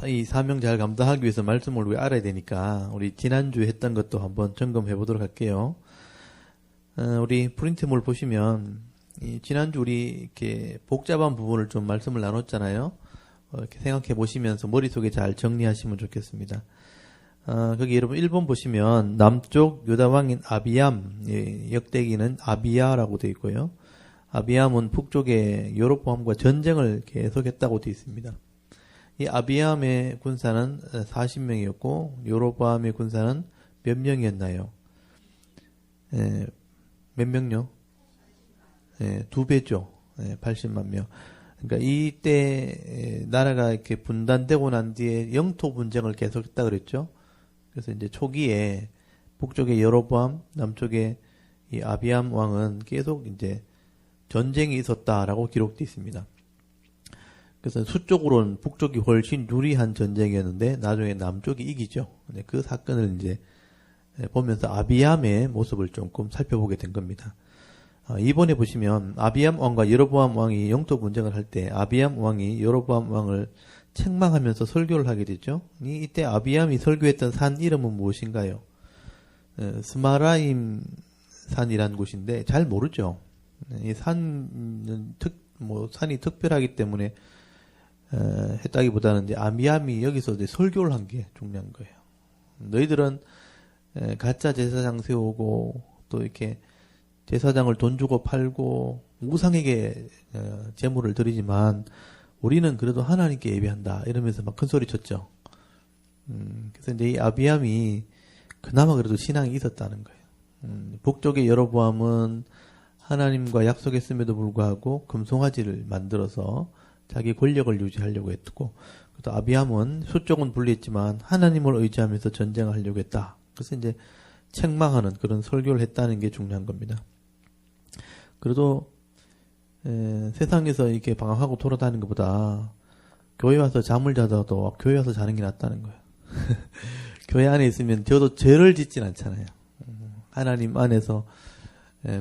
이 사명 잘 감당하기 위해서 말씀을 우리 알아야 되니까 우리 지난주에 했던 것도 한번 점검해 보도록 할게요. 우리 프린트물 보시면 지난주 우리 이렇게 복잡한 부분을 좀 말씀을 나눴잖아요. 이렇게 생각해 보시면서 머릿속에 잘 정리하시면 좋겠습니다. 거기 여러분 1번 보시면 남쪽 유다왕인 아비암, 역대기는 아비야라고 되어 있고요. 아비암은 북쪽의 여로보암과 전쟁을 계속했다고 되어 있습니다. 이 아비암의 군사는 40명이었고 여로보암의 군사는 몇 명이었나요? 몇 명요? 2배죠. 80만 명. 그러니까 이때 나라가 이렇게 분단되고 난 뒤에 영토 분쟁을 계속했다 그랬죠. 그래서 이제 초기에 북쪽의 여로보암, 남쪽의 이 아비암 왕은 계속 이제 전쟁이 있었다라고 기록되어 있습니다. 그래서 수적으로는 북쪽이 훨씬 유리한 전쟁이었는데 나중에 남쪽이 이기죠. 그 사건을 이제 보면서 아비암의 모습을 조금 살펴보게 된 겁니다. 이번에 보시면 아비암 왕과 여로보암 왕이 영토 분쟁을 할 때 아비암 왕이 여로보암 왕을 책망하면서 설교를 하게 되죠. 이때 아비암이 설교했던 산 이름은 무엇인가요? 스마라임 산이라는 곳인데 잘 모르죠. 이 산은 산이 특별하기 때문에 했다기보다는 이제 아비암이 여기서 이제 설교를 한 게 중요한 거예요. 너희들은 가짜 제사장 세우고 또 이렇게 제사장을 돈 주고 팔고 우상에게 제물을 드리지만 우리는 그래도 하나님께 예배한다 이러면서 막 큰 소리 쳤죠. 그래서 이제 이 아비암이 그나마 그래도 신앙이 있었다는 거예요. 북쪽의 여로보암은 하나님과 약속했음에도 불구하고 금송아지를 만들어서 자기 권력을 유지하려고 했고, 또 아비암은 수쪽은 분리했지만 하나님을 의지하면서 전쟁을 하려고 했다. 그래서 이제 책망하는 그런 설교를 했다는 게 중요한 겁니다. 그래도 세상에서 이렇게 방황하고 돌아다니는 것보다 교회 와서 잠을 자다도 교회 와서 자는 게 낫다는 거예요. 교회 안에 있으면 저도 죄를 짓진 않잖아요. 하나님 안에서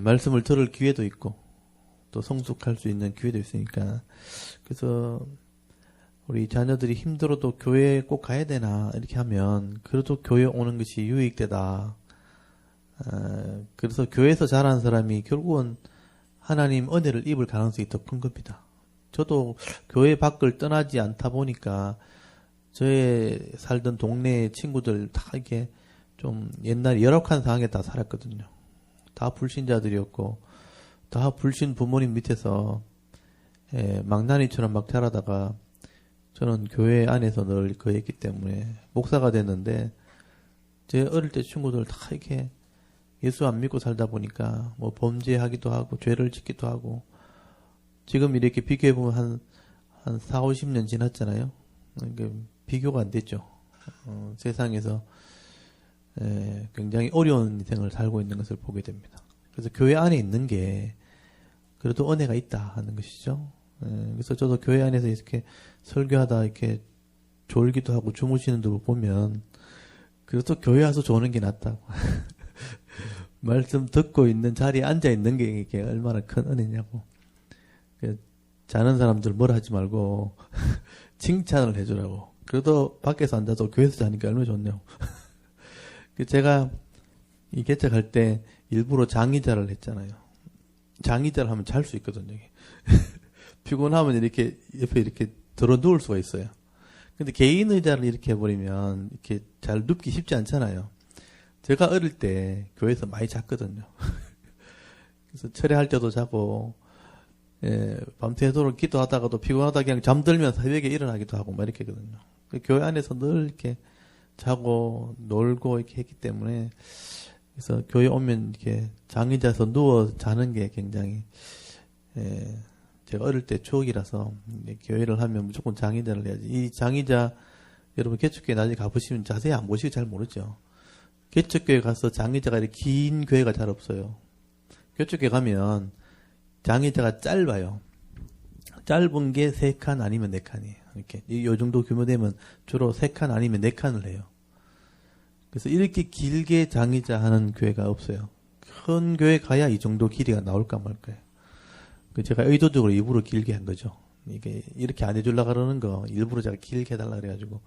말씀을 들을 기회도 있고 또 성숙할 수 있는 기회도 있으니까. 그래서 우리 자녀들이 힘들어도 교회에 꼭 가야 되나 이렇게 하면 그래도 교회 오는 것이 유익되다. 그래서 교회에서 자란 사람이 결국은 하나님 은혜를 입을 가능성이 더 큰 겁니다. 저도 교회 밖을 떠나지 않다 보니까 저의 살던 동네 친구들 다 이렇게 좀 옛날 열악한 상황에 다 살았거든요. 다 불신자들이었고 다 불신 부모님 밑에서 망나니처럼 막 자라다가 저는 교회 안에서 늘 거했기 때문에 목사가 됐는데 제 어릴 때 친구들 다 이렇게 예수 안 믿고 살다 보니까 뭐 범죄하기도 하고 죄를 짓기도 하고 지금 이렇게 비교해보면 한 4, 50년 지났잖아요. 그러니까 비교가 안 됐죠. 세상에서 굉장히 어려운 인생을 살고 있는 것을 보게 됩니다. 그래서 교회 안에 있는 게 그래도 은혜가 있다 하는 것이죠. 그래서 저도 교회 안에서 이렇게 설교하다 이렇게 졸기도 하고 주무시는 분 보면 그래도 교회 와서 조는 게 낫다고. 말씀 듣고 있는 자리에 앉아 있는 게 이게 얼마나 큰 은혜냐고. 자는 사람들 뭐라 하지 말고 칭찬을 해주라고. 그래도 밖에서 앉아서 교회에서 자니까 얼마나 좋네요. 제가 이 개척할 때 일부러 장의자를 했잖아요. 장의자를 하면 잘 수 있거든요. 피곤하면 이렇게 옆에 이렇게 들어 누울 수가 있어요. 근데 개인 의자를 이렇게 해버리면 이렇게 잘 눕기 쉽지 않잖아요. 제가 어릴 때 교회에서 많이 잤거든요. 그래서 철회할 때도 자고, 밤새도록 기도하다가도 피곤하다 그냥 잠들면 새벽에 일어나기도 하고 막 이렇게 하거든요. 교회 안에서 늘 이렇게 자고 놀고 이렇게 했기 때문에 그래서 교회 오면 이렇게 장의자에서 누워 자는 게 굉장히 제가 어릴 때 추억이라서 교회를 하면 무조건 장의자를 해야지. 이 장의자 여러분 개척교회 나중에 가보시면 자세히 안 보시고 잘 모르죠. 개척교회 가서 장의자가 이렇게 긴 교회가 잘 없어요. 개척교회 가면 장의자가 짧아요. 짧은 게 3칸 아니면 4칸이에요. 이렇게 이 정도 규모 되면 주로 3칸 아니면 4칸을 해요. 그래서 이렇게 길게 장의자 하는 교회가 없어요. 큰 교회 가야 이 정도 길이가 나올까 말까요. 제가 의도적으로 일부러 길게 한 거죠. 이게 이렇게 안 해주려고 그러는 거 일부러 제가 길게 해달라 그래가지고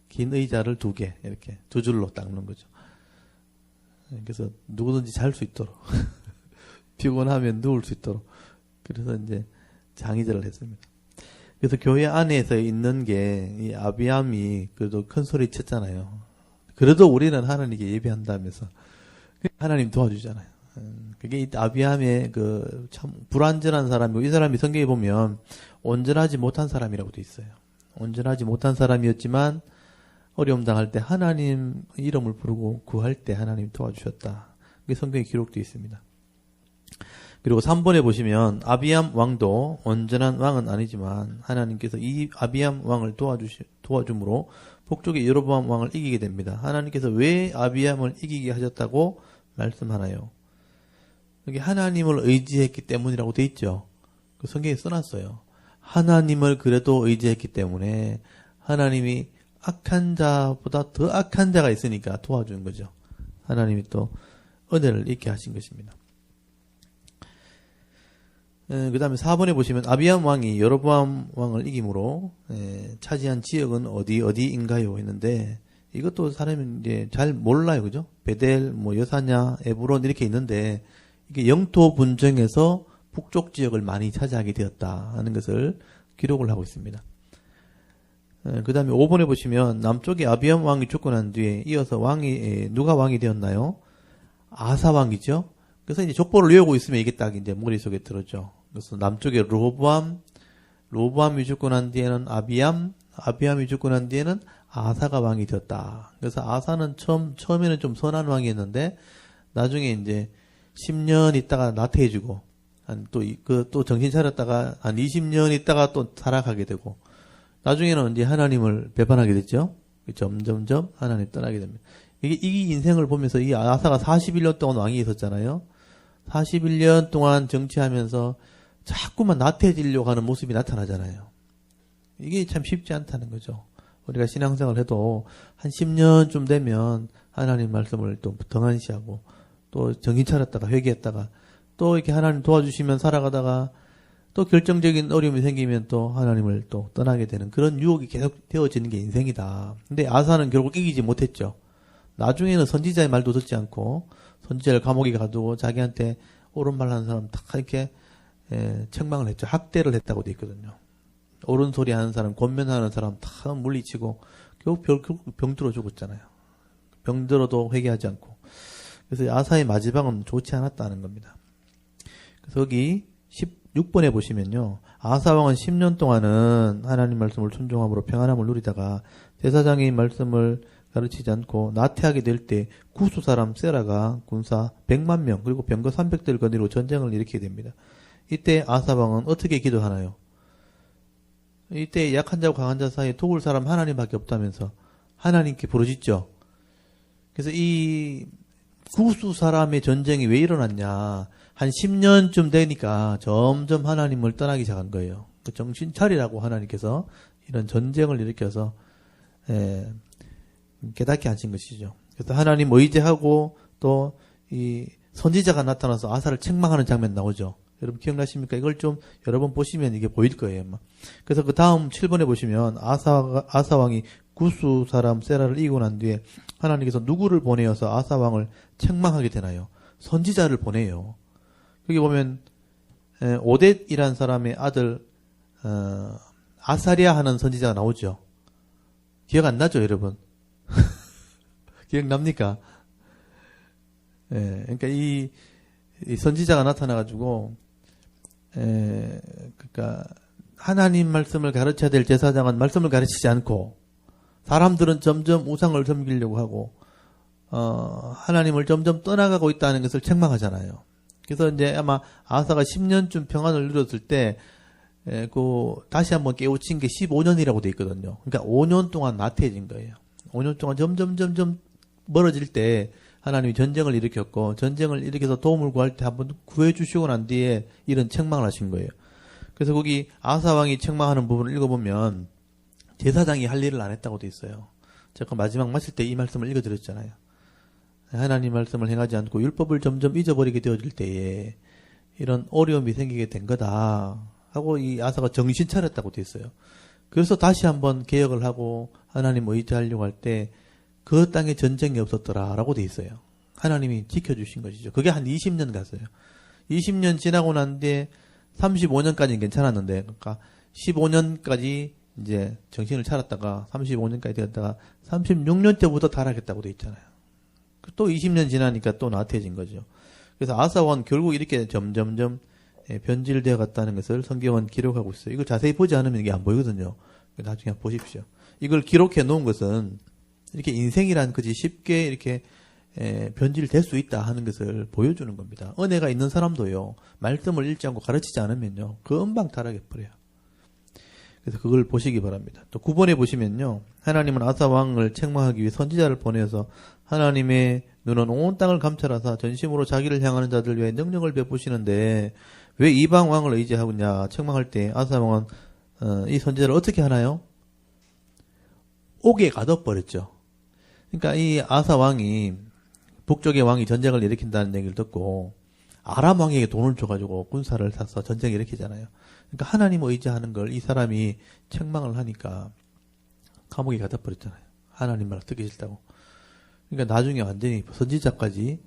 긴 의자를 2개 이렇게 2줄로 닦는 거죠. 그래서 누구든지 잘 수 있도록 피곤하면 누울 수 있도록 그래서 이제 장의제를 했습니다. 그래서 교회 안에서 있는 게 이 아비함이 그래도 큰 소리 쳤잖아요. 그래도 우리는 하나님께 예배한다면서 하나님 도와주잖아요. 그게 이 아비함의 그 참 불완전한 사람이고 이 사람이 성경에 보면 온전하지 못한 사람이라고 돼 있어요. 온전하지 못한 사람이었지만 어려움 당할 때 하나님 이름을 부르고 구할 때 하나님 도와주셨다. 그게 성경에 기록되어 있습니다. 그리고 3번에 보시면 아비암 왕도 온전한 왕은 아니지만 하나님께서 이 아비암 왕을 도와줌으로 북쪽의 여로보암 왕을 이기게 됩니다. 하나님께서 왜 아비암을 이기게 하셨다고 말씀하나요? 여기 하나님을 의지했기 때문이라고 돼 있죠. 그 성경에 써놨어요. 하나님을 그래도 의지했기 때문에 하나님이 악한 자보다 더 악한 자가 있으니까 도와준 거죠. 하나님이 또 은혜를 있게 하신 것입니다. 그 다음에 4번에 보시면 아비암 왕이 여로보암 왕을 이김으로 차지한 지역은 어디인가요? 했는데 이것도 사람이 이제 잘 몰라요. 그죠? 베델, 여사냐, 에브론 이렇게 있는데 이게 영토 분쟁에서 북쪽 지역을 많이 차지하게 되었다 하는 것을 기록을 하고 있습니다. 그 다음에 5번에 보시면 남쪽에 아비암 왕이 죽고 난 뒤에 이어서 누가 왕이 되었나요? 아사 왕이죠. 그래서 이제 족보를 외우고 있으면 이게 딱 이제 머릿속에 들었죠. 그래서 남쪽에 로보암이 죽고 난 뒤에는 아비암이 죽고 난 뒤에는 아사가 왕이 되었다. 그래서 아사는 처음에는 좀 선한 왕이었는데 나중에 이제 10년 있다가 나태해지고 또 정신 차렸다가 한 20년 있다가 또 타락하게 되고 나중에는 이제 하나님을 배반하게 됐죠. 점점점 하나님 떠나게 됩니다. 이 인생을 보면서 이 아사가 41년 동안 왕이 있었잖아요. 41년 동안 정치하면서 자꾸만 나태해지려고 하는 모습이 나타나잖아요. 이게 참 쉽지 않다는 거죠. 우리가 신앙생활을 해도 한 10년쯤 되면 하나님 말씀을 또 등한시하고 또 정신 차렸다가 회개했다가 또 이렇게 하나님 도와주시면 살아가다가 또 결정적인 어려움이 생기면 또 하나님을 또 떠나게 되는 그런 유혹이 계속 되어지는 게 인생이다. 근데 아사는 결국 이기지 못했죠. 나중에는 선지자의 말도 듣지 않고 선지자를 감옥에 가두고 자기한테 옳은 말 하는 사람 다 이렇게 책망을 했죠. 학대를 했다고 돼 있거든요. 옳은 소리 하는 사람, 권면하는 사람 다 물리치고 결국 병들어 죽었잖아요. 병들어도 회개하지 않고. 그래서 아사의 마지막은 좋지 않았다는 겁니다. 그래서 여기 16번에 보시면요. 아사왕은 10년 동안은 하나님 말씀을 순종함으로 평안함을 누리다가 제사장의 말씀을 가르치지 않고 나태하게 될 때 구수 사람 세라가 군사 100만 명 그리고 병거 300대를 거느리고 전쟁을 일으키게 됩니다. 이때 아사왕은 어떻게 기도하나요? 이때 약한 자와 강한 자 사이에 도울 사람 하나님밖에 없다면서 하나님께 부르짖죠. 그래서 이 구수 사람의 전쟁이 왜 일어났냐? 한 10년쯤 되니까 점점 하나님을 떠나기 시작한 거예요. 정신 차리라고 하나님께서 이런 전쟁을 일으켜서 깨닫게 하신 것이죠. 그래서 하나님 의지하고 또 이 선지자가 나타나서 아사를 책망하는 장면 나오죠. 여러분 기억나십니까? 이걸 좀 여러 번 보시면 이게 보일 거예요. 그래서 그 다음 7번에 보시면 아사 왕이 구수 사람 세라를 이기고 난 뒤에 하나님께서 누구를 보내어서 아사 왕을 책망하게 되나요? 선지자를 보내요. 여기 보면 오뎃이란 사람의 아들 아사리아 하는 선지자가 나오죠. 기억 안 나죠, 여러분? 기억납니까? 그러니까 이 선지자가 나타나가지고 그러니까 하나님 말씀을 가르쳐야 될 제사장은 말씀을 가르치지 않고 사람들은 점점 우상을 섬기려고 하고 하나님을 점점 떠나가고 있다는 것을 책망하잖아요. 그래서 이제 아마 아사가 10년쯤 평안을 누렸을 때 다시 한번 깨우친 게 15년이라고 돼 있거든요. 그러니까 5년 동안 나태해진 거예요. 5년 동안 점점 멀어질 때 하나님이 전쟁을 일으켰고 전쟁을 일으켜서 도움을 구할 때 한번 구해주시고 난 뒤에 이런 책망을 하신 거예요. 그래서 거기 아사왕이 책망하는 부분을 읽어보면 제사장이 할 일을 안 했다고 돼 있어요. 제가 마지막 마칠 때 이 말씀을 읽어드렸잖아요. 하나님 말씀을 행하지 않고 율법을 점점 잊어버리게 되어질 때에 이런 어려움이 생기게 된 거다. 하고 이 아사가 정신 차렸다고 돼 있어요. 그래서 다시 한번 개혁을 하고 하나님 의지하려고 할 때 그 땅에 전쟁이 없었더라라고 돼 있어요. 하나님이 지켜주신 것이죠. 그게 한 20년 갔어요. 20년 지나고 난 뒤에 35년까지는 괜찮았는데, 그러니까 15년까지 이제 정신을 차렸다가 35년까지 되었다가 36년째부터 타락했다고 돼 있잖아요. 또 20년 지나니까 또 나태해진 거죠. 그래서 아사왕 결국 이렇게 점점점 변질되어 갔다는 것을 성경은 기록하고 있어요. 이걸 자세히 보지 않으면 이게 안 보이거든요. 나중에 한번 보십시오. 이걸 기록해 놓은 것은 이렇게 인생이란 것이 쉽게 이렇게 변질될 수 있다 하는 것을 보여주는 겁니다. 은혜가 있는 사람도요, 말씀을 읽지 않고 가르치지 않으면요, 금방 타락해 버려요. 그래서 그걸 보시기 바랍니다. 또 9번에 보시면요, 하나님은 아사 왕을 책망하기 위해 선지자를 보내서 하나님의 눈은 온 땅을 감찰하사 전심으로 자기를 향하는 자들 위해 능력을 베푸시는데 왜 이방 왕을 의지하느냐 책망할 때 아사 왕은 이 선지자를 어떻게 하나요? 옥에 가둬버렸죠. 그러니까 이 아사 왕이 북쪽의 왕이 전쟁을 일으킨다는 얘기를 듣고 아람 왕에게 돈을 줘가지고 군사를 사서 전쟁을 일으키잖아요. 그러니까 하나님 의지하는 걸 이 사람이 책망을 하니까 감옥에 가둬버렸잖아요. 하나님 말 듣기 싫다고. 그러니까 나중에 완전히 선지자까지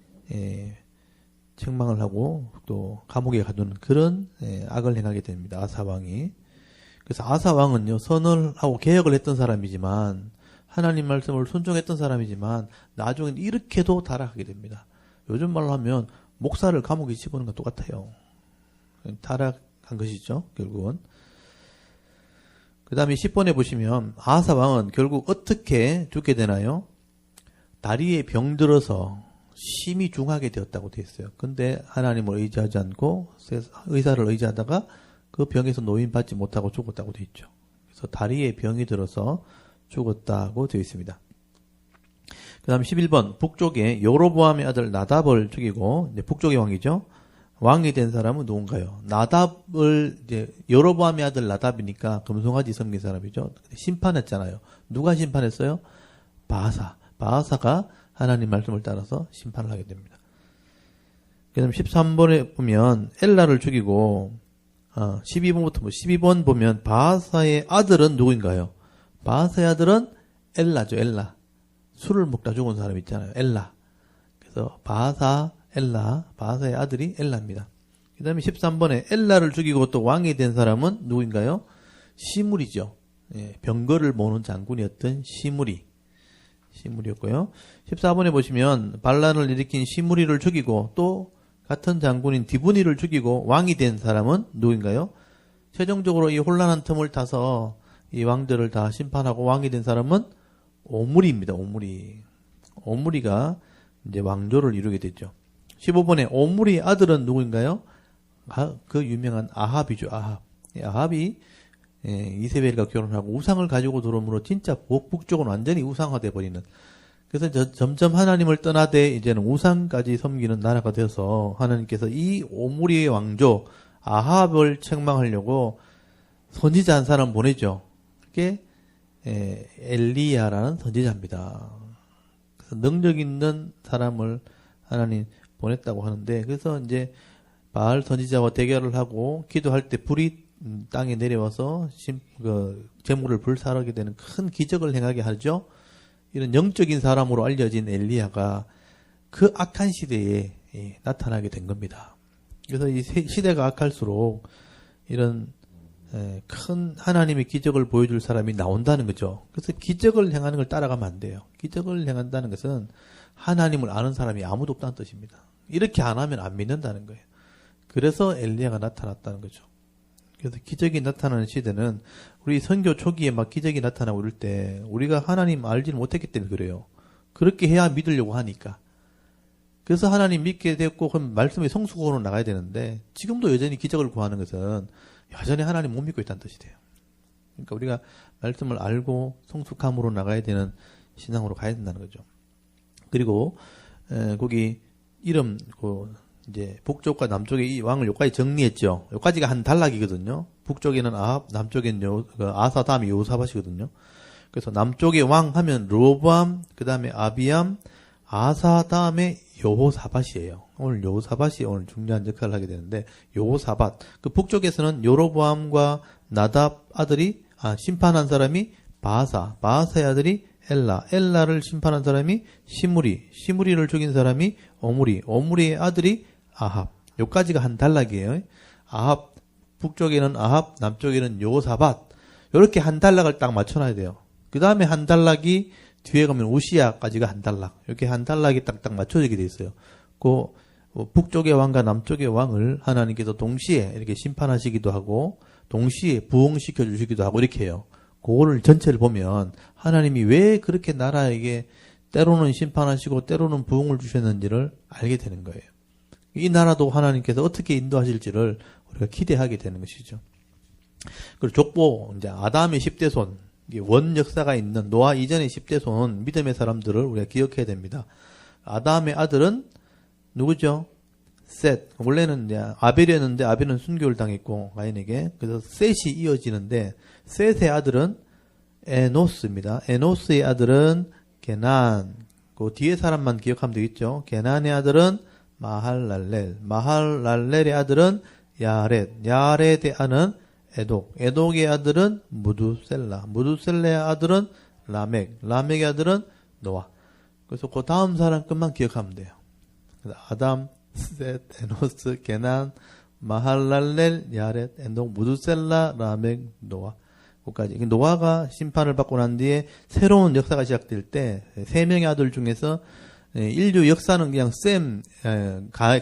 책망을 하고 또 감옥에 가두는 그런 악을 행하게 됩니다. 아사 왕이. 그래서 아사 왕은요, 선을 하고 개혁을 했던 사람이지만 하나님 말씀을 순종했던 사람이지만 나중엔 이렇게도 타락하게 됩니다. 요즘 말로 하면 목사를 감옥에 집어넣는 건 똑같아요. 타락한 것이죠, 결국은. 그 다음에 10번에 보시면 아사 왕은 결국 어떻게 죽게 되나요? 다리에 병들어서 심히 중하게 되었다고 되어 있어요. 근데 하나님을 의지하지 않고 의사를 의지하다가 그 병에서 노인받지 못하고 죽었다고 되어 있죠. 그래서 다리에 병이 들어서 죽었다고 되어 있습니다. 그 다음 11번 북쪽에 여로보암의 아들 나답을 죽이고 이제 북쪽의 왕이죠. 왕이 된 사람은 누군가요? 나답을 이제 여로보암의 아들 나답이니까 금송아지 섬긴 사람이죠. 심판했잖아요. 누가 심판했어요? 바하사가 하나님 말씀을 따라서 심판을 하게 됩니다. 그 다음 13번에 보면 엘라를 죽이고 12번부터 12번 보면 바하사의 아들은 누구인가요? 바하사의 아들은 엘라죠. 엘라. 술을 먹다 죽은 사람 있잖아요. 엘라. 그래서 바하사의 아들이 엘라입니다. 그 다음에 13번에 엘라를 죽이고 또 왕이 된 사람은 누구인가요? 시므리죠. 병거를 모는 장군이었던 시므리였고요. 14번에 보시면 반란을 일으킨 시므리를 죽이고 또 같은 장군인 디브니를 죽이고 왕이 된 사람은 누구인가요? 최종적으로 이 혼란한 틈을 타서 이 왕들을 다 심판하고 왕이 된 사람은 오므리입니다. 오므리가 이제 왕조를 이루게 됐죠. 15번에 오므리의 아들은 누구인가요? 그 유명한 아합이죠. 아합이 이세벨과 결혼하고 우상을 가지고 들어오므로 진짜 북쪽은 완전히 우상화돼 버리는. 그래서 점점 하나님을 떠나되 이제는 우상까지 섬기는 나라가 되어서 하나님께서 이 오므리의 왕조 아합을 책망하려고 선지자 한 사람 보내죠. 그게 엘리야라는 선지자입니다. 그래서 능력 있는 사람을 하나님 보냈다고 하는데, 그래서 이제 바알 선지자와 대결을 하고 기도할 때 불이 땅에 내려와서 재물을 불사르게 되는 큰 기적을 행하게 하죠. 이런 영적인 사람으로 알려진 엘리야가 그 악한 시대에 나타나게 된 겁니다. 그래서 이 시대가 악할수록 이런 큰 하나님의 기적을 보여줄 사람이 나온다는 거죠. 그래서 기적을 행하는 걸 따라가면 안 돼요. 기적을 행한다는 것은 하나님을 아는 사람이 아무도 없다는 뜻입니다. 이렇게 안 하면 안 믿는다는 거예요. 그래서 엘리야가 나타났다는 거죠. 그래서 기적이 나타나는 시대는 우리 선교 초기에 막 기적이 나타나고 이럴 때 우리가 하나님 알지를 못했기 때문에 그래요. 그렇게 해야 믿으려고 하니까. 그래서 하나님 믿게 됐고 그럼 말씀의 성숙으로 나가야 되는데 지금도 여전히 기적을 구하는 것은 여전히 하나님 못 믿고 있다는 뜻이 돼요. 그러니까 우리가 말씀을 알고 성숙함으로 나가야 되는 신앙으로 가야 된다는 거죠. 그리고 거기 이름 이제 북쪽과 남쪽의 이 왕을 여기까지 정리했죠. 여기까지가 한 단락이거든요. 북쪽에는 아합, 남쪽에는 아사 다음에 요사밧이거든요. 그래서 남쪽의 왕 하면 르호보암, 그 다음에 아비암, 바사 다음에 여호사밧이에요. 오늘 여호사밧이 오늘 중요한 역할을 하게 되는데, 여호사밧. 그 북쪽에서는 여로보암과 나답 아들이, 심판한 사람이 바사의 아들이 엘라를 심판한 사람이 시므리를 죽인 사람이 오므리의 아들이 아합. 요까지가 한 단락이에요. 아합, 북쪽에는 아합, 남쪽에는 여호사밧. 요렇게 한 단락을 딱 맞춰놔야 돼요. 그 다음에 한 단락이 뒤에 가면 우시야까지가 한 단락. 이렇게 한 단락이 딱딱 맞춰지게 돼 있어요. 그 북쪽의 왕과 남쪽의 왕을 하나님께서 동시에 이렇게 심판하시기도 하고 동시에 부흥시켜 주시기도 하고 이렇게 해요. 그거를 전체를 보면 하나님이 왜 그렇게 나라에게 때로는 심판하시고 때로는 부흥을 주셨는지를 알게 되는 거예요. 이 나라도 하나님께서 어떻게 인도하실지를 우리가 기대하게 되는 것이죠. 그리고 족보, 이제 아담의 10대 손, 원 역사가 있는 노아 이전의 10대 손, 믿음의 사람들을 우리가 기억해야 됩니다. 아담의 아들은 누구죠? 셋. 원래는 이제 아벨이었는데 아벨은 순교를 당했고 가인에게. 그래서 셋이 이어지는데 셋의 아들은 에노스입니다. 에노스의 아들은 게난. 그 뒤에 사람만 기억하면 되겠죠. 게난의 아들은 마할랄렐의 아들은 야렛의 아는 에독의 아들은 무두셀라의 아들은 라멕의 아들은 노아. 그래서 그 다음 사람 것만 기억하면 돼요. 아담, 셋, 에노스, 게난, 마할랄렐, 야렛, 에녹, 무두셀라, 라멕, 노아. 거기까지. 노아가 심판을 받고 난 뒤에 새로운 역사가 시작될 때 세 명의 아들 중에서 인류 역사는 그냥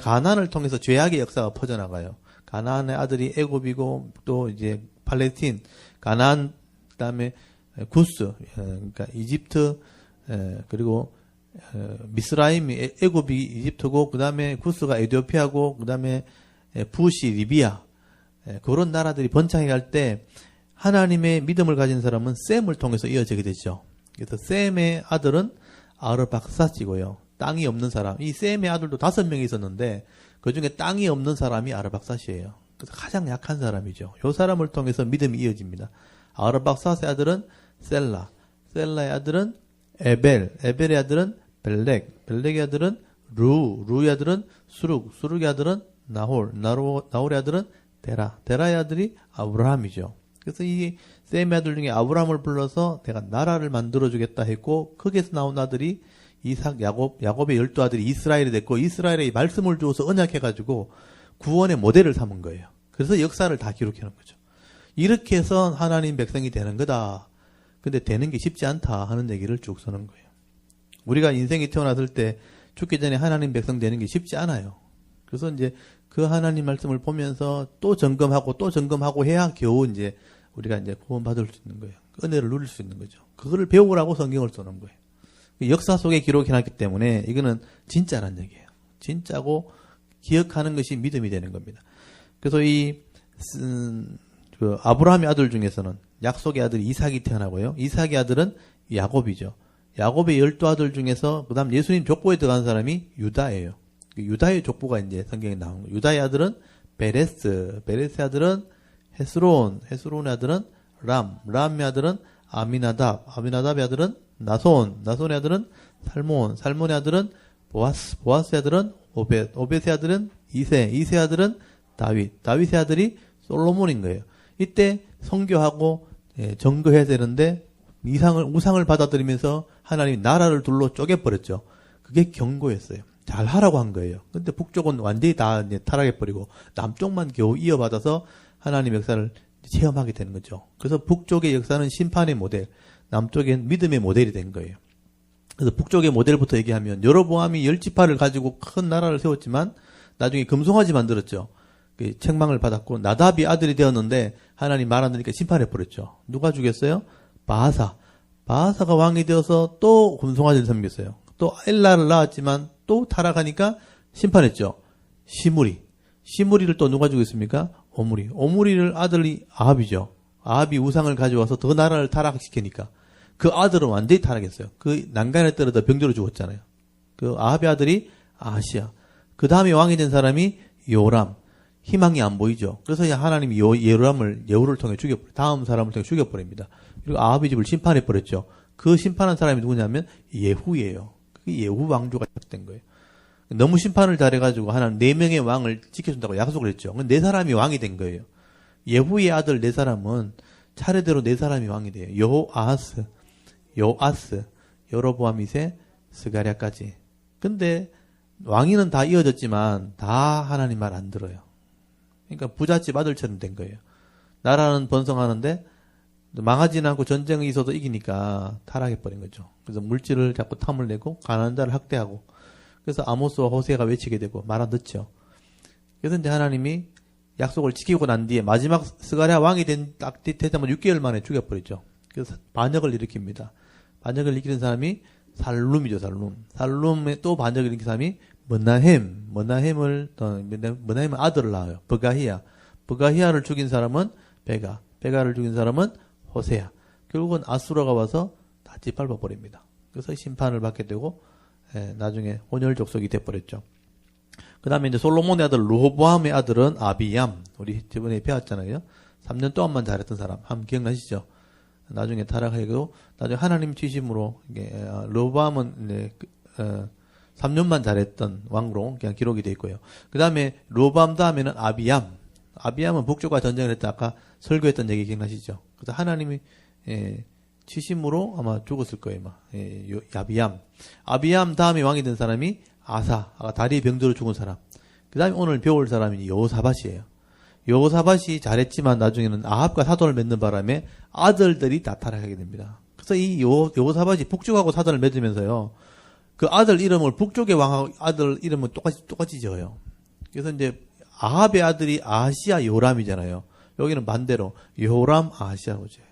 가나안을 통해서 죄악의 역사가 퍼져나가요. 가나안의 아들이 애굽이고 또 이제 팔레스틴, 가나안, 그다음에 구스, 그러니까 이집트, 그리고 미스라임이 애굽이 이집트고 그다음에 구스가 에티오피아고 그다음에 푸시 리비아, 그런 나라들이 번창해 갈 때 하나님의 믿음을 가진 사람은 셈을 통해서 이어지게 되죠. 그래서 셈의 아들은 아르박사시고요. 땅이 없는 사람. 이 셈의 아들도 5명이 있었는데 그 중에 땅이 없는 사람이 아르박사시예요. 그래서 가장 약한 사람이죠. 이 사람을 통해서 믿음이 이어집니다. 아르박사스의 아들은 셀라의 아들은 에벨의 아들은 벨렉의 아들은 루의 아들은 수룩의 아들은 나홀의 아들은 데라의 아들이 아브라함이죠. 그래서 이 셈의 아들 중에 아브라함을 불러서 내가 나라를 만들어주겠다 했고 거기에서 나온 아들이 이삭, 야곱의 12아들이 이스라엘이 됐고 이스라엘에 말씀을 주어서 언약해가지고 구원의 모델을 삼은 거예요. 그래서 역사를 다 기록해놓은 거죠. 이렇게 해서 하나님 백성이 되는 거다. 근데 되는 게 쉽지 않다 하는 얘기를 쭉 써놓은 거예요. 우리가 인생이 태어났을 때 죽기 전에 하나님 백성 되는 게 쉽지 않아요. 그래서 이제 그 하나님 말씀을 보면서 또 점검하고 해야 겨우 이제 우리가 이제 구원받을 수 있는 거예요. 은혜를 누릴 수 있는 거죠. 그거를 배우라고 성경을 써놓은 거예요. 역사 속에 기록해놨기 때문에 이거는 진짜란 얘기예요. 진짜고 기억하는 것이 믿음이 되는 겁니다. 그래서 그 아브라함의 아들 중에서는 약속의 아들 이삭이 태어나고요. 이삭의 아들은 야곱이죠. 야곱의 12아들 중에서 그다음 예수님 족보에 들어간 사람이 유다예요. 유다의 족보가 이제 성경에 나온 거예요. 유다의 아들은 베레스의 아들은 헤스론의 아들은 람의 아들은 아미나답의 아들은 나손의 아들은 살몬의 아들은 보아스의 아들은 오벳의 아들은 이세의 아들은 다윗의 아들이 솔로몬인 거예요. 이때 선교하고 정거해야 되는데 우상을 받아들이면서 하나님이 나라를 둘로 쪼개버렸죠. 그게 경고였어요. 잘 하라고 한 거예요. 근데 북쪽은 완전히 다 타락해버리고 남쪽만 겨우 이어받아서 하나님의 역사를 체험하게 되는 거죠. 그래서 북쪽의 역사는 심판의 모델, 남쪽엔 믿음의 모델이 된 거예요. 그래서 북쪽의 모델부터 얘기하면 여로보암이 10지파를 가지고 큰 나라를 세웠지만 나중에 금송아지 만들었죠. 그 책망을 받았고 나답이 아들이 되었는데 하나님 말 안 들으니까 심판해버렸죠. 누가 죽였어요? 바하사가 왕이 되어서 또 금송아지를 섬겼어요. 또 엘라를 낳았지만 또 타락하니까 심판했죠. 시므리를 또 누가 죽였습니까? 오므리를 아들이 아합이죠. 아합이 우상을 가져와서 더 나라를 타락시키니까 그 아들은 완전히 타락했어요. 그 난간에 떨어져 병들어 죽었잖아요. 그 아합의 아들이 아하시야. 그 다음에 왕이 된 사람이 요람. 희망이 안 보이죠. 그래서 하나님이 예후를 통해 다음 사람을 통해 죽여버립니다. 그리고 아합의 집을 심판해버렸죠. 그 심판한 사람이 누구냐면 예후예요. 그게 예후 왕조가 시작된 거예요. 너무 심판을 잘해가지고 하나는 4명의 왕을 지켜준다고 약속을 했죠. 4사람이 왕이 된 거예요. 예후의 아들 4사람은 차례대로 4사람이 왕이 돼요. 여호아하스, 요아스, 여로보암 2세, 스가랴까지. 근데 왕위는 다 이어졌지만 다 하나님 말 안 들어요. 그러니까 부잣집 아들처럼 된 거예요. 나라는 번성하는데 망하지는 않고 전쟁이 있어도 이기니까 타락해버린 거죠. 그래서 물질을 자꾸 탐을 내고 가난한 자를 학대하고, 그래서 아모스와 호세가 외치게 되고 말 안 듣죠. 그래서 이제 하나님이 약속을 지키고 난 뒤에 마지막 스가랴 왕이 되자마자 6개월 만에 죽여버리죠. 그래서 반역을 일으킵니다. 반역을 일으키는 사람이 살룸이죠, 살룸. 살룸에 또 반역을 일으킨 사람이 머나햄은 아들을 낳아요. 버가히야를 죽인 사람은 베가를 죽인 사람은 호세야. 결국은 아수라가 와서 다 짓밟아 버립니다. 그래서 심판을 받게 되고, 나중에 혼혈 족속이 돼버렸죠. 그 다음에 이제 솔로몬의 아들 르호보암의 아들은 아비얌. 우리 저번에 배웠잖아요. 3년 동안만 잘했던 사람. 한번 기억나시죠? 나중에 타락하고, 나중에 하나님 지심으로, 르호보암은 3년만 잘했던 왕으로 그냥 기록이 되어 있고요. 그 다음에 르호보암 다음에는 아비얌. 아비암은 북쪽과 전쟁을 했다. 아까 설교했던 얘기 기억나시죠? 그래서 하나님이 치심으로 아마 죽었을 거예요. 아비암 다음에 왕이 된 사람이 아사, 다리에 병들어 죽은 사람. 그 다음에 오늘 배울 사람이 여호사밧이에요. 여호사밧이 잘했지만 나중에는 아합과 사돈을 맺는 바람에 아들들이 다 타락하게 됩니다. 그래서 이 여호사밧이 북쪽하고 사돈을 맺으면서요, 그 아들 이름을 북쪽의 왕하고 아들 이름은 똑같이 지어요. 그래서 이제 아합의 아들이 아하시아 요람이잖아요. 여기는 반대로 요람 아하시아라고 지어요.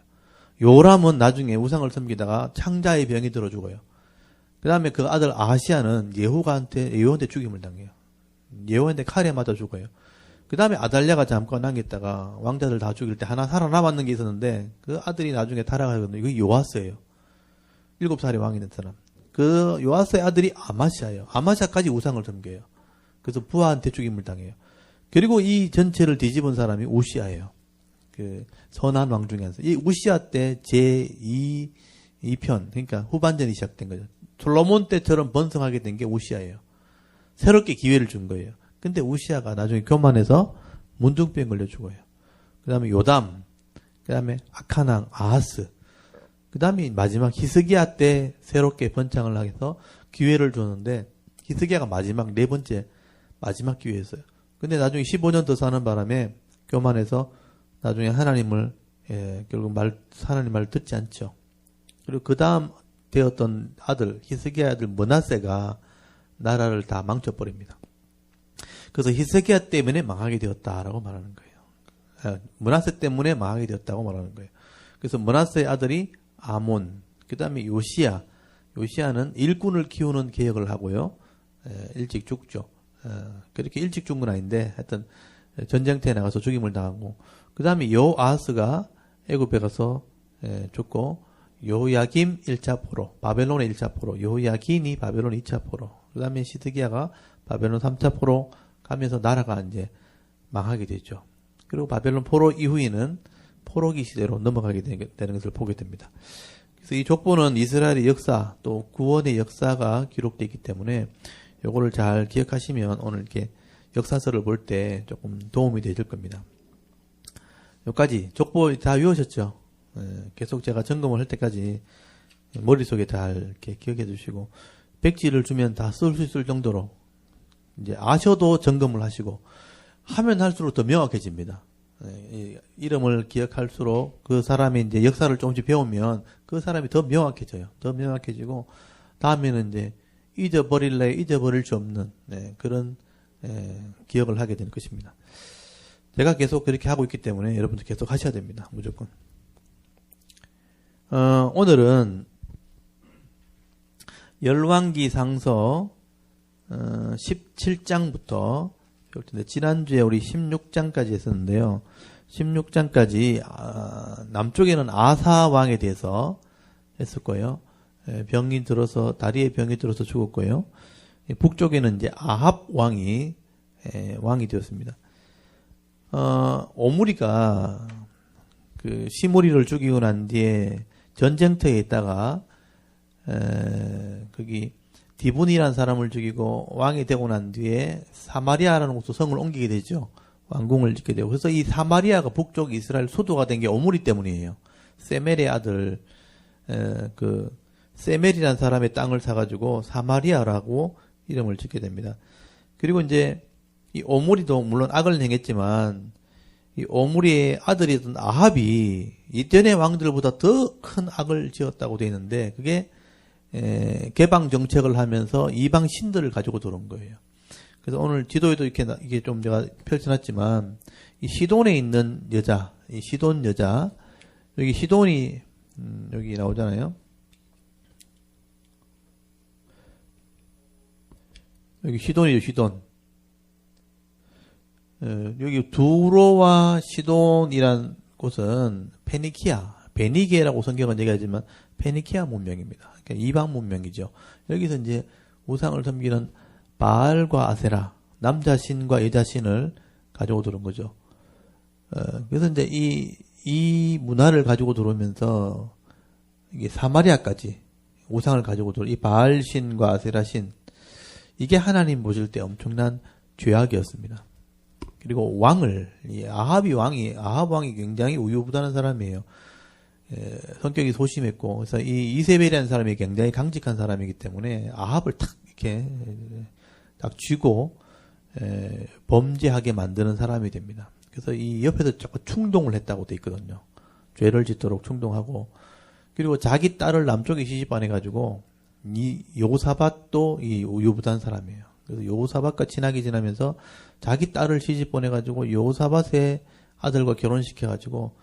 요람은 나중에 우상을 섬기다가 창자의 병이 들어 죽어요. 그 다음에 그 아들 아하시아는 예후한테 죽임을 당해요. 예후한테 칼에 맞아 죽어요. 그 다음에 아달랴가 잠깐 남겼다가 왕자들 다 죽일 때 하나 살아남았는 게 있었는데, 그 아들이 나중에 타락하거든요. 이거 요아스예요. 7살의 왕이 된 사람. 그 요아스의 아들이 아마시아예요. 아마시아까지 우상을 섬겨요. 그래서 부하한테 죽임을 당해요. 그리고 이 전체를 뒤집은 사람이 우시아예요. 그 선한 왕 중에 한 사람. 이 우시아 때 제2편, 그러니까 후반전이 시작된 거죠. 솔로몬 때처럼 번성하게 된 게 우시아예요. 새롭게 기회를 준 거예요. 근데 우시아가 나중에 교만해서 문둥병 걸려 죽어요. 그 다음에 요담, 그 다음에 아카낭, 아하스, 그 다음에 마지막 히스기야 때 새롭게 번창을 해서 기회를 줬는데, 히스기야가 마지막, 4번째 마지막 기회였어요. 근데 나중에 15년 더 사는 바람에 교만해서 나중에 하나님을, 결국 하나님 말을 듣지 않죠. 그리고 그 다음 되었던 아들, 히스기야 아들 므낫세가 나라를 다 망쳐버립니다. 그래서 히스기야 때문에 망하게 되었다라고 말하는 거예요. 므낫세 때문에 망하게 되었다고 말하는 거예요. 그래서 므낫세의 아들이 아몬, 그 다음에 요시아는 일꾼을 키우는 계획을 하고요. 일찍 죽죠. 그렇게 일찍 죽은 건 아닌데 하여튼 전쟁터에 나가서 죽임을 당하고, 그 다음에 요아스가 애굽에 가서 죽고, 여호야김 1차 포로, 바벨론의 1차 포로, 여호야긴이 바벨론 2차 포로, 그 다음에 시드기야가 바벨론 3차 포로 가면서 나라가 이제 망하게 되죠. 그리고 바벨론 포로 이후에는 포로기 시대로 넘어가게 되는 것을 보게 됩니다. 그래서 이 족보는 이스라엘의 역사, 또 구원의 역사가 기록되어 있기 때문에 요거를 잘 기억하시면 오늘 이렇게 역사서를 볼 때 조금 도움이 되실 겁니다. 여기까지 족보 다 외우셨죠? 계속 제가 점검을 할 때까지 머릿속에 잘 이렇게 기억해 두시고, 백지를 주면 다 쓸 수 있을 정도로 이제 아셔도 점검을 하시고, 하면 할수록 더 명확해집니다. 이름을 기억할수록 그 사람의 이제 역사를 조금씩 배우면 그 사람이 더 명확해져요. 더 명확해지고, 다음에는 이제 잊어버릴 수 없는 그런 기억을 하게 되는 것입니다. 제가 계속 그렇게 하고 있기 때문에 여러분도 계속 하셔야 됩니다. 무조건. 오늘은 열왕기상서 17장부터 배울 텐데, 지난주에 우리 16장까지 했었는데요. 16장까지 남쪽에는 아사 왕에 대해서 했었고요. 병이 들어서, 다리에 병이 들어서 죽었고요. 북쪽에는 이제 아합 왕이 되었습니다. 오므리가 그 시므리를 죽이고 난 뒤에 전쟁터에 있다가 거기 디본이라는 사람을 죽이고 왕이 되고 난 뒤에 사마리아라는 곳으로 성을 옮기게 되죠. 왕궁을 짓게 되고. 그래서 이 사마리아가 북쪽 이스라엘 수도가 된 게 오므리 때문이에요. 세멜의 아들 세멜이라는 사람의 땅을 사가지고 사마리아라고 이름을 짓게 됩니다. 그리고 이제 이 오므리도 물론 악을 행했지만 이 오므리의 아들이던 아합이 이전의 왕들보다 더 큰 악을 지었다고 되어 있는데 그게 개방 정책을 하면서 이방 신들을 가지고 들어온 거예요. 그래서 오늘 지도에도 이게 좀 제가 펼쳐놨지만 이 시돈에 있는 여자, 이 시돈 여자, 여기 시돈이 여기 나오잖아요. 여기 시돈이죠, 시돈. 여기 두로와 시돈이란 곳은 베니게라고 성경은 얘기하지만 페니키아 문명입니다. 그러니까 이방 문명이죠. 여기서 이제 우상을 섬기는 바알과 아세라, 남자 신과 여자 신을 가지고 들어온 거죠. 그래서 이제 이 문화를 가지고 들어오면서 이게 사마리아까지 우상을 가지고 들어온 이 바알 신과 아세라 신, 이게 하나님 보실 때 엄청난 죄악이었습니다. 그리고 이 아합 왕이 굉장히 우유부단한 사람이에요. 성격이 소심했고, 그래서 이 이세벨이라는 사람이 굉장히 강직한 사람이기 때문에 아합을 딱 쥐고 범죄하게 만드는 사람이 됩니다. 그래서 이 옆에서 자꾸 충동을 했다고 돼 있거든요. 죄를 짓도록 충동하고, 그리고 자기 딸을 남쪽에 시집보내가지고 이 요사밧도 이 우유부단한 사람이에요. 그래서 요사밧과 친하게 지내면서 자기 딸을 시집보내가지고 요사밧의 아들과 결혼시켜가지고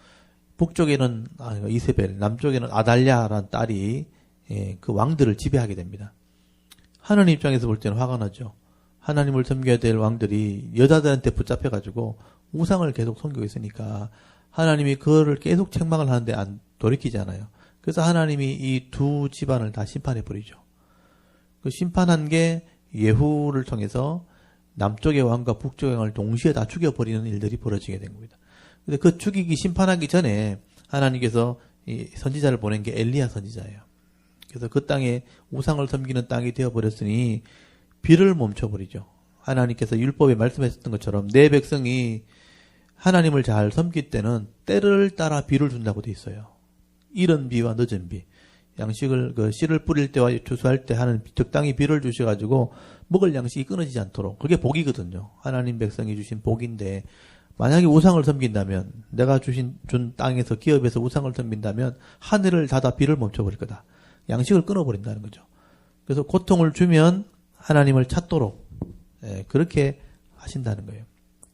북쪽에는 이세벨, 남쪽에는 아달랴라는 딸이 그 왕들을 지배하게 됩니다. 하나님 입장에서 볼 때는 화가 나죠. 하나님을 섬겨야 될 왕들이 여자들한테 붙잡혀가지고 우상을 계속 섬기고 있으니까 하나님이 그거를 계속 책망을 하는데 안 돌이키잖아요. 그래서 하나님이 이 두 집안을 다 심판해버리죠. 그 심판한 게 예후를 통해서 남쪽의 왕과 북쪽의 왕을 동시에 다 죽여버리는 일들이 벌어지게 된 겁니다. 근데 그 심판하기 전에 하나님께서 이 선지자를 보낸 게 엘리야 선지자예요. 그래서 그 땅에 우상을 섬기는 땅이 되어버렸으니 비를 멈춰버리죠. 하나님께서 율법에 말씀하셨던 것처럼 내 백성이 하나님을 잘 섬길 때는 때를 따라 비를 준다고 돼 있어요. 이른 비와 늦은 비. 양식을 씨를 뿌릴 때와 추수할 때 하는 적당히 비를 주셔가지고 먹을 양식이 끊어지지 않도록, 그게 복이거든요. 하나님 백성이 주신 복인데 만약에 우상을 섬긴다면, 내가 준 땅에서 기업에서 우상을 섬긴다면 하늘을 닫아 비를 멈춰버릴 거다. 양식을 끊어버린다는 거죠. 그래서 고통을 주면 하나님을 찾도록 그렇게 하신다는 거예요.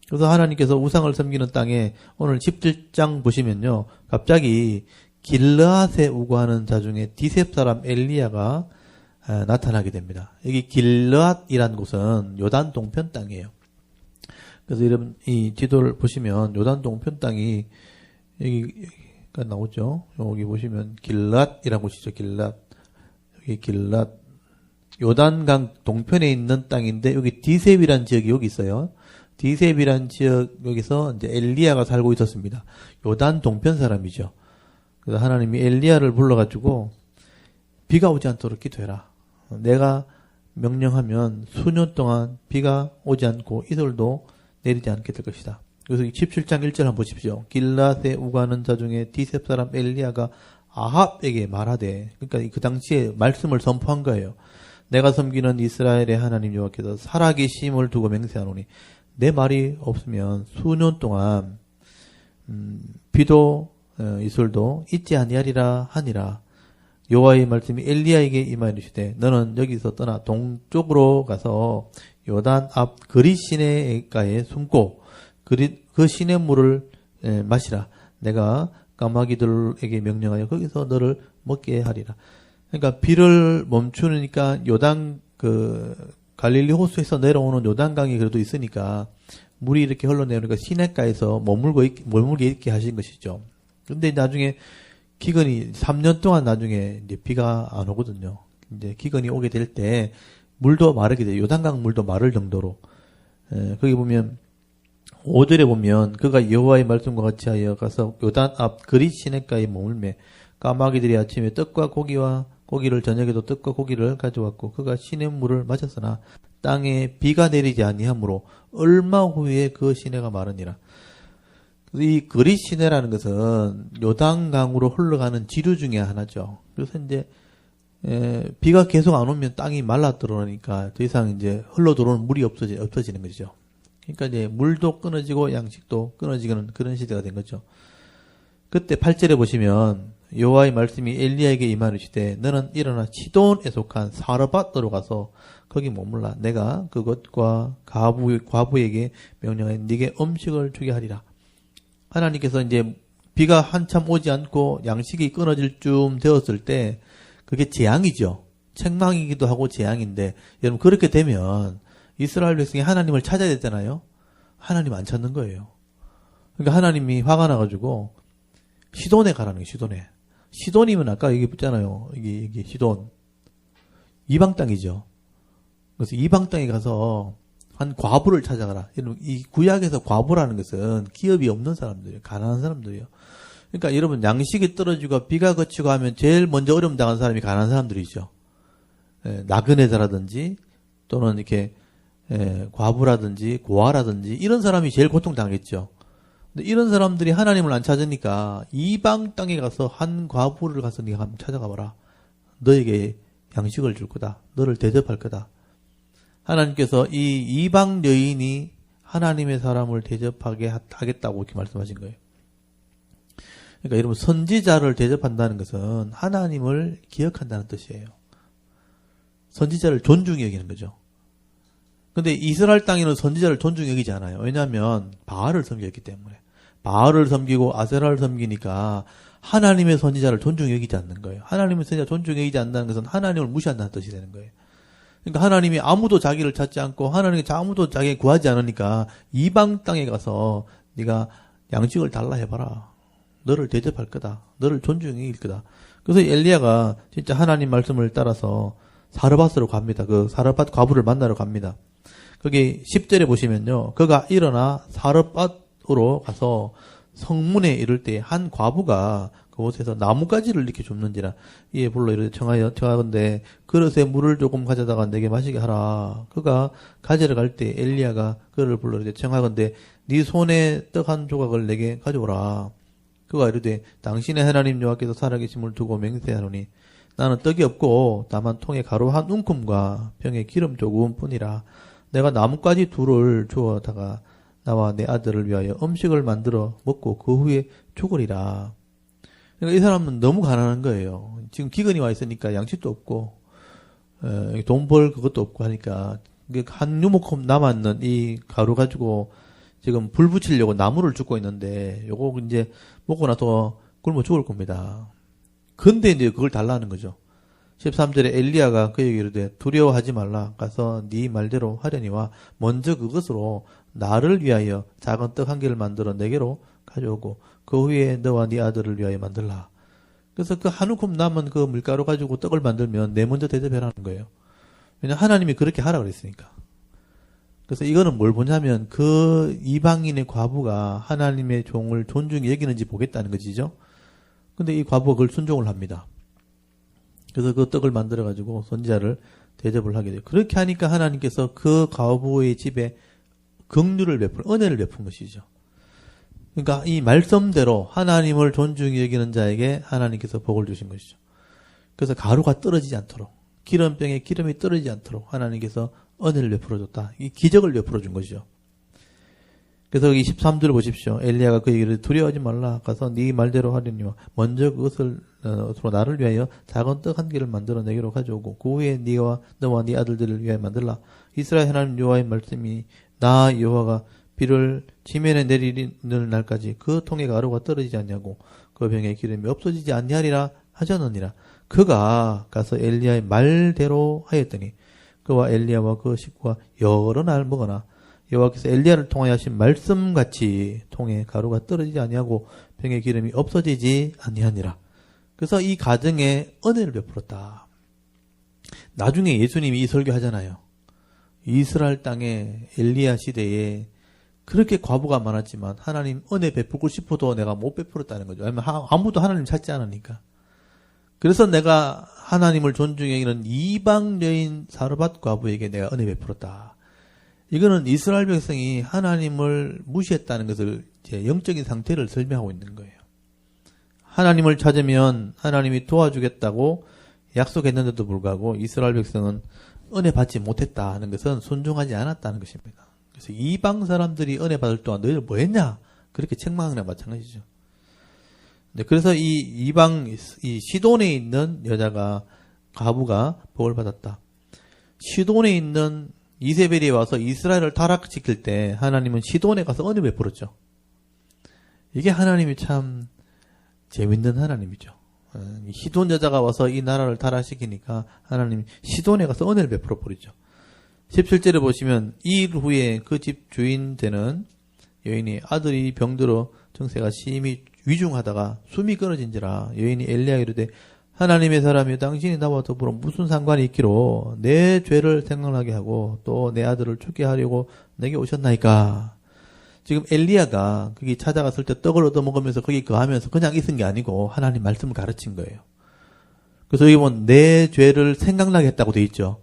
그래서 하나님께서 우상을 섬기는 땅에 오늘 17장 보시면요, 갑자기 길르앗에 우거하는 자 중에 디셉 사람 엘리야가 나타나게 됩니다. 여기 길르앗이라는 곳은 요단 동편 땅이에요. 그래서 여러분 이 지도를 보시면 요단 동편 땅이 여기가 나오죠. 여기 보시면 길르앗이라는 곳이죠. 길르앗. 여기 길르앗. 요단강 동편에 있는 땅인데 여기 디셉이라는 지역이 여기 있어요. 디셉이라는 지역, 여기서 이제 엘리야가 살고 있었습니다. 요단 동편 사람이죠. 그래서 하나님이 엘리야를 불러가지고 비가 오지 않도록 기도해라. 내가 명령하면 수년 동안 비가 오지 않고 이슬도 내리지 않게 될 것이다. 그래서 17장 1절 한번 보십시오. 길라앗에 우가는 자 중에 디셉 사람 엘리야가 아합에게 말하되, 그러니까 그 당시에 말씀을 선포한 거예요. 내가 섬기는 이스라엘의 하나님 여호와께서 살아계심을 두고 맹세하노니 내 말이 없으면 수년 동안 비도 이슬도 있지 아니하리라 하니라. 여호와의 말씀이 엘리야에게 임하이르시되 너는 여기서 떠나 동쪽으로 가서 요단 앞 그릿 시내가에 숨고 그 시냇물을 마시라. 내가 까마귀들에게 명령하여 거기서 너를 먹게 하리라. 그러니까 비를 멈추니까 요단 갈릴리 호수에서 내려오는 요단강이 그래도 있으니까 물이 이렇게 흘러내오니까 시냇가에서 머물게 있게 하신 것이죠. 근데 나중에 기근이 3년 동안 나중에 이제 비가 안 오거든요. 이제 기근이 오게 될 때 물도 마르게 돼요. 요단강 물도 마를 정도로. 거기 보면 5절에 보면 그가 여호와의 말씀과 같이 하여 가서 요단 앞 그릿 시냇가에 머물매 까마귀들이 아침에 떡과 고기와 고기를 저녁에도 떡과 고기를 가져왔고 그가 시냇물을 마셨으나 땅에 비가 내리지 아니하므로 얼마 후에 그 시내가 마르니라. 이 그릿 시내라는 것은 요단강으로 흘러가는 지류 중에 하나죠. 그래서 이제 비가 계속 안 오면 땅이 말라 들어오니까 더 이상 이제 흘러 들어오는 물이 없어지는 거죠. 그러니까 이제 물도 끊어지고 양식도 끊어지는 그런 시대가 된 거죠. 그때 8절에 보시면 여호와의 말씀이 엘리야에게 임하시되 너는 일어나 시돈에 속한 사르밧으로 가서 거기 머물라. 내가 그것과 과부에게 명령하여 네게 음식을 주게 하리라. 하나님께서 이제 비가 한참 오지 않고 양식이 끊어질 쯤 되었을 때 그게 재앙이죠. 책망이기도 하고 재앙인데 여러분 그렇게 되면 이스라엘 백성이 하나님을 찾아야 되잖아요. 하나님 안 찾는 거예요. 그러니까 하나님이 화가 나가지고 시돈에 가라는 거예요. 시돈에. 시돈이면 아까 얘기했잖아요. 이게 시돈. 이방 땅이죠. 그래서 이방 땅에 가서 한 과부를 찾아가라. 여러분 이 구약에서 과부라는 것은 기업이 없는 사람들이에요. 가난한 사람들이에요. 그러니까 여러분 양식이 떨어지고 비가 그치고 하면 제일 먼저 어려움 당한 사람이 가난한 사람들이죠. 나그네자라든지 또는 이렇게 과부라든지 고아라든지 이런 사람이 제일 고통당했죠. 근데 이런 사람들이 하나님을 안 찾으니까 이방 땅에 가서 한 과부를 가서 네가 한번 찾아가 봐라. 너에게 양식을 줄 거다. 너를 대접할 거다. 하나님께서 이 이방 여인이 하나님의 사람을 대접하게 하겠다고 이렇게 말씀하신 거예요. 그러니까 여러분 선지자를 대접한다는 것은 하나님을 기억한다는 뜻이에요. 선지자를 존중히 여기는 거죠. 근데 이스라엘 땅에는 선지자를 존중히 여기지 않아요. 왜냐하면 바알을 섬겼기 때문에. 바알을 섬기고 아세라를 섬기니까 하나님의 선지자를 존중히 여기지 않는 거예요. 하나님의 선지자 존중히 여기지 않는다는 것은 하나님을 무시한다는 뜻이 되는 거예요. 그러니까 하나님이 아무도 자기를 찾지 않고 하나님이 아무도 자기를 구하지 않으니까 이방 땅에 가서 네가 양식을 달라 해봐라. 너를 대접할 거다. 너를 존중히 여길 거다. 그래서 엘리야가 진짜 하나님 말씀을 따라서 사르밧으로 갑니다. 그 사르밧 과부를 만나러 갑니다. 거기 10절에 보시면요. 그가 일어나 사르밧으로 가서 성문에 이를 때 한 과부가 그곳에서 나뭇가지를 이렇게 줍는지라 이에 불러 이르되 청하건대 그릇에 물을 조금 가져다가 내게 마시게 하라. 그가 가지러 갈 때 엘리야가 그를 불러 이르되 청하건대 네 손에 떡 한 조각을 내게 가져오라. 그가 이르되 당신의 하나님 여호와께서 살아계심을 두고 맹세하노니 나는 떡이 없고 다만 통에 가루 한 움큼과 병에 기름 조금뿐이라. 내가 나뭇가지 둘을 주어다가 나와 내 아들을 위하여 음식을 만들어 먹고 그 후에 죽으리라. 그러니까 이 사람은 너무 가난한 거예요. 지금 기근이 와 있으니까 양식도 없고 돈 벌 그것도 없고 하니까 한 유목큼 남았는 이 가루 가지고 지금 불 붙이려고 나무를 줍고 있는데 요거 이제 먹고 나서 굶어 죽을 겁니다. 근데 이제 그걸 달라는 거죠. 13절에 엘리야가 그에게 이르되 두려워하지 말라. 가서 네 말대로 하려니와 먼저 그것으로 나를 위하여 작은 떡 한 개를 만들어 내게로 가져오고 그 후에 너와 네 아들을 위하여 만들라. 그래서 그 한 움큼 남은 그 밀가루 가지고 떡을 만들면 내 먼저 대접해라는 거예요. 왜냐하면 하나님이 그렇게 하라 그랬으니까. 그래서 이거는 뭘 보냐면 그 이방인의 과부가 하나님의 종을 존중히 여기는지 보겠다는 것이죠. 근데 이 과부가 그걸 순종을 합니다. 그래서 그 떡을 만들어 가지고 선지자를 대접을 하게 돼요. 그렇게 하니까 하나님께서 그 과부의 집에 긍휼을 은혜를 베푼 것이죠. 그러니까 이 말씀대로 하나님을 존중히 여기는 자에게 하나님께서 복을 주신 것이죠. 그래서 가루가 떨어지지 않도록 기름병에 기름이 떨어지지 않도록 하나님께서 은혜를 베풀어 줬다. 이 기적을 베풀어 준 것이죠. 그래서 여기 13절을 보십시오. 엘리야가 그 얘기를 두려워하지 말라. 가서 네 말대로 하려니와 먼저 그것을 나를 위하여 작은 떡 한 개를 만들어 내게로 가져오고 그 후에 너와 네 아들들을 위하여 만들라. 이스라엘 하나님 여호와의 말씀이 나 여호와가 비를 지면에 내리는 날까지 그 통에 가루가 떨어지지 않냐고 그 병에 기름이 없어지지 않냐리라 하셨느니라. 그가 가서 엘리야의 말대로 하였더니 그와 엘리야와 그 식구가 여러 날 먹으나 여호와께서 엘리야를 통하여 하신 말씀같이 통에 가루가 떨어지지 아니하고 병에 기름이 없어지지 아니하니라. 그래서 이 가정에 은혜를 베풀었다. 나중에 예수님이 이 설교하잖아요. 이스라엘 땅에 엘리야 시대에 그렇게 과부가 많았지만 하나님 은혜 베풀고 싶어도 내가 못 베풀었다는 거죠. 왜냐하면 아무도 하나님 찾지 않으니까. 그래서 내가 하나님을 존중해 여기는 이방 여인 사르밧 과부에게 내가 은혜 베풀었다. 이거는 이스라엘 백성이 하나님을 무시했다는 것을 이제 영적인 상태를 설명하고 있는 거예요. 하나님을 찾으면 하나님이 도와주겠다고 약속했는데도 불구하고 이스라엘 백성은 은혜 받지 못했다는 것은 순종하지 않았다는 것입니다. 그래서 이방 사람들이 은혜 받을 동안 너희들 뭐 했냐? 그렇게 책망하는 거나 마찬가지죠. 그래서 이 시돈에 있는 여자가, 과부가 복을 받았다. 시돈에 있는 이세벨이 와서 이스라엘을 타락시킬 때 하나님은 시돈에 가서 은혜 베풀었죠. 이게 하나님이 참 재밌는 하나님이죠. 시돈 여자가 와서 이 나라를 타락시키니까 하나님이 시돈에 가서 은혜를 베풀어 버리죠. 17절에 보시면 이 일 후에 그 집 주인 되는 여인이 아들이 병들어 정세가 심히 위중하다가 숨이 끊어진지라 여인이 엘리야에게 이르되 하나님의 사람이여 당신이 나와 더불어 무슨 상관이 있기로 내 죄를 생각나게 하고 또 내 아들을 죽게 하려고 내게 오셨나이까. 지금 엘리야가 거기 찾아갔을 때 떡을 얻어먹으면서 거기 거하면서 그냥 있은 게 아니고 하나님 말씀을 가르친 거예요. 그래서 여기 보면 내 죄를 생각나게 했다고 돼 있죠.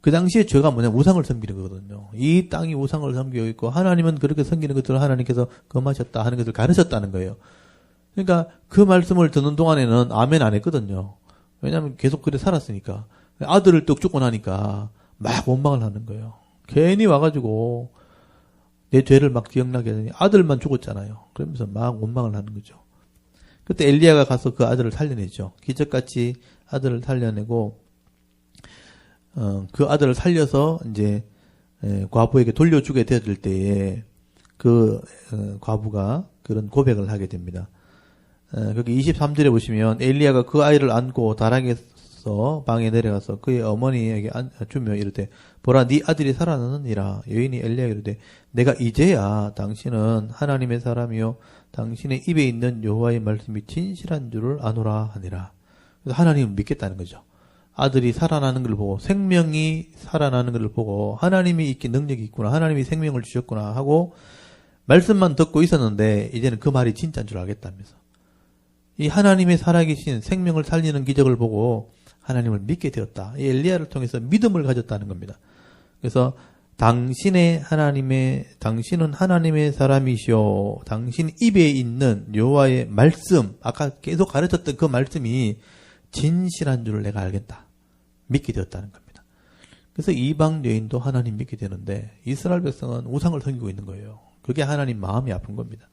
그 당시에 죄가 뭐냐면 우상을 섬기는 거거든요. 이 땅이 우상을 섬기고 있고 하나님은 그렇게 섬기는 것들을 하나님께서 금하셨다 하는 것을 가르쳤다는 거예요. 그러니까 그 말씀을 듣는 동안에는 아멘 안 했거든요. 왜냐하면 계속 그래 살았으니까. 아들을 떡 죽고 나니까 막 원망을 하는 거예요. 괜히 와가지고 내 죄를 막 기억나게 하더니 아들만 죽었잖아요. 그러면서 막 원망을 하는 거죠. 그때 엘리야가 가서 그 아들을 살려내죠. 기적같이 아들을 살려내고 그 아들을 살려서 이제 과부에게 돌려주게 되었을 때에 그 과부가 그런 고백을 하게 됩니다. 거기 23절에 보시면 엘리야가 그 아이를 안고 다락에서 방에 내려가서 그의 어머니에게 주며 이르되 보라 네 아들이 살아나느니라. 여인이 엘리야에게 이르되 내가 이제야 당신은 하나님의 사람이요 당신의 입에 있는 여호와의 말씀이 진실한 줄을 아노라 하니라. 그래서 하나님을 믿겠다는 거죠. 아들이 살아나는 걸 보고 생명이 살아나는 걸 보고 하나님이 있기 능력이 있구나. 하나님이 생명을 주셨구나 하고 말씀만 듣고 있었는데 이제는 그 말이 진짜인 줄 알겠다면서. 이 하나님의 살아계신 생명을 살리는 기적을 보고 하나님을 믿게 되었다. 이 엘리야를 통해서 믿음을 가졌다는 겁니다. 그래서 당신은 하나님의 사람이시오. 당신 입에 있는 여호와의 말씀, 아까 계속 가르쳤던 그 말씀이 진실한 줄을 내가 알겠다. 믿게 되었다는 겁니다. 그래서 이방 여인도 하나님 믿게 되는데 이스라엘 백성은 우상을 섬기고 있는 거예요. 그게 하나님 마음이 아픈 겁니다.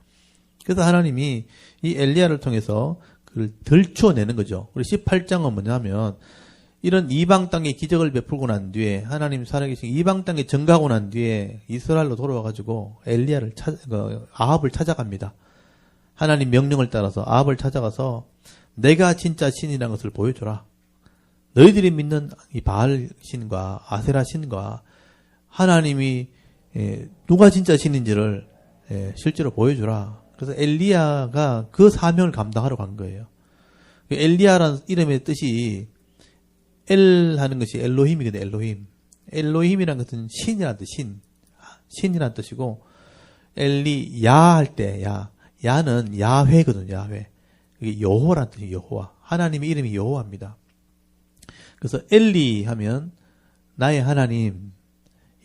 그래서 하나님이 이 엘리야를 통해서 그걸 들춰내는 거죠. 우리 18장은 뭐냐면 이런 이방 땅에 기적을 베풀고 난 뒤에 하나님 살아계신 이방 땅에 증가하고 난 뒤에 이스라엘로 돌아와가지고 아합을 찾아갑니다. 하나님 명령을 따라서 아합을 찾아가서 내가 진짜 신이라는 것을 보여줘라. 너희들이 믿는 이 바알 신과 아세라 신과 하나님이 누가 진짜 신인지를 실제로 보여주라. 그래서 엘리야가 그 사명을 감당하러 간 거예요. 엘리야라는 이름의 뜻이 엘 하는 것이 엘로힘이거든요. 엘로힘. 엘로힘이라는 것은 신이라는 뜻, 신이라는 뜻이고 엘리야 할 때 야는 야훼거든요. 야훼. 이게 여호와라는 뜻이에요. 여호와. 하나님의 이름이 여호와입니다. 그래서 엘리 하면 나의 하나님,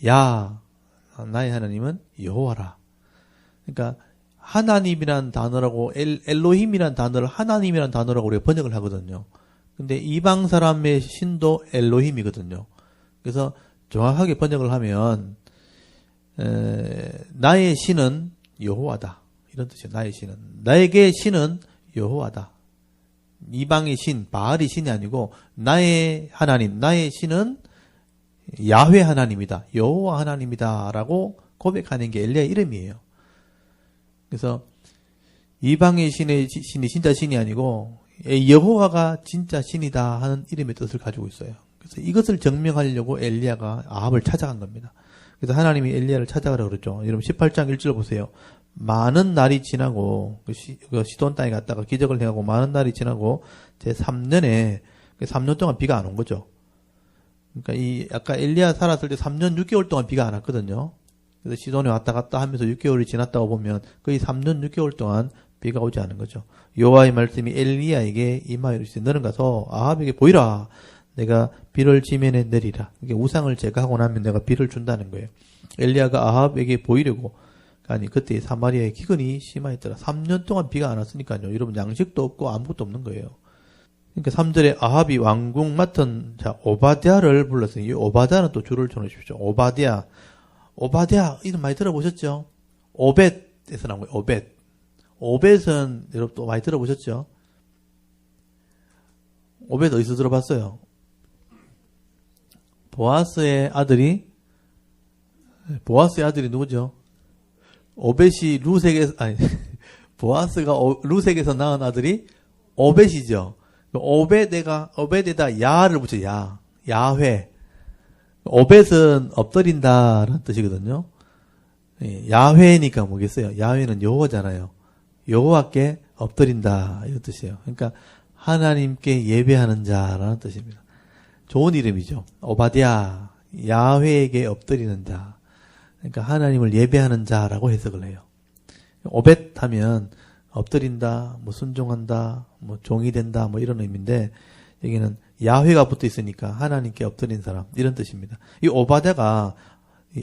나의 하나님은 여호와라. 그러니까 하나님이란 단어라고 엘로힘이란 단어를 하나님이란 단어라고 우리가 번역을 하거든요. 근데 이방 사람의 신도 엘로힘이거든요. 그래서 정확하게 번역을 하면 나의 신은 여호와다. 이런 뜻이에요. 나의 신은. 나에게 신은 여호와다. 이방의 신, 바알이 신이 아니고 나의 하나님, 나의 신은 야훼 하나님이다. 여호와 하나님이다라고 고백하는 게 엘리야의 이름이에요. 그래서 이방의 신이 진짜 신이 아니고 여호와가 진짜 신이다 하는 이름의 뜻을 가지고 있어요. 그래서 이것을 증명하려고 엘리야가 아합을 찾아간 겁니다. 그래서 하나님이 엘리야를 찾아가라고 그랬죠. 여러분 18장 1절 보세요. 많은 날이 지나고 시돈 땅에 갔다가 기적을 행하고 많은 날이 지나고 제 3년에 3년 동안 비가 안 온 거죠. 그러니까 아까 엘리야 살았을 때 3년 6개월 동안 비가 안 왔거든요. 그래서 시돈에 왔다 갔다 하면서 6개월이 지났다고 보면 거의 3년 6개월 동안 비가 오지 않은 거죠. 여호와의 말씀이 엘리야에게 임하여 이르시되 너는 가서 아합에게 보이라. 내가 비를 지면에 내리라. 이게 우상을 제거하고 나면 내가 비를 준다는 거예요. 엘리야가 아합에게 보이려고 아니 그때 사마리아에 기근이 심하였더라. 3년 동안 비가 안 왔으니까요. 여러분 양식도 없고 아무것도 없는 거예요. 그러니까 3절에 아합이 왕궁 맡은 자 오바댜를 불렀어요. 이 오바댜는 또 줄을 쳐놓으십시오. 오바댜 이름 많이 들어보셨죠? 오벳에서 나온 거예요. 오벳은 여러분 또 많이 들어보셨죠? 오벳 어디서 들어봤어요? 보아스의 아들이 누구죠? 오벳이 보아스가 루색에서 낳은 아들이 오벳이죠. 오벳에다 야를 붙여, 야훼. 오벳은 엎드린다라는 뜻이거든요. 야훼니까 뭐겠어요? 야훼는 여호와잖아요. 여호와께 엎드린다 이런 뜻이에요. 그러니까 하나님께 예배하는 자라는 뜻입니다. 좋은 이름이죠. 오바댜, 야훼에게 엎드리는 자. 그러니까 하나님을 예배하는 자라고 해석을 해요. 오벳 하면 엎드린다, 뭐 순종한다, 뭐 종이 된다, 뭐 이런 의미인데 여기는 야훼가 붙어 있으니까 하나님께 엎드린 사람 이런 뜻입니다. 이 오바댜가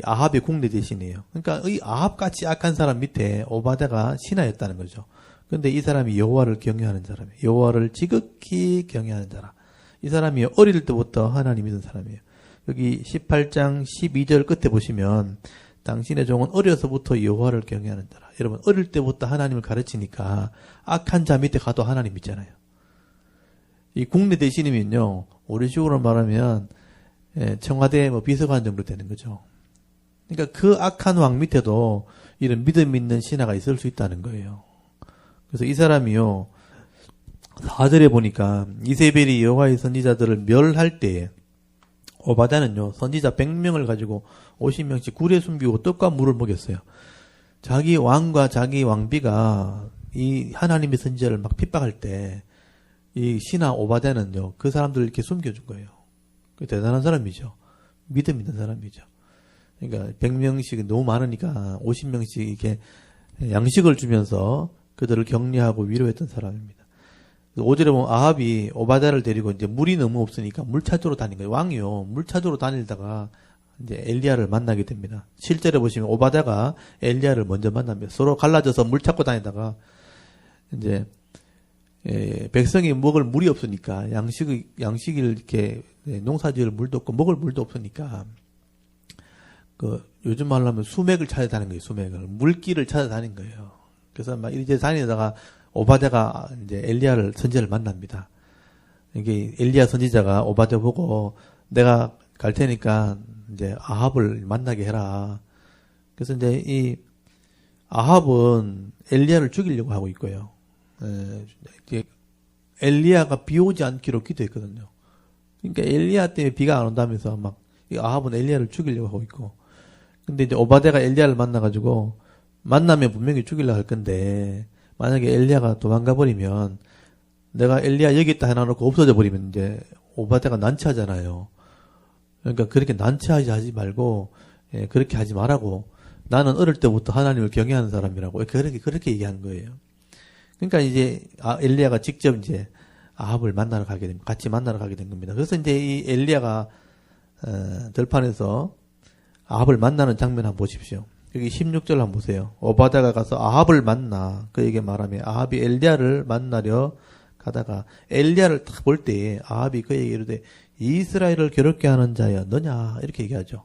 아합의 국내 대신이에요. 그러니까 이 아합같이 악한 사람 밑에 오바댜가 신하였다는 거죠. 그런데 이 사람이 여호와를 경외하는 사람이에요. 여호와를 지극히 경외하는 자라. 이 사람이 어릴 때부터 하나님 믿은 사람이에요. 여기 18장 12절 끝에 보시면 당신의 종은 어려서부터 여호와를 경외하는 자라. 여러분 어릴 때부터 하나님을 가르치니까 악한 자 밑에 가도 하나님 믿잖아요. 이 국내 대신이면요 우리식으로 말하면 청와대 뭐 비서관 정도 되는 거죠. 그러니까 그 악한 왕 밑에도 이런 믿음 있는 신하가 있을 수 있다는 거예요. 그래서 이 사람이요 4절에 보니까 이세벨이 여호와의 선지자들을 멸할 때에 오바댜는요 선지자 100명을 가지고 50명씩 굴에 숨기고 떡과 물을 먹였어요. 자기 왕과 자기 왕비가 이 하나님의 선지자를 막 핍박할 때 이 신하 오바댜는요 그 사람들을 이렇게 숨겨준 거예요. 대단한 사람이죠. 믿음 있는 사람이죠. 그러니까 100명씩 너무 많으니까 50명씩 이렇게 양식을 주면서 그들을 격려하고 위로했던 사람입니다. 5절에 보면 아합이 오바댜를 데리고 이제 물이 너무 없으니까 물 찾으러 다닌 거예요. 왕이요. 물 찾으러 다니다가 이제 엘리야를 만나게 됩니다. 7절에 보시면 오바댜가 엘리야를 먼저 만납니다. 서로 갈라져서 물 찾고 다니다가 이제 백성이 먹을 물이 없으니까 양식을 이렇게 농사지을 물도 없고 먹을 물도 없으니까 요즘 말로 하면 수맥을 찾아다니는 거예요. 수맥을 물길을 찾아다닌 거예요. 그래서 막 이제 다니다가 오바댜가 이제 엘리야를 선지자를 만납니다. 이게 엘리야 선지자가 오바댜 보고 내가 갈 테니까 이제 아합을 만나게 해라. 그래서 이제 이 아합은 엘리야를 죽이려고 하고 있고요. 엘리야가 비 오지 않기로 기도했거든요. 그러니까 엘리야 때문에 비가 안 온다면서 막 이 아합은 엘리야를 죽이려고 하고 있고. 근데 이제 오바댜가 엘리야를 만나가지고 만나면 분명히 죽이려고 할 건데 만약에 엘리야가 도망가 버리면 내가 엘리야 여기 있다 해놔놓고 없어져 버리면 이제 오바댜가 난처하잖아요. 그러니까 그렇게 난처하지 말고 그렇게 하지 말라고 나는 어릴 때부터 하나님을 경외하는 사람이라고 그렇게 얘기한 거예요. 그러니까 이제 엘리야가 직접 이제 아합을 만나러 가게 됩니다. 같이 만나러 가게 된 겁니다. 그래서 이제 이 엘리야가 들판에서 아합을 만나는 장면 한번 보십시오. 여기 16절 한번 보세요. 오바댜가 가서 아합을 만나 그에게 말하며 아합이 엘리야를 만나려 가다가 엘리야를 딱 볼 때 아합이 그에게 이르되 이스라엘을 괴롭게 하는 자여 너냐 이렇게 얘기하죠.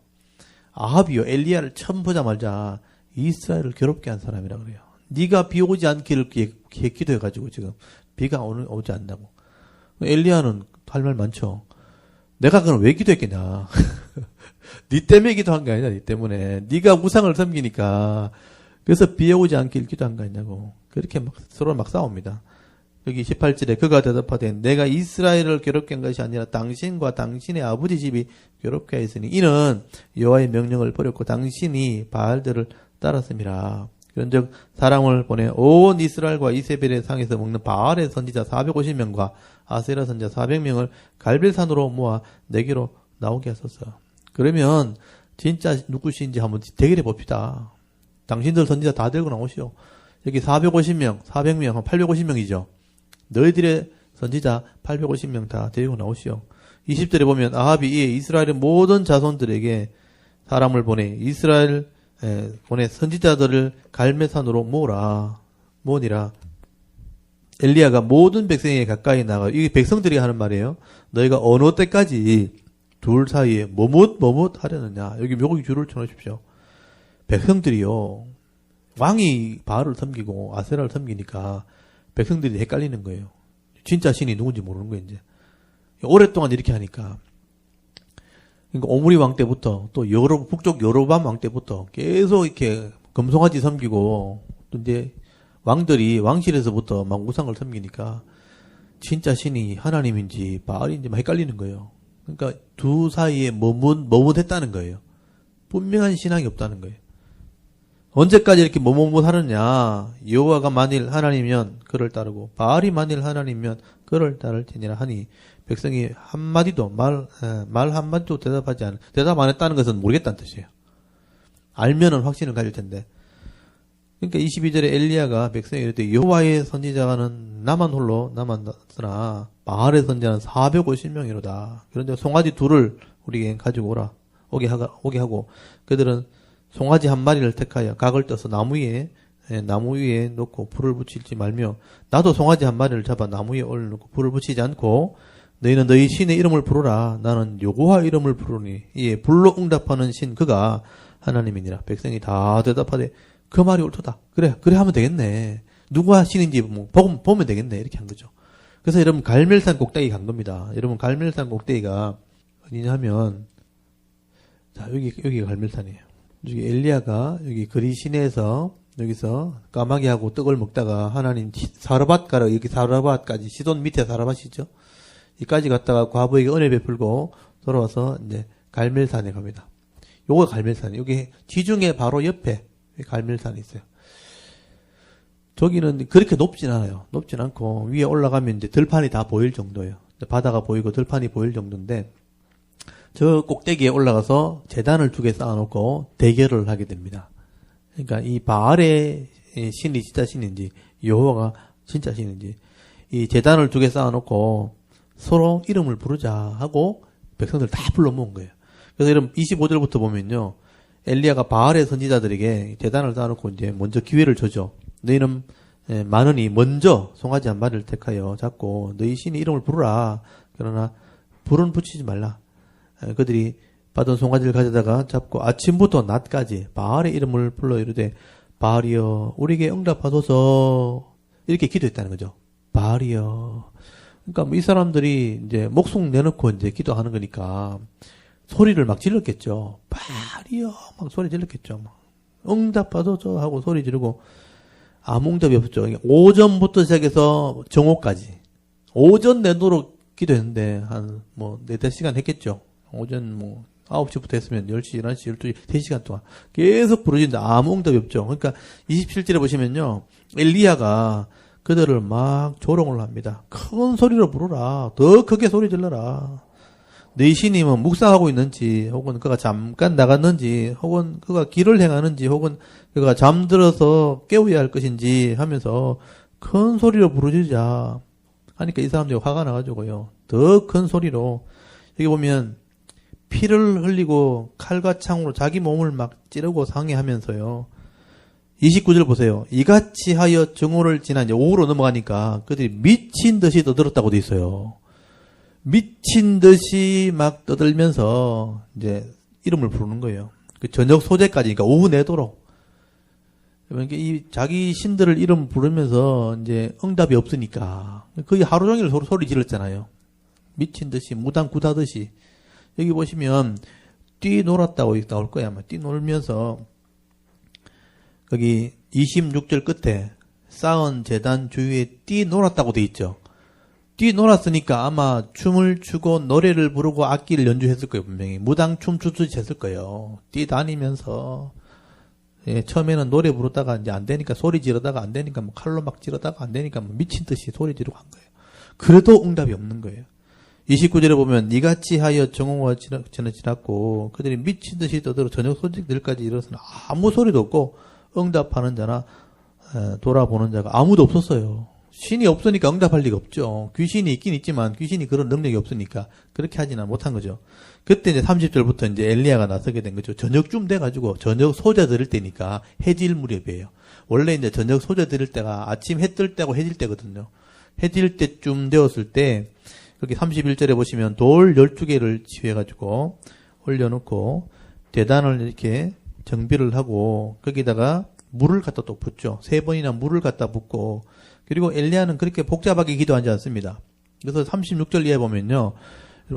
아합이요 엘리야를 처음 보자마자 이스라엘을 괴롭게 한 사람이라 그래요. 네가 비 오지 않기를 기도해가지고 지금 비가 오지 않는다고. 엘리야는 할 말 많죠. 내가 그럼 왜 기도했겠냐. 네 때문에 기도한 게 아니라 네 때문에. 네가 우상을 섬기니까 그래서 비 오지 않길 기도한 거 아니냐고. 그렇게 막 서로 막 싸웁니다. 여기 18절에 그가 대답하되 내가 이스라엘을 괴롭게 한 것이 아니라 당신과 당신의 아버지 집이 괴롭게 하였으니 이는 여호와의 명령을 버렸고 당신이 바알들을 따랐음이라. 그런즉 사람을 보내 온 이스라엘과 이세벨의 상에서 먹는 바알의 선지자 450명과 아세라 선지자 400명을 갈벨산으로 모아 내게로 나오게 하소서. 그러면 진짜 누구신지 한번 대결해 봅시다. 당신들 선지자 다 들고 나오시오. 여기 450명, 400명, 850명이죠. 너희들의 선지자 850명 다 데리고 나오시오. 20절에 보면 아합이 이에 이스라엘의 모든 자손들에게 사람을 보내 이스라엘 보내 선지자들을 갈멜산으로 모으니라. 엘리야가 모든 백성에게 가까이 나가. 이게 백성들이 하는 말이에요. 너희가 어느 때까지 둘 사이에 머뭇 하려느냐. 여기 묘기 줄을 쳐놓으십시오. 백성들이요. 왕이 바알을 섬기고 아세라를 섬기니까 백성들이 헷갈리는 거예요. 진짜 신이 누군지 모르는 거예요, 이제. 오랫동안 이렇게 하니까. 그러니까 오므리 왕 때부터 또 북쪽 여로밤 왕 때부터 계속 이렇게 금송아지 섬기고 또 이제 왕들이 왕실에서부터 막 우상을 섬기니까 진짜 신이 하나님인지 바알인지 막 헷갈리는 거예요. 그러니까 두 사이에 머뭇했다는 거예요. 분명한 신앙이 없다는 거예요. 언제까지 이렇게 하느냐. 여호와가 만일 하나님이면 그를 따르고 바알이 만일 하나님이면 그를 따를지니라 하니 백성이 한마디도 말 한마디도 대답 안 했다는 것은 모르겠다는 뜻이에요. 알면은 확신을 가질 텐데. 그러니까 22절에 엘리야가 백성에게 이르되 여호와의 선지자는 나만 홀로 남았으나 바알의 선지자는 450명이로다. 그런데 송아지 둘을 우리에게 가지고 오게 하고 그들은 송아지 한 마리를 택하여 각을 떠서 나무 위에 놓고 불을 붙이지 말며 나도 송아지 한 마리를 잡아 나무 위에 올려놓고 불을 붙이지 않고 너희는 너희 신의 이름을 부르라. 나는 여호와 이름을 부르니 이에 불로 응답하는 신 그가 하나님이니라. 백성이 다 대답하되 그 말이 옳도다. 그래 하면 되겠네. 누가 신인지 보면 되겠네. 이렇게 한 거죠. 그래서 여러분 갈멜산 꼭대기 간 겁니다. 여러분 갈멜산 꼭대기가 어디냐면 자 여기가 갈멜산이에요. 여기 엘리야가 여기 그리 시내에서 여기서 까마귀 하고 떡을 먹다가 하나님 사르밧 가라. 여기 사르밧까지 시돈 밑에 사르밧이죠. 이까지 갔다가 과부에게 은혜 베풀고 돌아와서 이제 갈멜산에 갑니다. 요거 갈멜산. 여기 지중해 바로 옆에 갈멜산이 있어요. 저기는 그렇게 높진 않아요. 높진 않고 위에 올라가면 이제 들판이 다 보일 정도예요. 바다가 보이고 들판이 보일 정도인데 저 꼭대기에 올라가서 제단을 2개 쌓아놓고 대결을 하게 됩니다. 그러니까 이 바알의 신이 진짜 신인지 여호와가 진짜 신인지 이 제단을 2개 쌓아놓고 서로 이름을 부르자 하고 백성들 다 불러 모은 거예요. 그래서 이런 25절부터 보면요. 엘리야가 바알의 선지자들에게 제단을 쌓아놓고 이제 먼저 기회를 주죠. 너희는 많으니 먼저 송아지 한 마리를 택하여 잡고 너희 신의 이름을 부르라. 그러나 불은 붙이지 말라. 그들이 받은 송아지를 가져다가 잡고 아침부터 낮까지 바알의 이름을 불러 이르되 바알이여 우리에게 응답하소서 이렇게 기도했다는 거죠. 바알이여. 그러니까 뭐 이 사람들이 이제 목숨 내놓고 이제 기도하는 거니까 소리를 막 질렀겠죠. 바알이여 막 소리 질렀겠죠. 막 응답하소서 하고 소리 지르고 아무 응답이 없었죠. 오전부터 시작해서 정오까지 오전 내도록 기도했는데 한 뭐 4-5시간 했겠죠. 오전 9시부터 했으면 10시, 11시, 12시, 3시간 동안 계속 부르짖는데 아무 응답이 없죠. 그러니까 27절에 보시면요. 엘리야가 그들을 막 조롱을 합니다. 큰 소리로 부르라. 더 크게 소리 질러라. 너희 신임은 묵상하고 있는지 혹은 그가 잠깐 나갔는지 혹은 그가 길을 행하는지 혹은 그가 잠들어서 깨워야 할 것인지 하면서 큰 소리로 부르짖자 하니까 이 사람들이 화가 나가지고요. 더 큰 소리로 여기 보면 피를 흘리고 칼과 창으로 자기 몸을 막 찌르고 상해하면서요. 29절 보세요. 이같이 하여 정오를 지나 이제 오후로 넘어가니까 그들이 미친 듯이 떠들었다고 돼 있어요. 미친 듯이 막 떠들면서 이제 이름을 부르는 거예요. 그 저녁 소재까지, 그러니까 오후 내도록. 그러니까 이 자기 신들을 이름 부르면서 이제 응답이 없으니까 거의 하루 종일 소리 질렀잖아요. 미친 듯이 무당 굿하듯이. 여기 보시면 뛰놀았다고 나올 거야. 아마 뛰놀면서 거기 26절 끝에 쌓은 제단 주위에 뛰놀았다고 돼 있죠. 뛰놀았으니까 아마 춤을 추고 노래를 부르고 악기를 연주했을 거예요. 분명히 무당 춤 추듯이 했을 거예요. 뛰다니면서 처음에는 노래 부르다가 이제 안 되니까 소리 지르다가 안 되니까 뭐 칼로 막 지르다가 안 되니까 뭐 미친 듯이 소리 지르고 한 거예요. 그래도 응답이 없는 거예요. 29절에 보면 이같이 하여 정오가 지났고 그들이 미친 듯이 떠들어 저녁 소직들까지 이르러서는 아무 소리도 없고 응답하는 자나 돌아보는 자가 아무도 없었어요. 신이 없으니까 응답할 리가 없죠. 귀신이 있긴 있지만 귀신이 그런 능력이 없으니까 그렇게 하지는 못한 거죠. 그때 이제 30절부터 이제 엘리야가 나서게 된 거죠. 저녁쯤 돼가지고 저녁 소자 드릴 때니까 해질 무렵이에요. 원래 이제 저녁 소자 드릴 때가 아침 해 뜰 때고 해질 때거든요. 해질 때쯤 되었을 때 그렇게 31절에 보시면 돌 12개를 취해가지고 올려놓고 대단을 이렇게 정비를 하고 거기다가 물을 갖다 또 붓죠. 3번이나 물을 갖다 붓고 그리고 엘리야는 그렇게 복잡하게 기도하지 않습니다. 그래서 36절 이하에 보면요.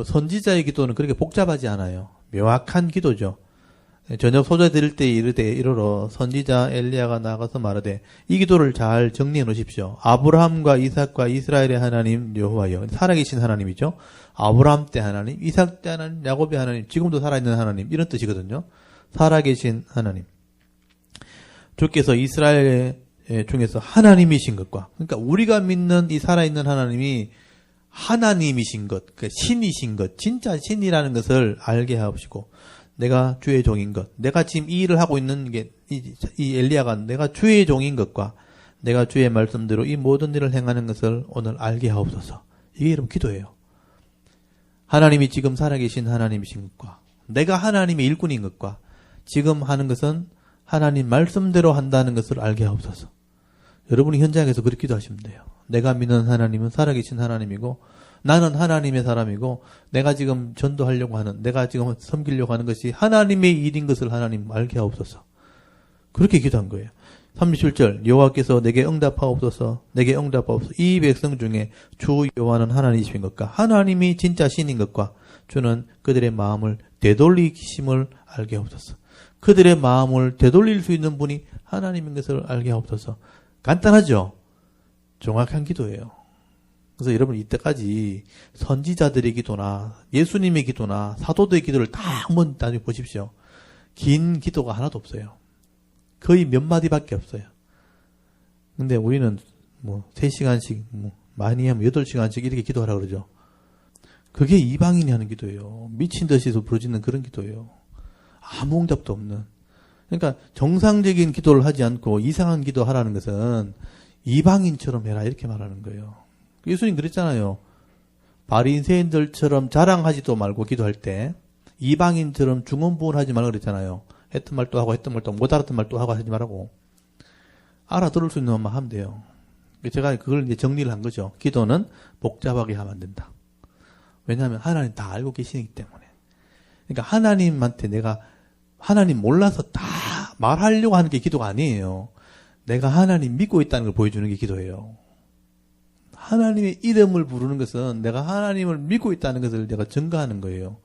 선지자의 기도는 그렇게 복잡하지 않아요. 명확한 기도죠. 저녁 소자 드릴 때 이르러 선지자 엘리야가 나가서 말하되 이 기도를 잘 정리해 놓으십시오. 아브라함과 이삭과 이스라엘의 하나님 여호와여. 살아계신 하나님이죠. 아브라함 때 하나님, 이삭 때 하나님, 야곱의 하나님, 지금도 살아있는 하나님 이런 뜻이거든요. 살아계신 하나님. 주께서 이스라엘 중에서 하나님이신 것과 그러니까 우리가 믿는 이 살아있는 하나님이 하나님이신 것, 그러니까 신이신 것, 진짜 신이라는 것을 알게 하시고 내가 주의 종인 것, 내가 지금 이 일을 하고 있는 게 이 엘리야가 내가 주의 종인 것과 내가 주의 말씀대로 이 모든 일을 행하는 것을 오늘 알게 하옵소서. 이게 여러분 기도예요. 하나님이 지금 살아계신 하나님이신 것과 내가 하나님의 일꾼인 것과 지금 하는 것은 하나님 말씀대로 한다는 것을 알게 하옵소서. 여러분이 현장에서 그렇게 기도하시면 돼요. 내가 믿는 하나님은 살아계신 하나님이고 나는 하나님의 사람이고 내가 지금 전도하려고 하는 내가 지금 섬기려고 하는 것이 하나님의 일인 것을 하나님 알게 하옵소서. 그렇게 기도한 거예요. 37절 여호와께서 내게 응답하옵소서 내게 응답하옵소서. 이 백성 중에 주 여호와는 하나님이신 것과 하나님이 진짜 신인 것과 주는 그들의 마음을 되돌리심을 알게 하옵소서. 그들의 마음을 되돌릴 수 있는 분이 하나님인 것을 알게 하옵소서. 간단하죠? 정확한 기도예요. 그래서 여러분 이때까지 선지자들의 기도나 예수님의 기도나 사도들의 기도를 다 한번 나중에 보십시오. 긴 기도가 하나도 없어요. 거의 몇 마디밖에 없어요. 근데 우리는 3시간씩 많이 하면 8시간씩 이렇게 기도하라고 그러죠. 그게 이방인이 하는 기도예요. 미친 듯이 부르짖는 그런 기도예요. 아무 응답도 없는. 그러니까 정상적인 기도를 하지 않고 이상한 기도하라는 것은 이방인처럼 해라 이렇게 말하는 거예요. 예수님 그랬잖아요. 바리새인들처럼 자랑하지도 말고 기도할 때 이방인처럼 중언부언하지 말고 그랬잖아요. 했던 말도 하고 했던 말도 못 알았던 말도 하고 하지 말라고. 알아들을 수 있는 것만 하면 돼요. 제가 그걸 이제 정리를 한 거죠. 기도는 복잡하게 하면 안 된다. 왜냐하면 하나님 다 알고 계시기 때문에. 그러니까 하나님한테 내가 하나님 몰라서 다 말하려고 하는 게 기도가 아니에요. 내가 하나님 믿고 있다는 걸 보여주는 게 기도예요. 하나님의 이름을 부르는 것은 내가 하나님을 믿고 있다는 것을 내가 증거하는 거예요.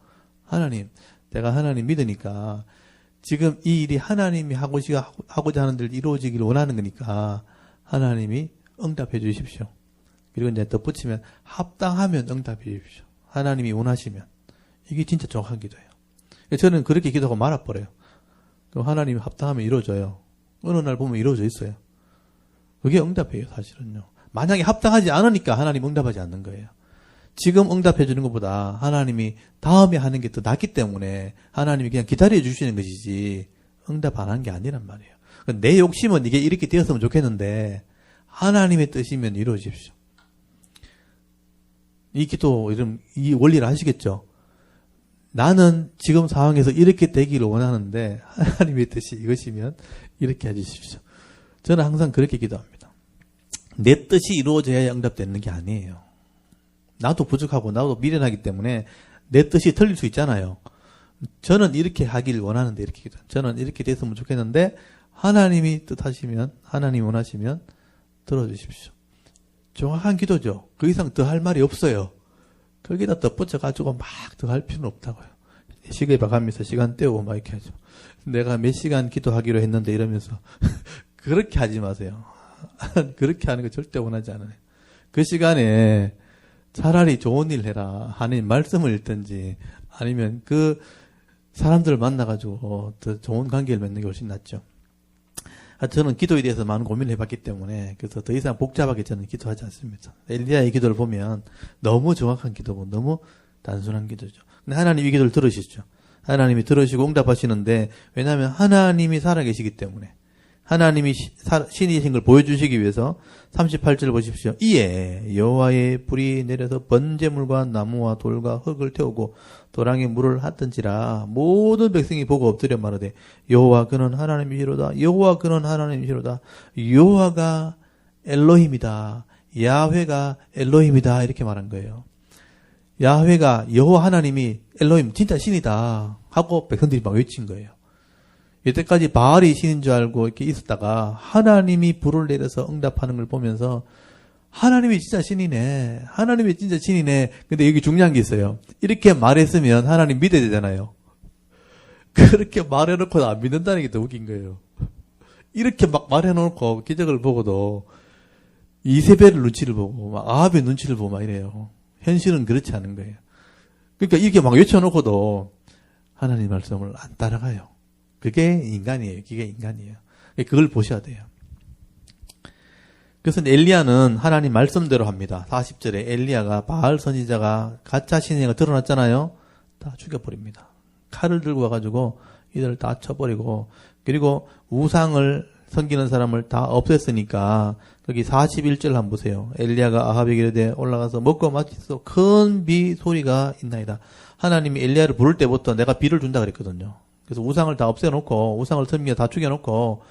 하나님, 내가 하나님 믿으니까 지금 이 일이 하나님이 하고자 하는 일 이루어지기를 원하는 거니까 하나님이 응답해 주십시오. 그리고 이제 덧붙이면 합당하면 응답해 주십시오. 하나님이 원하시면. 이게 진짜 정확한 기도예요. 저는 그렇게 기도하고 말아버려요. 그럼 하나님이 합당하면 이루어져요. 어느 날 보면 이루어져 있어요. 그게 응답이에요, 사실은요. 만약에 합당하지 않으니까 하나님 응답하지 않는 거예요. 지금 응답해 주는 것보다 하나님이 다음에 하는 게 더 낫기 때문에 하나님이 그냥 기다려 주시는 것이지 응답 안 한 게 아니란 말이에요. 내 욕심은 이게 이렇게 되었으면 좋겠는데 하나님의 뜻이면 이루어집시오. 이 기도, 이 원리를 아시겠죠? 나는 지금 상황에서 이렇게 되기를 원하는데 하나님의 뜻이 이것이면 이렇게 해주십시오. 저는 항상 그렇게 기도합니다. 내 뜻이 이루어져야 응답되는 게 아니에요. 나도 부족하고 나도 미련하기 때문에 내 뜻이 틀릴 수 있잖아요. 저는 이렇게 하길 원하는데 이렇게 기도합니다. 저는 이렇게 됐으면 좋겠는데 하나님이 뜻하시면 하나님이 원하시면 들어주십시오. 정확한 기도죠. 그 이상 더 할 말이 없어요. 거기다 덧붙여가지고 막 더 할 필요는 없다고요. 시계 봐가면서 시간 때우고 막 이렇게 하죠. 내가 몇 시간 기도하기로 했는데 이러면서 그렇게 하지 마세요. 그렇게 하는 거 절대 원하지 않아요. 그 시간에 차라리 좋은 일 해라. 하나님 말씀을 읽든지 아니면 그 사람들을 만나가지고 더 좋은 관계를 맺는 게 훨씬 낫죠. 저는 기도에 대해서 많은 고민을 해봤기 때문에 그래서 더 이상 복잡하게 저는 기도하지 않습니다. 엘리야의 기도를 보면 너무 정확한 기도고 너무 단순한 기도죠. 근데 하나님 이 기도를 들으시죠. 하나님이 들으시고 응답하시는데 왜냐하면 하나님이 살아계시기 때문에 하나님이 신이신 걸 보여주시기 위해서 38절 보십시오. 이에 여호와의 불이 내려서 번제물과 나무와 돌과 흙을 태우고 도랑에 물을 핫던지라 모든 백성이 보고 엎드려 말하되 여호와 그는 하나님이시로다. 여호와 그는 하나님이시로다. 여호와가 엘로힘이다. 야훼가 엘로힘이다. 이렇게 말한 거예요. 야훼가 여호와 하나님이 엘로힘 진짜 신이다 하고 백성들이 막 외친 거예요. 이때까지 바알이 신인 줄 알고 이렇게 있었다가 하나님이 불을 내려서 응답하는 걸 보면서 하나님이 진짜 신이네. 하나님이 진짜 신이네. 근데 여기 중요한 게 있어요. 이렇게 말했으면 하나님 믿어야 되잖아요. 그렇게 말해놓고 안 믿는다는 게 더 웃긴 거예요. 이렇게 막 말해놓고 기적을 보고도 이세벨의 눈치를 보고 막 아합의 눈치를 보고 막 이래요. 현실은 그렇지 않은 거예요. 그러니까 이렇게 막 외쳐놓고도 하나님 말씀을 안 따라가요. 그게 인간이에요. 그게 인간이에요. 그걸 보셔야 돼요. 그래서 엘리야는 하나님 말씀대로 합니다. 40절에 엘리야가 바알 선지자가 가짜 신이가 드러났잖아요. 다 죽여버립니다. 칼을 들고 와가지고 이들을 다 쳐버리고 그리고 우상을 섬기는 사람을 다 없앴으니까 거기 41절 한번 보세요. 엘리야가 아합에게 이르되 올라가서 먹고 마시소 큰 비 소리가 있나이다. 하나님이 엘리야를 부를 때부터 내가 비를 준다 그랬거든요. 그래서 우상을 다 없애놓고 우상을 섬기며 다 죽여놓고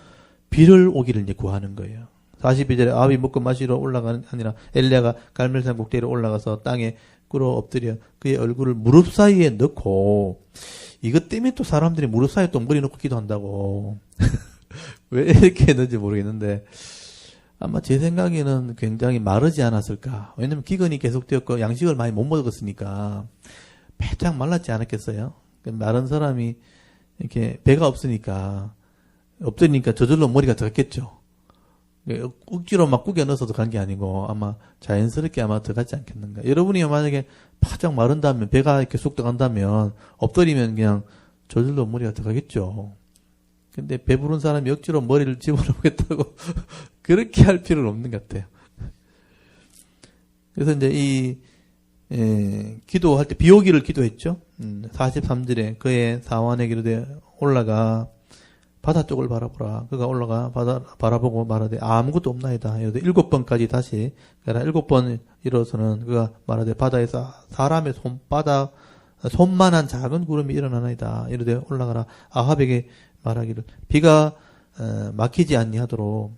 비를 오기를 이제 구하는 거예요. 42절에 아합이 먹고 마시러 올라가는 아니라 엘리야가 갈멜산 꼭대기로 올라가서 땅에 꿇어 엎드려 그의 얼굴을 무릎 사이에 넣고 이것 때문에 또 사람들이 무릎 사이에 또 머리 넣고 기도한다고 왜 이렇게 했는지 모르겠는데 아마 제 생각에는 굉장히 마르지 않았을까. 왜냐면 기근이 계속되었고 양식을 많이 못 먹었으니까 배짱 말랐지 않았겠어요. 마른 사람이 이렇게 배가 없으니까 엎드리니까 저절로 머리가 들어갔겠죠. 억지로 막 구겨 넣어서도 간 게 아니고 아마 자연스럽게 아마 들어갔지 않겠는가. 여러분이 만약에 바짝 마른다면 배가 이렇게 쑥 들어간다면 엎드리면 그냥 저절로 머리가 들어가겠죠. 근데 배부른 사람이 억지로 머리를 집어넣겠다고 그렇게 할 필요는 없는 것 같아요. 그래서 이제 기도할 때 비오기를 기도했죠. 43절에 그의 사환에게 이르되 올라가 바다 쪽을 바라보라. 그가 올라가 바다 바라보고 말하되 아무것도 없나이다. 이러되 7번까지 다시 그러나 7번 일어서는 그가 말하되 바다에서 사람의 손만한 작은 구름이 일어나나이다. 이러되 올라가라. 아합에게 말하기를 비가 막히지 아니하도록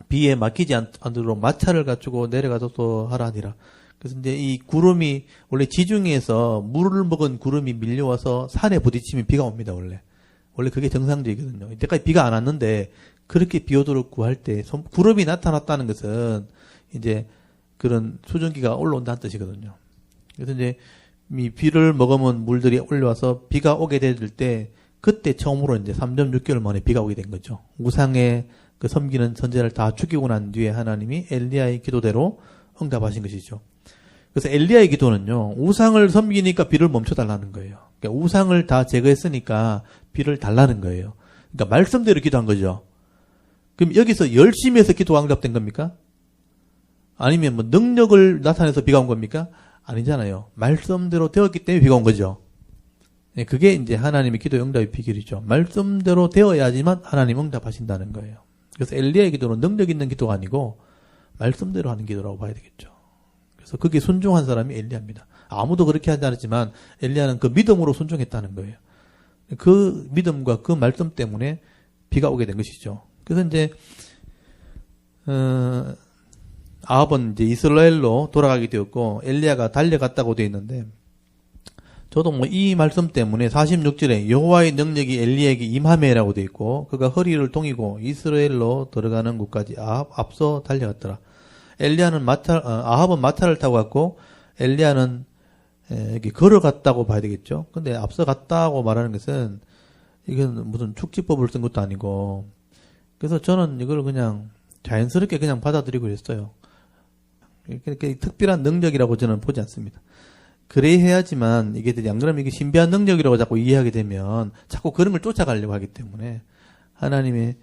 비에 막히지 않도록 마차를 갖추고 내려가서 하라 하니라. 그래서 이제 이 구름이 원래 지중해에서 물을 먹은 구름이 밀려와서 산에 부딪히면 비가 옵니다. 원래 그게 정상적이거든요. 이때까지 비가 안 왔는데 그렇게 비 오도록 구할 때 구름이 나타났다는 것은 이제 그런 수증기가 올라온다는 뜻이거든요. 그래서 이제 이 비를 머금은 물들이 올라와서 비가 오게 될 때 그때 처음으로 이제 3.6개월 만에 비가 오게 된 거죠. 우상의 그 섬기는 선지자를 다 죽이고 난 뒤에 하나님이 엘리야의 기도대로 응답하신 것이죠. 그래서 엘리야의 기도는요, 우상을 섬기니까 비를 멈춰달라는 거예요. 그러니까 우상을 다 제거했으니까 비를 달라는 거예요. 그러니까 말씀대로 기도한 거죠. 그럼 여기서 열심히 해서 기도가 응답된 겁니까? 아니면 뭐 능력을 나타내서 비가 온 겁니까? 아니잖아요. 말씀대로 되었기 때문에 비가 온 거죠. 그게 이제 하나님의 기도 응답의 비결이죠. 말씀대로 되어야지만 하나님 응답하신다는 거예요. 그래서 엘리야의 기도는 능력 있는 기도가 아니고 말씀대로 하는 기도라고 봐야 되겠죠. 그래서 그게 순종한 사람이 엘리야입니다. 아무도 그렇게 하지 않았지만 엘리야는 그 믿음으로 순종했다는 거예요. 그 믿음과 그 말씀 때문에 비가 오게 된 것이죠. 그래서 이제 아합은 이제 이스라엘로 돌아가게 되었고 엘리야가 달려갔다고 되어 있는데 저도 뭐 이 말씀 때문에 46절에 여호와의 능력이 엘리야에게 임하매라고 되어 있고 그가 허리를 동이고 이스라엘로 들어가는 곳까지 앞서 달려갔더라. 아합은 마차를 타고 갔고 엘리야는 이렇게 걸어갔다고 봐야 되겠죠. 근데 앞서 갔다고 말하는 것은 이건 무슨 축지법을 쓴 것도 아니고 그래서 저는 이걸 그냥 자연스럽게 그냥 받아들이고 그랬어요. 이렇게 특별한 능력이라고 저는 보지 않습니다. 그래야 해야지만 이게 안 그러면 이게 신비한 능력이라고 자꾸 이해하게 되면 자꾸 그런 걸 쫓아가려고 하기 때문에 하나님의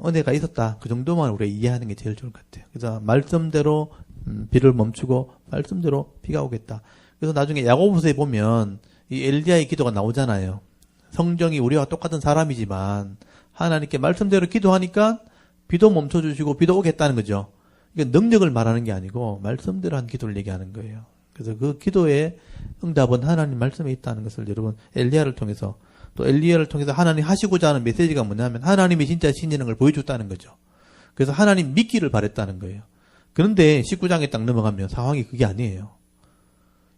은혜가 있었다. 그 정도만 우리가 이해하는 게 제일 좋을 것 같아요. 그래서 말씀대로 비를 멈추고 말씀대로 비가 오겠다. 그래서 나중에 야고보서에 보면 이 엘리야의 기도가 나오잖아요. 성경이 우리와 똑같은 사람이지만 하나님께 말씀대로 기도하니까 비도 멈춰주시고 비도 오겠다는 거죠. 이게 능력을 말하는 게 아니고 말씀대로 한 기도를 얘기하는 거예요. 그래서 그 기도의 응답은 하나님 말씀에 있다는 것을 여러분 엘리야를 통해서 또 엘리야를 통해서 하나님 하시고자 하는 메시지가 뭐냐면 하나님이 진짜 신이라는 걸 보여줬다는 거죠. 그래서 하나님 믿기를 바랬다는 거예요. 그런데 19장에 딱 넘어가면 상황이 그게 아니에요.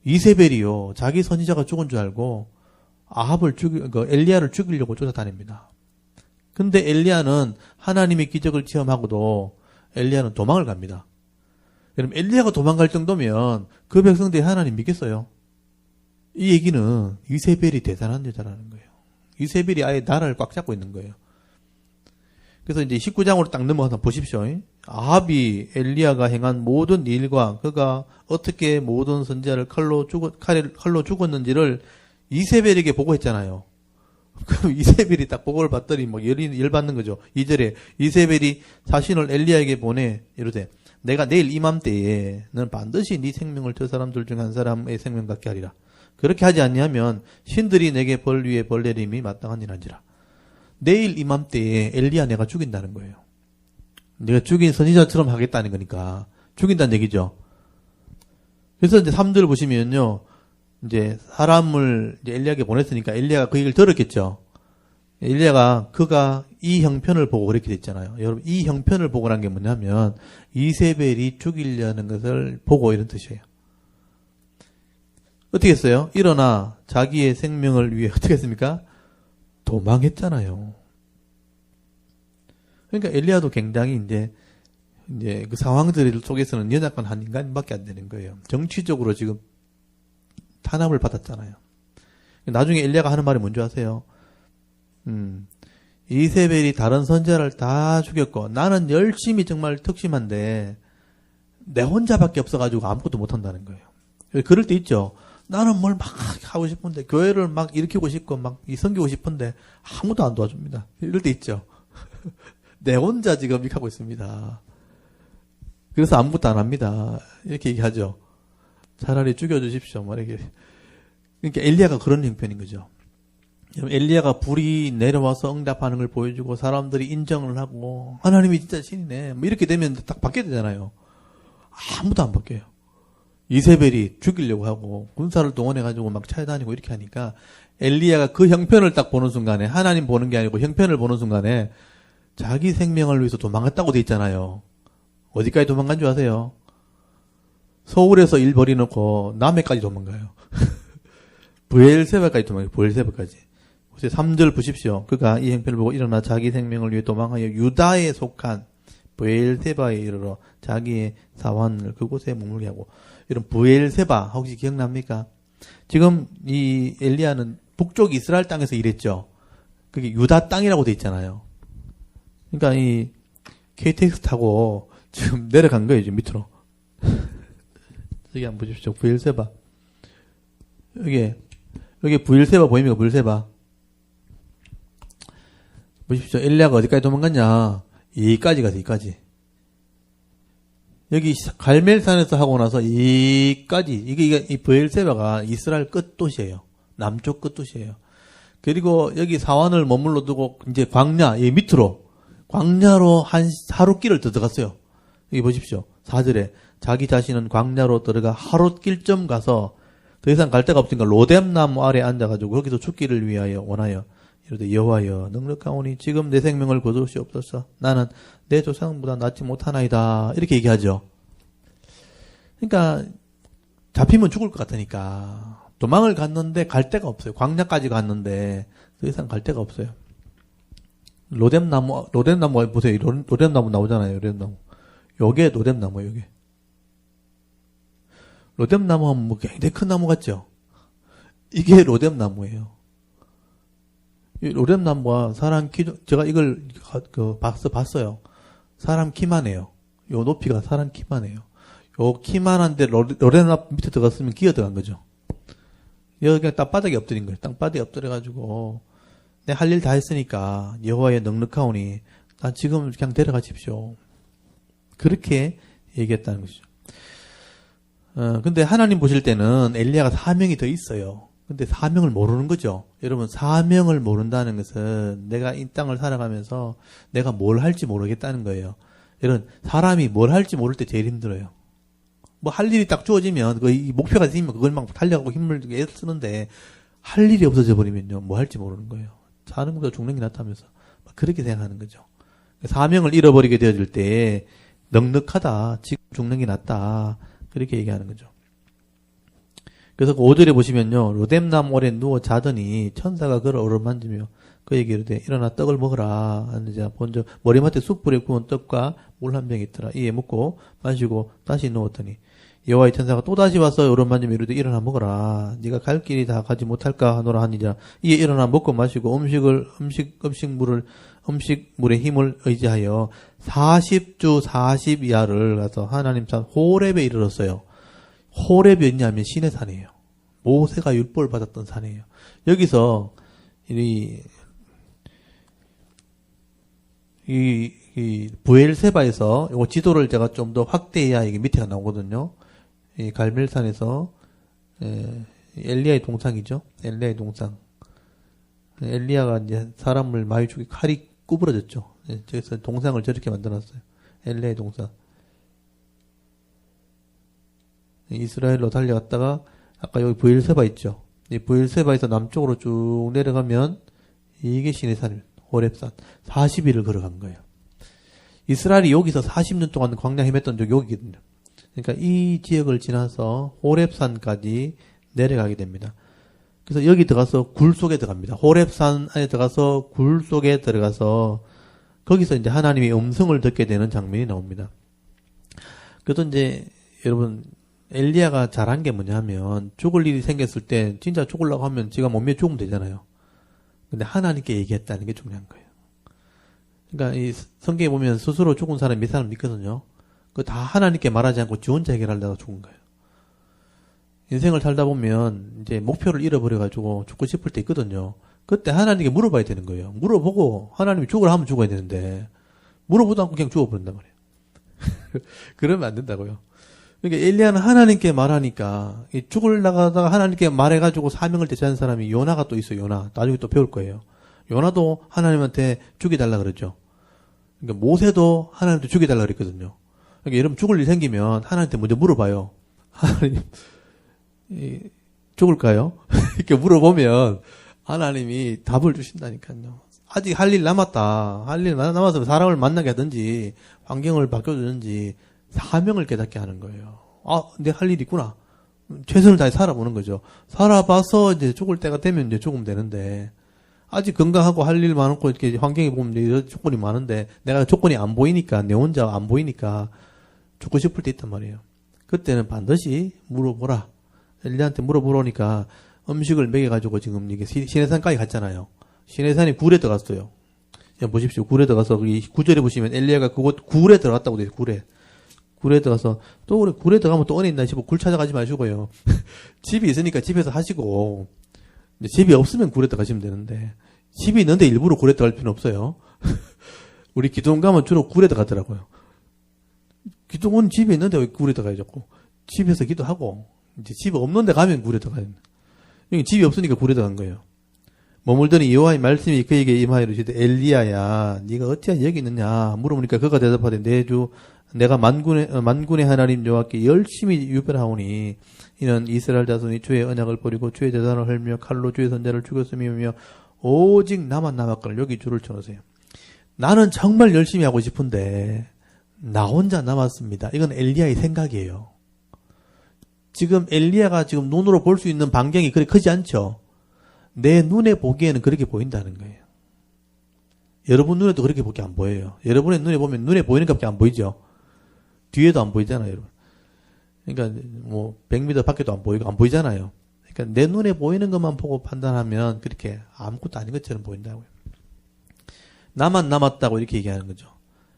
이세벨이요 자기 선지자가 죽은 줄 알고 엘리야를 죽이려고 쫓아다닙니다. 근데 엘리야는 하나님의 기적을 체험하고도 엘리야는 도망을 갑니다. 여러분 엘리야가 도망갈 정도면 그 백성들이 하나님 믿겠어요? 이 얘기는 이세벨이 대단한 여자라는 거예요. 이세벨이 아예 나라를 꽉 잡고 있는 거예요. 그래서 이제 19장으로 딱 넘어가서 보십시오. 아합이 엘리야가 행한 모든 일과 그가 어떻게 모든 선지자를 칼로 죽었는지를 이세벨에게 보고했잖아요. 그럼 이세벨이 딱 보고를 받더니 뭐 열받는 거죠. 2절에 이세벨이 자신을 엘리야에게 보내 이르되 내가 내일 이맘때에 너는 반드시 네 생명을 저 사람들 중 한 사람의 생명 같게 하리라. 그렇게 하지 않냐면 신들이 내게 벌 위에 벌 내림이 마땅하니란지라. 내일 이맘때에 엘리야 내가 죽인다는 거예요. 내가 죽인 선지자처럼 하겠다는 거니까 죽인다는 얘기죠. 그래서 이제 3절 보시면요. 이제 사람을 이제 엘리야에게 보냈으니까 엘리야가 그 얘기를 들었겠죠. 엘리야가 그가 이 형편을 보고 그렇게 됐잖아요. 여러분 이 형편을 보고란 게 뭐냐면 이세벨이 죽이려는 것을 보고 이런 뜻이에요. 어떻게 했어요? 일어나 자기의 생명을 위해 어떻게 했습니까? 도망했잖아요. 그러니까 엘리야도 굉장히 이제 그 상황들 속에서는 연약한 한 인간밖에 안 되는 거예요. 정치적으로 지금 탄압을 받았잖아요. 나중에 엘리야가 하는 말이 뭔지 아세요? 이세벨이 다른 선지자를 다 죽였고 나는 열심히 정말 특심한데 내 혼자밖에 없어가지고 아무것도 못한다는 거예요. 그럴 때 있죠. 나는 뭘 막 하고 싶은데 교회를 막 일으키고 싶고 막 섬기고 싶은데 아무도 안 도와줍니다. 이럴 때 있죠. 내 혼자 지금 이렇게 하고 있습니다. 그래서 아무것도 안 합니다. 이렇게 얘기하죠. 차라리 죽여주십시오. 뭐 이렇게. 그러니까 엘리야가 그런 형편인 거죠. 엘리야가 불이 내려와서 응답하는 걸 보여주고 사람들이 인정을 하고 하나님이 진짜 신이네. 뭐 이렇게 되면 딱 바뀌어야 되잖아요. 아무도 안 바뀌어요. 이세벨이 죽이려고 하고 군사를 동원해가지고 막 찾아다니고 이렇게 하니까 엘리야가 그 형편을 딱 보는 순간에 하나님 보는 게 아니고 형편을 보는 순간에 자기 생명을 위해서 도망갔다고 돼 있잖아요. 어디까지 도망간 줄 아세요? 서울에서 일 벌이놓고 남해까지 도망가요. 브엘세바까지 도망가요. 브엘세바까지. 3절 보십시오. 그가 이 형편을 보고 일어나 자기 생명을 위해 도망하여 유다에 속한 브엘세바에 이르러 자기의 사환을 그곳에 머물게 하고. 이런 브엘세바 혹시 기억납니까? 지금 이 엘리야는 북쪽 이스라엘 땅에서 일했죠. 그게 유다 땅이라고 돼 있잖아요. 그러니까 이 KTX 타고 지금 내려간 거예요. 지금 밑으로. 여기 한번 보십시오. 브엘세바. 여기 브엘세바 보입니까? 브엘세바. 보십시오. 엘리야가 어디까지 도망갔냐? 여기까지 가서 여기까지. 여기 갈멜산에서 하고 나서 여기까지. 이게 이 브엘세바가 이스라엘 끝 도시예요. 남쪽 끝 도시예요. 그리고 여기 사환을 머물러 두고 이제 광야, 이 밑으로 광야로 한 하룻길을 더 들어갔어요. 여기 보십시오. 4절에 자기 자신은 광야로 들어가 하룻길쯤 가서 더 이상 갈 데가 없으니까 로뎀나무 아래 앉아가지고 거기서 죽기를 위하여 원하여 이르되 여호와여 능력하오니 지금 내 생명을 거두시옵소서. 나는 내 조상보다 낫지 못하나이다. 이렇게 얘기하죠. 그러니까 잡히면 죽을 것 같으니까 도망을 갔는데 갈 데가 없어요. 광야까지 갔는데 더 이상 갈 데가 없어요. 로뎀나무 보세요. 로뎀나무 나오잖아요. 로뎀나무. 요게 로뎀나무, 요게. 로뎀나무 하면 뭐 굉장히 큰 나무 같죠? 이게 로뎀나무예요. 이 로뎀나무가 사람 키, 제가 이걸 봤어요. 사람 키만 해요. 요 높이가 사람 키만 해요. 요 키만한데 로뎀나무 밑에 들어갔으면 기어 들어간 거죠. 여기 그냥 땅바닥에 엎드린 거예요. 땅바닥에 엎드려가지고, 내 할 일 다 했으니까, 여호와의 능력하오니, 나 지금 그냥 데려가십시오. 그렇게 얘기했다는 것이죠. 근데 하나님 보실 때는 엘리야가 사명이 더 있어요. 근데 사명을 모르는 거죠. 여러분, 사명을 모른다는 것은 내가 이 땅을 살아가면서 내가 뭘 할지 모르겠다는 거예요. 여러분, 사람이 뭘 할지 모를 때 제일 힘들어요. 뭐 할 일이 딱 주어지면 이 목표가 생기면 그걸 막 달려가고 힘을 쓰는데 할 일이 없어져 버리면요, 뭐 할지 모르는 거예요. 사는 것보다 죽는 게 낫다면서 막 그렇게 생각하는 거죠. 사명을 잃어버리게 되어질 때 넉넉하다, 지금 죽는 게 낫다, 그렇게 얘기하는 거죠. 그래서 5절에 보시면요, 로뎀나무 아래 누워 자더니 천사가 그를 어루만지며 그에게 이르되 일어나 떡을 먹으라 하는지 본저 머리맡에 숯불에 구운 떡과 물 한 병이 있더라. 이에 먹고 마시고 다시 누웠더니 여호와의 천사가 또다시 와서 어루만지며 이르되 일어나 먹으라. 네가 갈 길이 다 가지 못할까 하노라 하니라. 이에 일어나 먹고 마시고 음식물의 힘을 의지하여 40주 40야를 가서 하나님 산 호렙에 이르렀어요. 호렙이 어디냐면 신의 산이에요. 모세가 율법을 받았던 산이에요. 여기서 이 부엘세바에서 이 지도를 제가 좀 더 확대해야 이게 밑에가 나오거든요. 이 갈멜산에서 엘리야의 동상이죠. 엘리야의 동상. 엘리야가 이제 사람을 많이 죽이 칼이 구부러졌죠. 저기서 동상을 저렇게 만들어놨어요. 엘리야의 동상. 이스라엘로 달려갔다가 아까 여기 부엘세바 있죠. 이 부엘세바에서 남쪽으로 쭉 내려가면 이게 신의 산입니다. 호렙산. 40일을 걸어간 거예요. 이스라엘이 여기서 40년 동안 광야 헤맸던 적이 여기거든요. 그러니까 이 지역을 지나서 호렙산까지 내려가게 됩니다. 그래서 여기 들어가서 굴 속에 들어갑니다. 호렙산 안에 들어가서 굴 속에 들어가서 거기서 이제 하나님의 음성을 듣게 되는 장면이 나옵니다. 그래서 이제 여러분 엘리야가 잘한 게 뭐냐면 죽을 일이 생겼을 때 진짜 죽으려고 하면 지가 몸에 죽으면 되잖아요. 근데 하나님께 얘기했다는 게 중요한 거예요. 그러니까 이 성경에 보면 스스로 죽은 사람이 몇 사람 있거든요. 그거 다 하나님께 말하지 않고 지 혼자 해결하려다 죽은 거예요. 인생을 살다 보면 이제 목표를 잃어버려가지고 죽고 싶을 때 있거든요. 그때 하나님께 물어봐야 되는 거예요. 물어보고 하나님이 죽으라 하면 죽어야 되는데 물어보도 않고 그냥 죽어버린단 말이에요. 그러면 안 된다고요. 그러니까 엘리야는 하나님께 말하니까 죽을 나가다가 하나님께 말해가지고 사명을 대체한 사람이 요나가 또 있어요. 요나. 나중에 또 배울 거예요. 요나도 하나님한테 죽여달라 그랬죠. 그러니까 모세도 하나님한테 죽여달라 그랬거든요. 그러니까 여러분 죽을 일 생기면 하나님한테 먼저 물어봐요. 하나님 죽을까요? 이렇게 물어보면 하나님이 답을 주신다니까요. 아직 할 일 남았다. 할 일 남아서 사람을 만나게 하든지 환경을 바꿔주든지 사명을 깨닫게 하는 거예요. 아, 내 할 일이 있구나. 최선을 다해 살아보는 거죠. 살아봐서 이제 죽을 때가 되면 이제 죽으면 되는데 아직 건강하고 할 일 많고 이렇게 환경에 보면 이런 조건이 많은데 내가 조건이 안 보이니까 내 혼자 안 보이니까 죽고 싶을 때 있단 말이에요. 그때는 반드시 물어보라. 엘리야한테 물어보라니까 음식을 먹여가지고 지금 이게 시내산까지 갔잖아요. 시내산이 굴에 들어갔어요. 보십시오. 굴에 들어가서 이 9절에 보시면 엘리야가 그곳 굴에 들어갔다고 돼요. 굴에 들어가서 또 그래 굴에 들어가면 또 어디 있나 싶고 굴 찾아가지 마시고요. 집이 있으니까 집에서 하시고 집이 없으면 굴에 들어가시면 되는데 집이 있는데 일부러 굴에 들어갈 필요는 없어요. 우리 기도원 가면 주로 굴에 들어가더라고요. 기도원 집이 있는데 왜 굴에 들어가야죠? 집에서 기도하고 이제 집 없는 데 가면 굴에 들어가야 됩니다. 여기 집이 없으니까 굴에 들어간 거예요. 머물더니 여호와의 말씀이 그에게 임하여 이르시되 엘리야야 네가 어찌하여 여기 있느냐 물어보니까 그가 대답하되 내 주 내가 만군의 하나님 여호와께 열심히 유별하오니 이는 이스라엘 자손이 주의 언약을 버리고 주의 제단을 헐며 칼로 주의 선자를 죽였음이며 오직 나만 남았거늘. 여기 줄을 쳐놓으세요. 나는 정말 열심히 하고 싶은데 나 혼자 남았습니다. 이건 엘리야의 생각이에요. 지금 엘리야가 지금 눈으로 볼 수 있는 반경이 그렇게 크지 않죠. 내 눈에 보기에는 그렇게 보인다는 거예요. 여러분 눈에도 그렇게 보기 안 보여요. 여러분의 눈에 보면 눈에 보이는 것밖에 안 보이죠. 뒤에도 안 보이잖아요, 여러분. 그러니까 뭐 100m 밖에도 안 보이잖아요. 그러니까 내 눈에 보이는 것만 보고 판단하면 그렇게 아무것도 아닌 것처럼 보인다고요. 나만 남았다고 이렇게 얘기하는 거죠.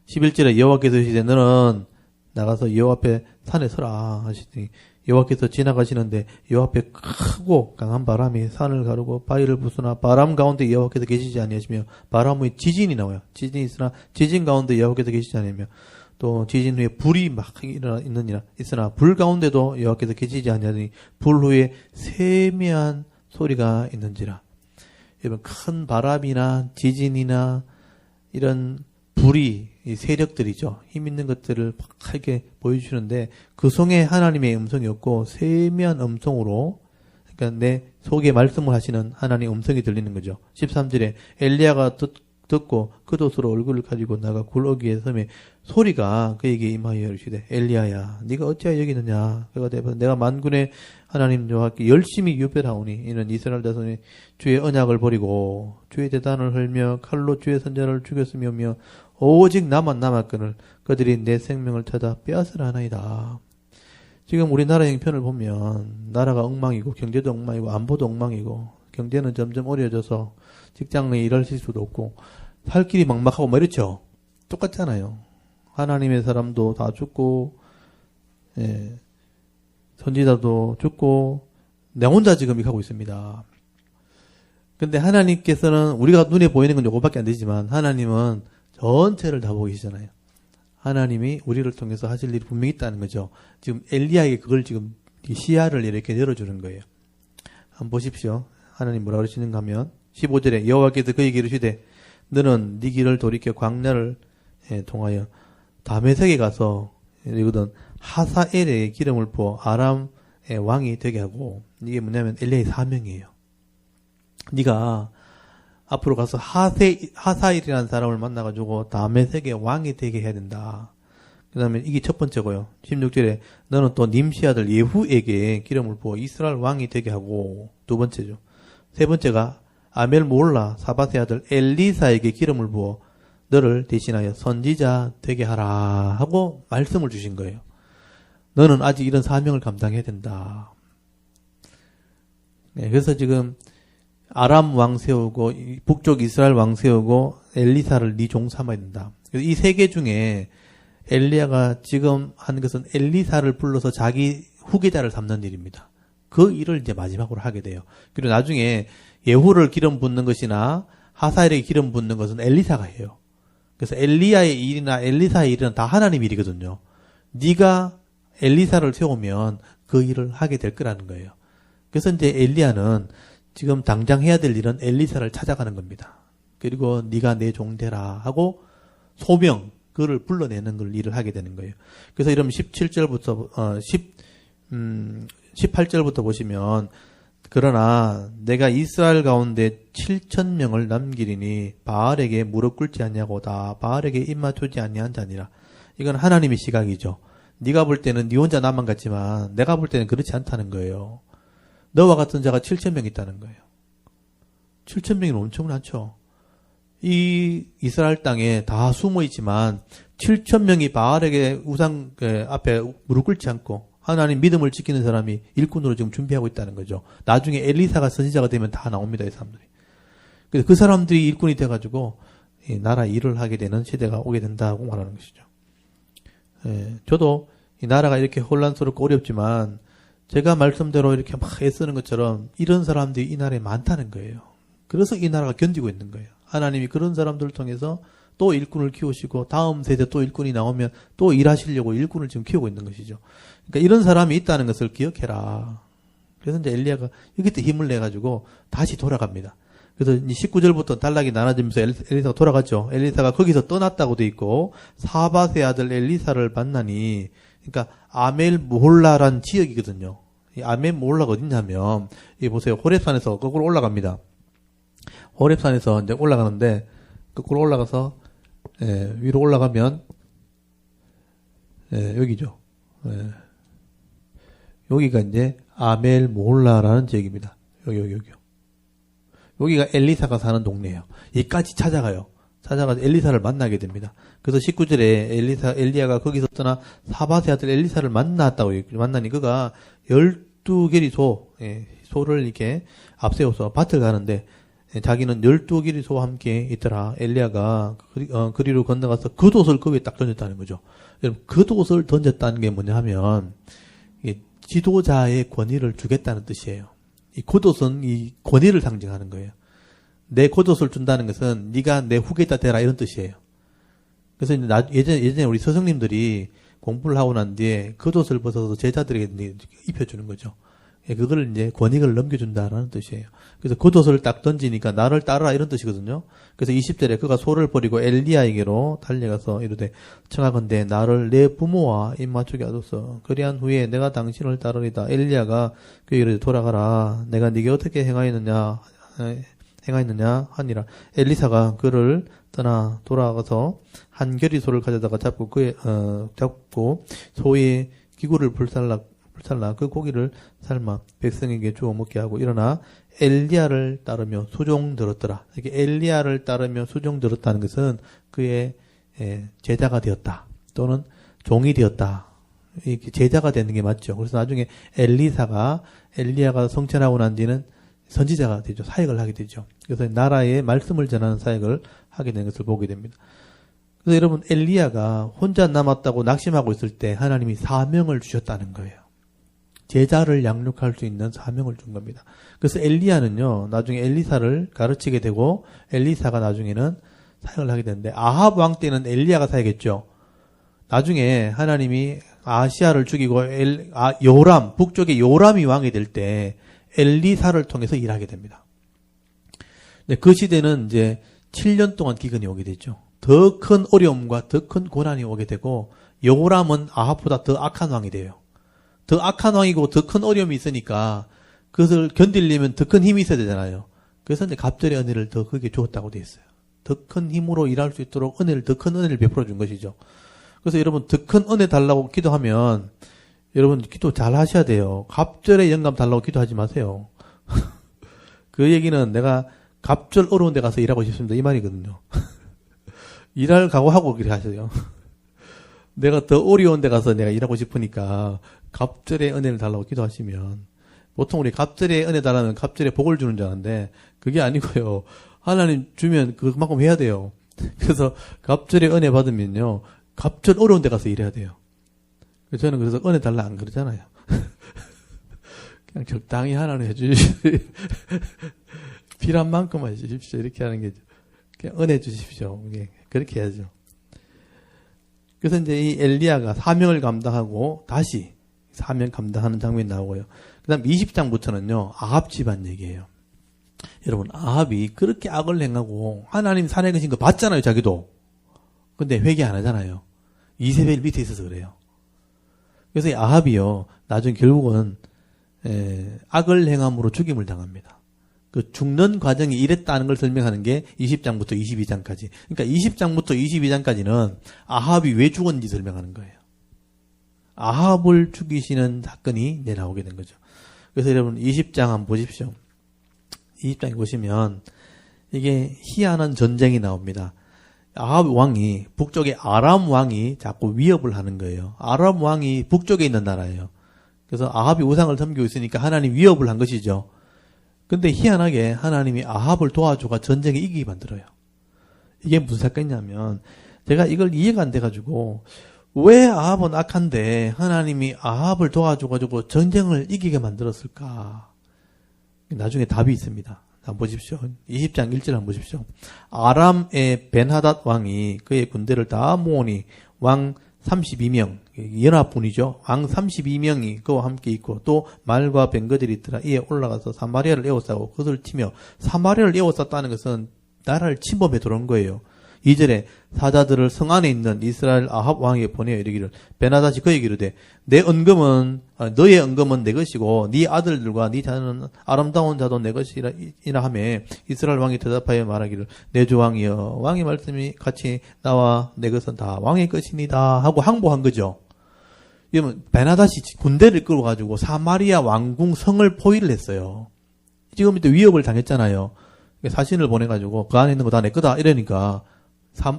11절에 여호와께서 이르시되 너는 나가서 여호와 앞에 산에 서라 하시더니 여호와께서 지나가시는데 여호와 앞에 크고 강한 바람이 산을 가르고 바위를 부수나 바람 가운데 여호와께서 계시지 아니하시며 바람의 지진이 나와요. 지진이 있으나 지진 가운데 여호와께서 계시지 아니하며 또 지진 후에 불이 막 있느니라 있으나 불 가운데도 여호와께서 계시지 아니하더니 불 후에 세미한 소리가 있는지라. 여러분, 큰 바람이나 지진이나 이런 불이, 이 세력들이죠. 힘 있는 것들을 막 이렇게 보여주시는데, 그 속에 하나님의 음성이 없고, 세미한 음성으로, 그러니까 내 속에 말씀을 하시는 하나님의 음성이 들리는 거죠. 13절에 엘리야가 듣고 겉옷으로 얼굴을 가지고 나가 굴어기에 섬에 소리가 그에게 임하여 이르시되 엘리야야 네가 어찌하여 여기 있느냐. 그가 대답하되 내가 만군의 하나님 여호와께 열심히 유별하오니 이는 이스라엘 자손이 주의 언약을 버리고 주의 대단을 헐며 칼로 주의 선자를 죽였으며 오직 나만 남았거늘 그들이 내 생명을 찾아 빼앗으라 하나이다. 지금 우리나라 형편을 보면 나라가 엉망이고 경제도 엉망이고 안보도 엉망이고 경제는 점점 어려워져서 직장 내에 일하실 수도 없고 살 길이 막막하고 뭐 이렇죠. 똑같잖아요. 하나님의 사람도 다 죽고 선지자도 죽고 내 혼자 지금 이렇게 하고 있습니다. 근데 하나님께서는 우리가 눈에 보이는 건 요거밖에 안 되지만 하나님은 전체를 다 보고 계시잖아요. 하나님이 우리를 통해서 하실 일이 분명히 있다는 거죠. 지금 엘리야에게 그걸 지금 시야를 이렇게 열어주는 거예요. 한번 보십시오. 하나님 뭐라 그러시는가 하면 15절에 여호와께서 그에게 이르시되 너는 네 길을 돌이켜 광야를 통하여 다메섹에 가서 이거든 하사엘에 기름을 부어 아람의 왕이 되게 하고 이게 뭐냐면 엘리야의 사명이에요. 네가 앞으로 가서 하사엘이라는 사람을 만나가지고 다메섹의 왕이 되게 해야 된다. 그 다음에 이게 첫 번째고요. 16절에 너는 또 님시 아들 예후에게 기름을 부어 이스라엘 왕이 되게 하고 두 번째죠. 세 번째가 아멜 몰라 사밧의 아들 엘리사에게 기름을 부어 너를 대신하여 선지자 되게 하라 하고 말씀을 주신 거예요. 너는 아직 이런 사명을 감당해야 된다. 네, 그래서 지금 아람 왕 세우고 북쪽 이스라엘 왕 세우고 엘리사를 네 종 삼아야 된다. 그래서 이 세 개 중에 엘리야가 지금 한 것은 엘리사를 불러서 자기 후계자를 삼는 일입니다. 그 일을 이제 마지막으로 하게 돼요. 그리고 나중에 예후를 기름 붓는 것이나 하사엘에게 기름 붓는 것은 엘리사가 해요. 그래서 엘리야의 일이나 엘리사의 일은 다 하나님 일이거든요. 네가 엘리사를 세우면 그 일을 하게 될 거라는 거예요. 그래서 이제 엘리야는 지금 당장 해야 될 일은 엘리사를 찾아가는 겁니다. 그리고 네가 내 종 되라 하고 소명 그를 불러내는 걸 일을 하게 되는 거예요. 그래서 이러면 17절부터 18절부터 보시면 그러나 내가 이스라엘 가운데 7,000명을 남기리니 바알에게 무릎 꿇지 아니하고다 바알에게 입 맞추지 아니한 자니라. 이건 하나님의 시각이죠. 네가 볼 때는 네 혼자 나만 같지만 내가 볼 때는 그렇지 않다는 거예요. 너와 같은 자가 7,000명 있다는 거예요. 7,000명이면 엄청 많죠. 이 이스라엘 땅에 다 숨어 있지만 7,000명이 바알에게 우상 앞에 무릎 꿇지 않고 하나님 믿음을 지키는 사람이 일꾼으로 지금 준비하고 있다는 거죠. 나중에 엘리사가 선지자가 되면 다 나옵니다, 이 사람들이. 그래서 그 사람들이 일꾼이 돼가지고 이 나라 일을 하게 되는 시대가 오게 된다고 말하는 것이죠. 저도 이 나라가 이렇게 혼란스럽고 어렵지만 제가 말씀대로 이렇게 막 애쓰는 것처럼 이런 사람들이 이 나라에 많다는 거예요. 그래서 이 나라가 견디고 있는 거예요. 하나님이 그런 사람들을 통해서 또 일꾼을 키우시고 다음 세대 또 일꾼이 나오면 또 일하시려고 일꾼을 지금 키우고 있는 것이죠. 그러니까 이런 사람이 있다는 것을 기억해라. 그래서 이제 엘리야가 여기때 힘을 내가지고 다시 돌아갑니다. 그래서 19절부터 단락이 나눠지면서 엘리사가 돌아갔죠. 엘리사가 거기서 떠났다고 돼 있고 사밧의 아들 엘리사를 만나니 그러니까 아멜 모홀라란 지역이거든요. 이 아멜 모홀라가 어딨냐면 이 보세요. 호렙산에서 거꾸로 올라갑니다. 호렙산에서 이제 올라가는데 거꾸로 올라가서 위로 올라가면 여기죠. 여기가 이제 아멜 모홀라라는 지역입니다. 여기요. 여기가 엘리사가 사는 동네예요. 여기까지 찾아가요. 찾아가서 엘리사를 만나게 됩니다. 그래서 19절에 엘리야가 거기서 떠나 사밧의 아들 엘리사를 만났다고 만나니 그가 12개리 소를 이렇게 앞세워서 밭을 가는데 자기는 12개리 소와 함께 있더라. 엘리야가 그리로 건너가서 겉옷을 그 위에 딱 던졌다는 거죠. 여러분, 겉옷을 던졌다는 게 뭐냐 하면 지도자의 권위를 주겠다는 뜻이에요. 이 겉옷은 이 권위를 상징하는 거예요. 내 겉옷을 준다는 것은 네가 내 후계자 되라 이런 뜻이에요. 그래서 예전에 우리 스승님들이 공부를 하고 난 뒤에 겉옷을 벗어서 제자들에게 입혀주는 거죠. 그걸 이제 권익을 넘겨준다라는 뜻이에요. 그래서 겉옷을 딱 던지니까 나를 따르라 이런 뜻이거든요. 그래서 20절에 그가 소를 버리고 엘리야에게로 달려가서 이르되 청하건대 나를 내 부모와 입맞추게 하소서. 그리한 후에 내가 당신을 따르리다. 엘리야가 그에게 이르되 돌아가라. 내가 네게 어떻게 행하였느냐 하니라. 엘리사가 그를 떠나 돌아가서 한 겨리 소를 가져다가 잡고 소의 기구를 불살라 그 고기를 삶아 백성에게 주어 먹게 하고 일어나 엘리야를 따르며 수종 들었더라. 이렇게 엘리야를 따르며 수종 들었다는 것은 그의 제자가 되었다 또는 종이 되었다. 이렇게 제자가 되는 게 맞죠. 그래서 나중에 엘리야가 성천하고 난 뒤는 선지자가 되죠. 사역을 하게 되죠. 그래서 나라의 말씀을 전하는 사역을 하게 된 것을 보게 됩니다. 그래서 여러분 엘리야가 혼자 남았다고 낙심하고 있을 때 하나님이 사명을 주셨다는 거예요. 제자를 양육할 수 있는 사명을 준 겁니다. 그래서 엘리야는요, 나중에 엘리사를 가르치게 되고 엘리사가 나중에는 사역을 하게 되는데 아합 왕 때는 엘리야가 사역했죠. 나중에 하나님이 아시아를 죽이고 요람, 북쪽에 요람이 왕이 될 때 엘리사를 통해서 일하게 됩니다. 근데 그 시대는 이제 7년 동안 기근이 오게 되죠. 더 큰 어려움과 더 큰 고난이 오게 되고 요람은 아합보다 더 악한 왕이 돼요. 더 악한 왕이고 더 큰 어려움이 있으니까 그것을 견디려면 더 큰 힘이 있어야 되잖아요. 그래서 이제 갑절의 은혜를 더 크게 주었다고 되어 있어요. 더 큰 힘으로 일할 수 있도록 더 큰 은혜를 베풀어 준 것이죠. 그래서 여러분 더 큰 은혜 달라고 기도하면 여러분 기도 잘 하셔야 돼요. 갑절의 영감 달라고 기도하지 마세요. 그 얘기는 내가 갑절 어려운 데 가서 일하고 싶습니다 이 말이거든요. 일할 각오하고 그렇게 하세요. 내가 더 어려운 데 가서 내가 일하고 싶으니까 갑절의 은혜를 달라고 기도하시면 보통 우리 갑절의 은혜 달라면 갑절의 복을 주는 줄 아는데 그게 아니고요. 하나님 주면 그만큼 해야 돼요. 그래서 갑절의 은혜 받으면요. 갑절 어려운 데 가서 일해야 돼요. 저는 그래서 은혜 달라 안 그러잖아요. 그냥 적당히 하나님 해주십시오. 필요한 만큼만 해주십시오. 이렇게 하는 게 그냥 은혜 주십시오. 그렇게 해야죠. 그래서 이제 이 엘리야가 사명을 감당하고 다시 사명 감당하는 장면이 나오고요. 그 다음 20장부터는요. 아합 집안 얘기예요. 여러분 아합이 그렇게 악을 행하고 하나님 산에 계신 거 봤잖아요. 자기도. 근데 회개 안 하잖아요. 이세벨 밑에 있어서 그래요. 그래서 이 아합이요. 나중에 결국은 악을 행함으로 죽임을 당합니다. 그 죽는 과정이 이랬다는 걸 설명하는 게 20장부터 22장까지. 그러니까 20장부터 22장까지는 아합이 왜 죽었는지 설명하는 거예요. 아합을 죽이시는 사건이 이제 나오게 된 거죠. 그래서 여러분 20장 한번 보십시오. 20장에 보시면 이게 희한한 전쟁이 나옵니다. 아합 왕이 북쪽에 아람 왕이 자꾸 위협을 하는 거예요. 아람 왕이 북쪽에 있는 나라예요. 그래서 아합이 우상을 섬기고 있으니까 하나님 위협을 한 것이죠. 근데 희한하게 하나님이 아합을 도와주가 전쟁에 이기게 만들어요. 이게 무슨 사건이냐면 제가 이걸 이해가 안 돼가지고 왜 아합은 악한데 하나님이 아합을 도와줘가지고 전쟁을 이기게 만들었을까? 나중에 답이 있습니다. 한번 보십시오. 20장 1절 한번 보십시오. 아람의 벤하닷 왕이 그의 군대를 다 모으니 왕 32명, 연합군이죠. 왕 32명이 그와 함께 있고 또 말과 뱅거들이 있더라. 이에 올라가서 사마리아를 에워싸고 그것을 치며 사마리아를 에워쌌다는 것은 나라를 침범해 들어온 거예요. 2절에 사자들을 성 안에 있는 이스라엘 아합 왕에게 보내어 이르기를 베나닷이 그에게 이르되 너의 은금은 내 것이고 네 아들들과 네 자는 아름다운 자도 내 것이라 하며 이스라엘 왕이 대답하여 말하기를 내 주 왕이여 왕의 말씀이 같이 나와 내 것은 다 왕의 것입니다 하고 항복한 거죠. 이러면 베나닷이 군대를 끌어가지고 사마리아 왕궁 성을 포위를 했어요. 지금 이때 위협을 당했잖아요. 사신을 보내가지고 그 안에 있는 거 다 내 거다 이러니까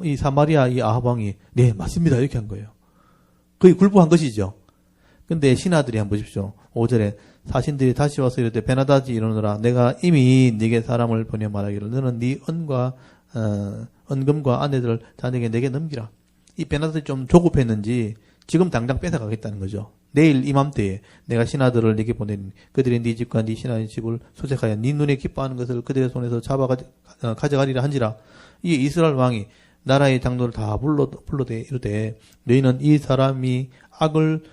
이 사마리아 이 아합 왕이 네 맞습니다 이렇게 한 거예요. 거의 굴복한 것이죠. 근데 신하들이 한번 보십시오. 5절에 사신들이 다시 와서 이르되 베나닷이 이르노라 내가 이미 네게 사람을 보내 말하기를 너는 네 은금과 아내들을 자네에게 내게 넘기라. 이 베나닷이 좀 조급했는지 지금 당장 뺏어가겠다는 거죠. 내일 이맘때에 내가 신하들을 네게 보내니 그들이 네 집과 네 신하의 집을 소색하여 네 눈에 기뻐하는 것을 그들의 손에서 가져가리라 한지라. 이 이스라엘 왕이 나라의 장로를 다 불러대 이르되 너희는 이 사람이 악을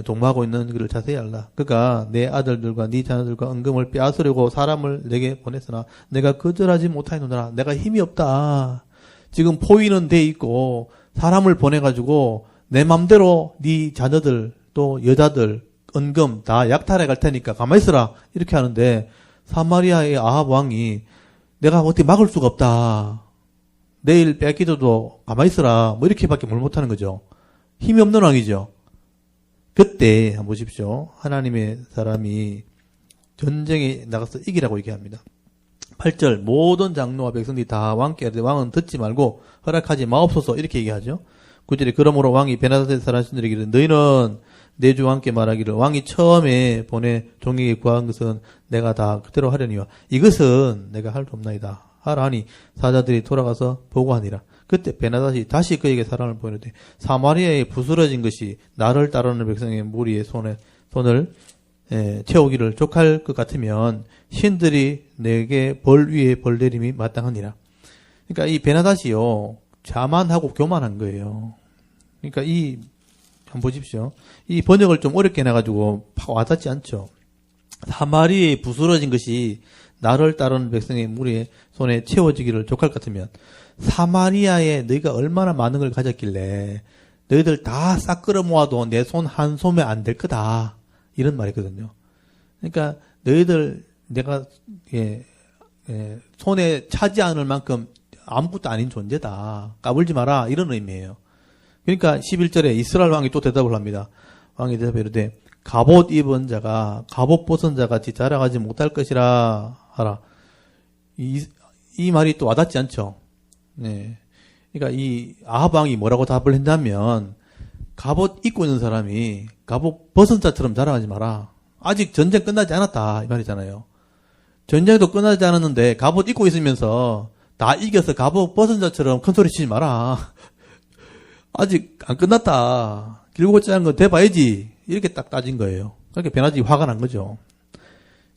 동무하고 있는 것을 자세히 알라. 그가 내 아들들과 네 자녀들과 은금을 빼앗으려고 사람을 내게 보냈으나 내가 거절하지 못하였노라. 내가 힘이 없다. 지금 포위는 돼 있고 사람을 보내가지고 내 맘대로 네 자녀들 또 여자들 은금 다 약탈해 갈 테니까 가만히 있어라. 이렇게 하는데 사마리아의 아합 왕이 내가 어떻게 막을 수가 없다. 내일 뺏기도 가만히 있어라. 뭐 이렇게밖에 뭘 못하는 거죠. 힘이 없는 왕이죠. 그때 한번 보십시오. 하나님의 사람이 전쟁에 나가서 이기라고 얘기합니다. 8절 모든 장로와 백성들이 다 왕께 이르되 왕은 듣지 말고 허락하지 마옵소서 이렇게 얘기하죠. 9절에 그러므로 왕이 베나다의 사람들에게 이르되 너희는 내 주 왕께 말하기를 왕이 처음에 보내 종에게 구한 것은 내가 다 그대로 하려니와 이것은 내가 할 수 없나이다 하라 하니 사자들이 돌아가서 보고하니라. 그때 베나다시 다시 그에게 사람을 보내되 사마리아에 부스러진 것이 나를 따르는 백성의 무리의 손을 채우기를 족할 것 같으면 신들이 내게 벌 위에 벌 내림이 마땅하니라. 그러니까 이 베나다시요 자만하고 교만한 거예요. 그러니까 한번 보십시오. 이 번역을 좀 어렵게 해놔가지고 와닿지 않죠. 사마리아에 부스러진 것이 나를 따르는 백성의 무리의 손에 채워지기를 족할 것 같으면 사마리아에 너희가 얼마나 많은 걸 가졌길래 너희들 다 싹 끌어모아도 내 손 한 소매 안 될 거다. 이런 말이거든요. 그러니까 너희들 내가 손에 차지 않을 만큼 아무것도 아닌 존재다. 까불지 마라. 이런 의미예요. 그러니까 11절에 이스라엘 왕이 또 대답을 합니다. 왕이 대답해 이르되 갑옷 입은 자가 갑옷 벗은 자 같이 자랑하지 못할 것이라 하라. 이 말이 또 와닿지 않죠. 네. 그러니까 이 아합 왕이 뭐라고 답을 했냐면 갑옷 입고 있는 사람이 갑옷 벗은 자처럼 자랑하지 마라. 아직 전쟁 끝나지 않았다 이 말이잖아요. 전쟁도 끝나지 않았는데 갑옷 입고 있으면서 다 이겨서 갑옷 벗은 자처럼 큰 소리 치지 마라. 아직 안 끝났다. 길고 짧은 거 돼봐야지. 이렇게 딱 따진 거예요. 그러니까 베나다시 화가 난 거죠.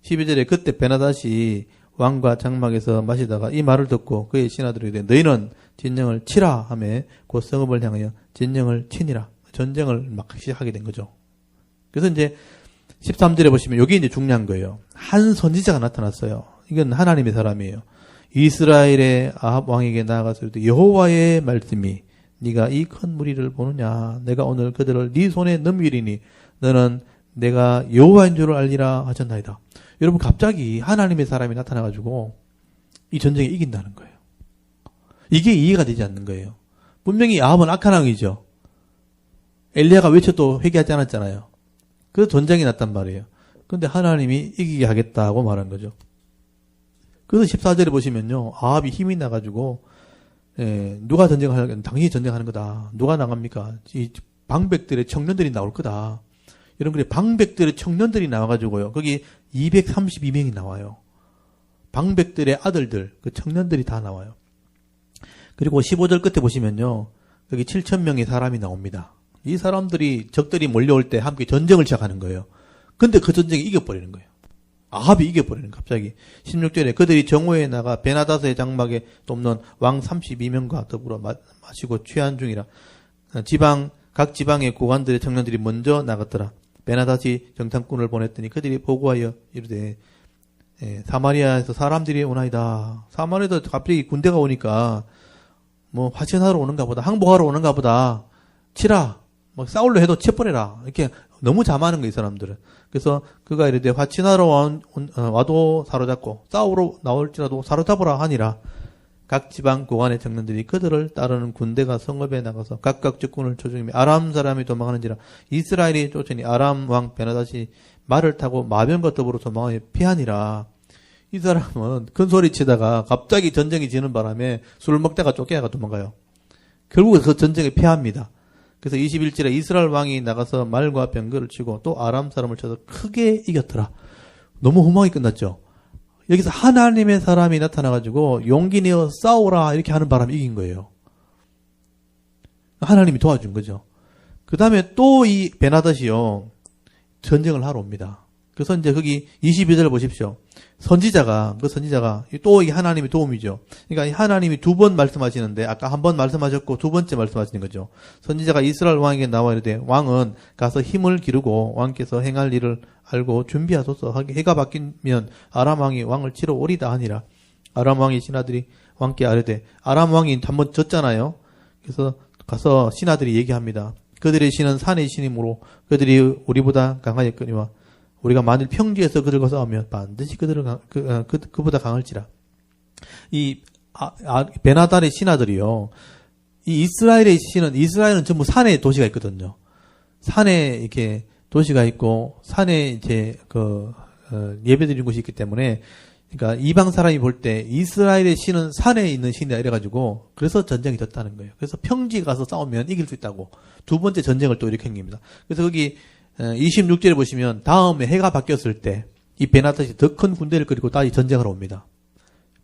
12절에 그때 베나다시 왕과 장막에서 마시다가 이 말을 듣고 그의 신하들에게 이르되 너희는 진영을 치라 하며 곧 성읍을 향하여 진영을 치니라. 전쟁을 막 시작하게 된 거죠. 그래서 이제 13절에 보시면 여기 이제 중요한 거예요. 한 선지자가 나타났어요. 이건 하나님의 사람이에요. 이스라엘의 아합 왕에게 나아가서 이르되 여호와의 말씀이 네가 이 큰 무리를 보느냐 내가 오늘 그들을 네 손에 넘기리니 너는 내가 여호와인 줄을 알리라 하셨나이다. 여러분 갑자기 하나님의 사람이 나타나가지고 이 전쟁에 이긴다는 거예요. 이게 이해가 되지 않는 거예요. 분명히 아합은 악한 왕이죠. 엘리야가 외쳐도 회개하지 않았잖아요. 그래서 전쟁이 났단 말이에요. 그런데 하나님이 이기게 하겠다고 말한 거죠. 그래서 14절에 보시면요. 아합이 힘이 나가지고 누가 전쟁하려고 당연히 전쟁하는 거다. 누가 나갑니까? 이 방백들의 청년들이 나올 거다. 이런 그래 방백들의 청년들이 나와가지고요. 거기 232명이 나와요. 방백들의 아들들, 그 청년들이 다 나와요. 그리고 15절 끝에 보시면요. 여기 7,000명의 사람이 나옵니다. 이 사람들이 적들이 몰려올 때 함께 전쟁을 시작하는 거예요. 근데 그 전쟁이 이겨버리는 거예요. 아합이 이겨버리는 거예요. 갑자기 16절에 그들이 정오에 나가 베나다스의 장막에 돕는 왕 32명과 더불어 마시고 취한 중이라. 각 지방의 고관들의 청년들이 먼저 나갔더라. 베나다시 정탐꾼을 보냈더니 그들이 보고하여 이르되 사마리아에서 사람들이 오나이다. 사마리아에서 갑자기 군대가 오니까 뭐 화친하러 오는가 보다. 항복하러 오는가 보다. 치라. 막 싸울려 해도 쳐버려라. 이렇게 너무 잠하는 거예요, 이 사람들은. 그래서 그가 이르되 화친하러 와도 사로잡고 싸우러 나올지라도 사로잡으라 하니라. 각 지방 고관의 청년들이 그들을 따르는 군대가 성읍에 나가서 각각 적군을 조종하며 아람 사람이 도망하는지라. 이스라엘이 쫓으니 아람 왕 베나다시 말을 타고 마병과 더불어 도망하여 피하니라. 이 사람은 큰 소리 치다가 갑자기 전쟁이 지는 바람에 술을 먹다가 쫓겨나가 도망가요. 결국 그 전쟁에 패합니다. 그래서 21절에 이스라엘 왕이 나가서 말과 병거를 치고 또 아람 사람을 쳐서 크게 이겼더라. 너무 험하게 끝났죠. 여기서 하나님의 사람이 나타나가지고 용기 내어 싸우라 이렇게 하는 바람에 이긴 거예요. 하나님이 도와준 거죠. 그 다음에 또 이 베나다시요 전쟁을 하러 옵니다. 그래서 이제 거기 22절 보십시오. 선지자가 또 이게 하나님의 도움이죠. 그러니까 하나님이 두 번 말씀하시는데 아까 한 번 말씀하셨고 두 번째 말씀하시는 거죠. 선지자가 이스라엘 왕에게 나와 이르되 왕은 가서 힘을 기르고 왕께서 행할 일을 알고 준비하소서. 해가 바뀌면 아람 왕이 왕을 치러 오리다 하니라. 아람 왕의 신하들이 왕께 아뢰되, 아람 왕이 한번 졌잖아요. 그래서 가서 신하들이 얘기합니다. 그들의 신은 산의 신이므로 그들이 우리보다 강하였거니와 우리가 만일 평지에서 그들과 싸우면 반드시 그보다 강할지라. 이 베나달의 신하들이요. 이 이스라엘은 전부 산에 도시가 있거든요. 산에 이렇게 도시가 있고 산에 이제 예배드리는 곳이 있기 때문에, 그러니까 이방 사람이 볼 때 이스라엘의 신은 산에 있는 신이다 이래가지고 그래서 전쟁이 됐다는 거예요. 그래서 평지 가서 싸우면 이길 수 있다고 두 번째 전쟁을 또 이렇게 행깁니다. 그래서 거기 26절에 보시면 다음에 해가 바뀌었을 때 이 베나닷이 더 큰 군대를 끌고 다시 전쟁을 옵니다.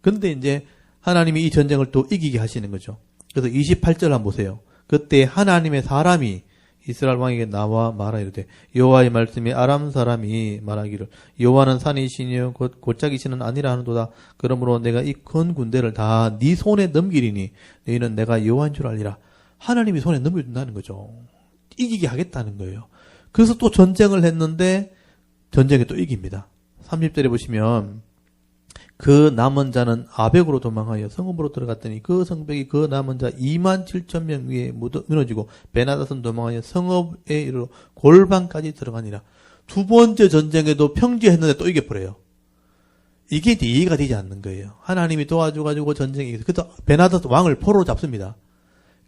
근데 이제 하나님이 이 전쟁을 또 이기게 하시는 거죠. 그래서 28절 한번 보세요. 그때 하나님의 사람이 이스라엘 왕에게 나와 말하 이르되, 여호와의 말씀이 아람 사람이 말하기를 여호와는 산의 신이요 곧 골짜기 신은 아니라 하는도다. 그러므로 내가 이 큰 군대를 다 네 손에 넘기리니 너희는 내가 여호와인 줄 알리라. 하나님이 손에 넘겨준다는 거죠. 이기게 하겠다는 거예요. 그래서 또 전쟁을 했는데 전쟁에 또 이깁니다. 30절에 보시면 그 남은 자는 아벡으로 도망하여 성읍으로 들어갔더니 그 성벽이 그 남은 자 27,000명 위에 무너지고 베나닷은 도망하여 성읍에 이르러 골방까지 들어가니라. 두 번째 전쟁에도 평지했는데 또 이겨버려요. 이게 이해가 되지 않는 거예요. 하나님이 도와줘가지고 전쟁이 이겨서. 그래서 베나닷 왕을 포로로 잡습니다.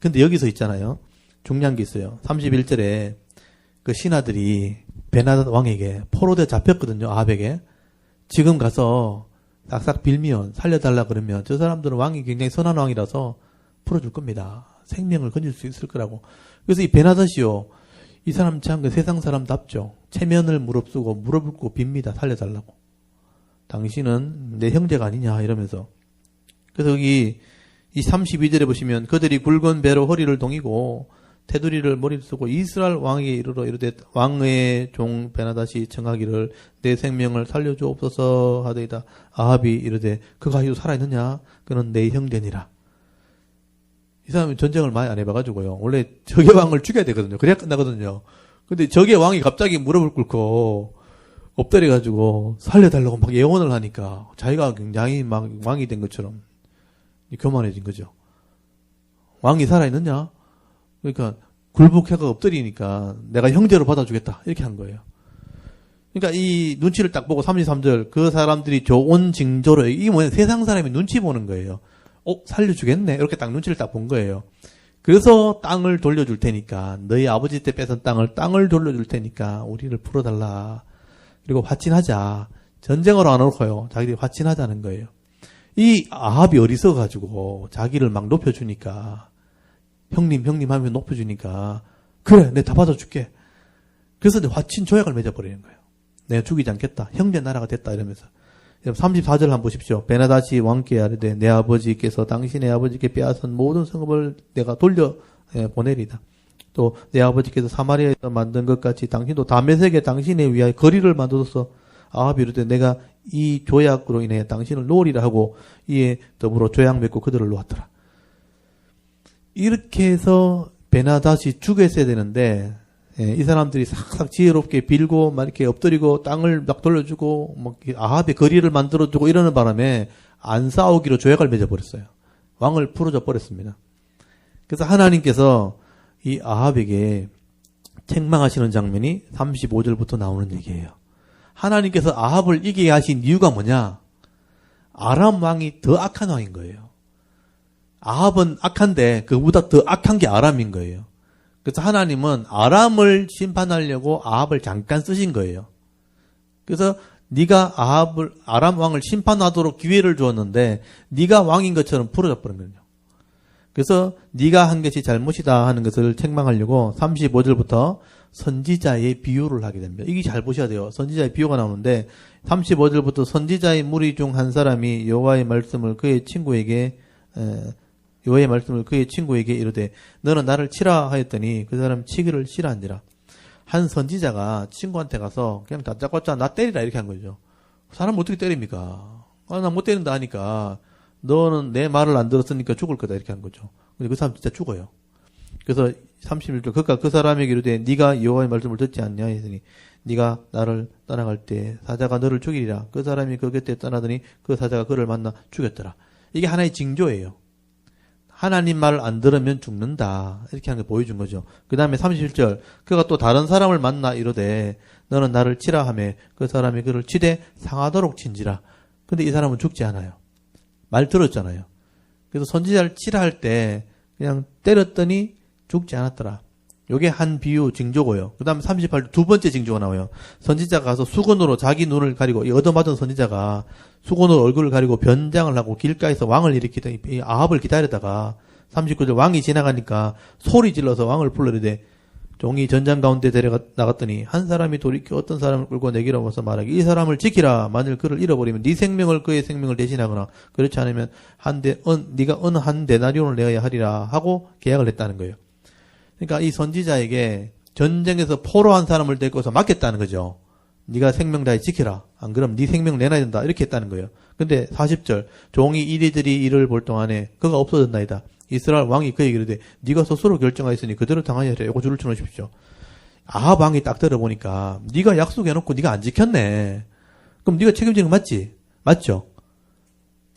근데 여기서 있잖아요. 중요한 게 있어요. 31절에 그 신하들이 베나닷 왕에게 포로돼 잡혔거든요. 아벡에. 지금 가서 싹싹 빌면 살려달라 그러면 저 사람들은 왕이 굉장히 선한 왕이라서 풀어줄 겁니다. 생명을 건질 수 있을 거라고. 그래서 이 베나닷이요, 이 사람 참 그 세상 사람답죠. 체면을 무릅쓰고 무릎 꿇고 빕니다. 살려달라고. 당신은 내 형제가 아니냐 이러면서. 그래서 여기 이 32절에 보시면 그들이 굵은 배로 허리를 동이고 테두리를 머리를 쓰고 이스라엘 왕에게 이르러 이르되 왕의 종 베나닷이 청하기를 내 생명을 살려주옵소서 하더이다. 아합이 이르되 그가 아직도 살아있느냐? 그는 내 형제니라. 이 사람이 전쟁을 많이 안 해봐가지고요. 원래 적의 왕을 죽여야 되거든요. 그래야 끝나거든요. 근데 적의 왕이 갑자기 무릎을 꿇고 엎드려가지고 살려달라고 막 예언을 하니까 자기가 굉장히 막 왕이 된 것처럼 교만해진 거죠. 왕이 살아있느냐? 그러니까 굴복해가 엎드리니까 내가 형제로 받아주겠다 이렇게 한 거예요. 그러니까 이 눈치를 딱 보고 33절 그 사람들이 좋은 징조로, 이게 뭐냐, 세상 사람이 눈치 보는 거예요. 살려주겠네 이렇게 딱 눈치를 딱 본 거예요. 그래서 땅을 돌려줄 테니까, 너희 아버지 때 뺏은 땅을 돌려줄 테니까 우리를 풀어달라. 그리고 화친하자. 전쟁으로 안 오고요. 자기들이 화친하자는 거예요. 이 아합이 어리석어가지고 자기를 막 높여주니까, 형님 하면 높여주니까, 그래, 내가 다 받아줄게. 그래서 이제 화친 조약을 맺어버리는 거예요. 내가 죽이지 않겠다. 형제 나라가 됐다. 이러면서. 34절 한번 보십시오. 베나닷이 왕께 아뢰되 내 아버지께서 당신의 아버지께 빼앗은 모든 성읍을 내가 돌려 보내리다. 또 내 아버지께서 사마리아에서 만든 것 같이 당신도 다메섹에 당신에 위하여 거리를 만들어서 아합이 이르되 내가 이 조약으로 인해 당신을 놓으리라 하고 이에 더불어 조약 맺고 그들을 놓았더라. 이렇게 해서 베나닷이 죽였어야 되는데, 이 사람들이 싹싹 지혜롭게 빌고 막 이렇게 엎드리고 땅을 막 돌려주고 막 아합의 거리를 만들어주고 이러는 바람에 안 싸우기로 조약을 맺어버렸어요. 왕을 풀어줘 버렸습니다. 그래서 하나님께서 이 아합에게 책망하시는 장면이 35절부터 나오는 얘기예요. 하나님께서 아합을 이기게 하신 이유가 뭐냐? 아람 왕이 더 악한 왕인 거예요. 아합은 악한데 그보다 더 악한 게 아람인 거예요. 그래서 하나님은 아람을 심판하려고 아합을 잠깐 쓰신 거예요. 그래서 네가 아람 왕을 심판하도록 기회를 주었는데 네가 왕인 것처럼 풀어져 버린 거예요. 그래서 네가 한 것이 잘못이다 하는 것을 책망하려고 35절부터 선지자의 비유를 하게 됩니다. 이게 잘 보셔야 돼요. 선지자의 비유가 나오는데 35절부터 선지자의 무리 중 한 사람이 여호와의 말씀을 그의 친구에게 이르되 너는 나를 치라 하였더니 그 사람 치기를 싫어한지라. 한 선지자가 친구한테 가서 그냥 다짜고짜 나 때리라 이렇게 한 거죠. 사람 어떻게 때립니까? 나 못 때린다 하니까 너는 내 말을 안 들었으니까 죽을 거다 이렇게 한 거죠. 근데 그 사람 진짜 죽어요. 그래서 31절 그러니까 그 사람에게 이르되 네가 여호와의 말씀을 듣지 않냐 했으니 네가 나를 떠나갈 때 사자가 너를 죽이리라. 그 사람이 그 곁에 떠나더니 그 사자가 그를 만나 죽였더라. 이게 하나의 징조예요. 하나님 말을 안 들으면 죽는다. 이렇게 하는 걸 보여준 거죠. 그 다음에 31절 그가 또 다른 사람을 만나 이르되 너는 나를 치라 하매 그 사람이 그를 치되 상하도록 친지라. 근데 이 사람은 죽지 않아요. 말 들었잖아요. 그래서 선지자를 치라 할 때 그냥 때렸더니 죽지 않았더라. 요게 한 비유 징조고요. 그 다음에 38절 두 번째 징조가 나와요. 선지자가 가서 수건으로 자기 눈을 가리고 이 얻어맞은 선지자가 수건으로 얼굴을 가리고 변장을 하고 길가에서 왕을 일으키더니 이 아합을 기다리다가 39절 왕이 지나가니까 소리 질러서 왕을 불러내되 종이 전장 가운데 데려가 나갔더니 한 사람이 돌이켜 어떤 사람을 끌고 내기로 와서 말하기 이 사람을 지키라. 만일 그를 잃어버리면 네 생명을 그의 생명을 대신하거나 그렇지 않으면 네가 어느 한 데나리온을 내어야 하리라 하고 계약을 했다는 거예요. 그러니까 이 선지자에게 전쟁에서 포로한 사람을 데리고서 맡겼다는 거죠. 네가 생명 다해 지키라. 안 그러면 네 생명 내놔야 된다. 이렇게 했다는 거예요. 근데 40절 종이 이리들이 이를 볼 동안에 그가 없어졌나이다. 이스라엘 왕이 그에게 이르되 네가 스스로 결정하였으니 그대로 당하여 하라. 요거 줄을 쳐놓으십시오. 아합 왕이 딱 들어보니까 네가 약속해놓고 네가 안 지켰네. 그럼 네가 책임지는 거 맞지? 맞죠?